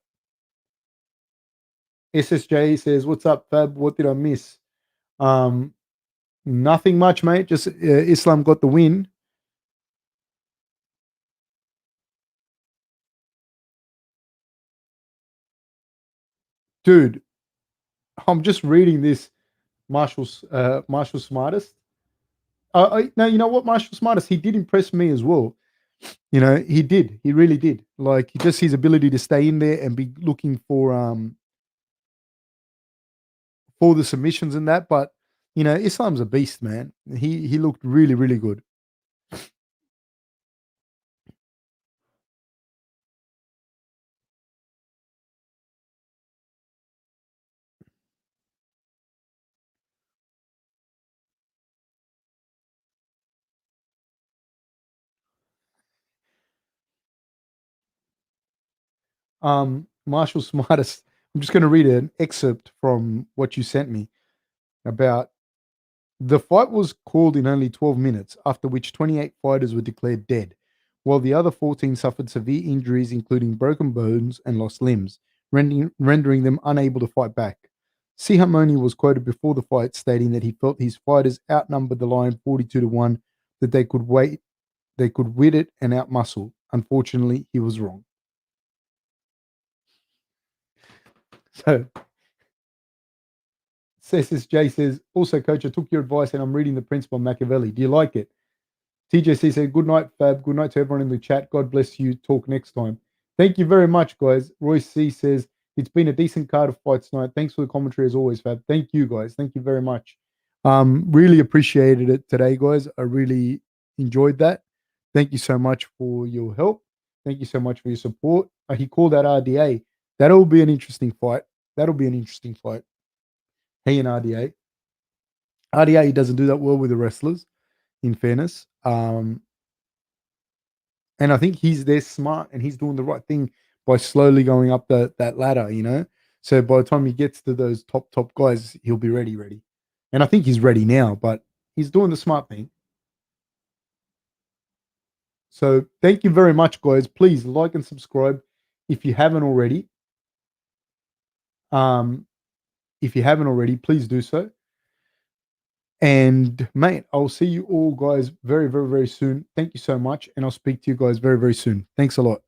SSJ says, "What's up, Fab? What did I miss?" Nothing much, mate. Just Islam got the win. Dude, I'm just reading this Marshall Smartest. No, you know what, Marshall Smartest, he did impress me as well. He did. He really did. Like just his ability to stay in there and be looking for the submissions and that. But Islam's a beast, man. He looked really good. Marshall Smartest. I'm just going to read an excerpt from what you sent me about the fight was called in only 12 minutes, after which 28 fighters were declared dead, while the other 14 suffered severe injuries, including broken bones and lost limbs, rendering them unable to fight back. Sihamoni was quoted before the fight stating that he felt his fighters outnumbered the line 42-1, that they could wit it and outmuscle. Unfortunately, he was wrong. So SSJ says, also, coach, I took your advice and I'm reading The Prince by Machiavelli. Do you like it? TJC said, good night, Fab. Good night to everyone in the chat. God bless you. Talk next time. Thank you very much, guys. Royce C says, It's been a decent card of fights tonight. Thanks for the commentary as always, Fab. Thank you guys. Thank you very much. Really appreciated it today, guys. I really enjoyed that. Thank you so much for your help. Thank you so much for your support. He called out RDA. That'll be an interesting fight. That'll be an interesting fight. He and RDA. RDA, he doesn't do that well with the wrestlers, in fairness. And I think he's there smart and he's doing the right thing by slowly going up that ladder, you know? So by the time he gets to those top guys, he'll be ready. And I think he's ready now, but he's doing the smart thing. So thank you very much, guys. Please like and subscribe if you haven't already. If you haven't already, please do so. And mate, I'll see you all guys very, very, very soon. Thank you so much. And I'll speak to you guys very, very soon. Thanks a lot.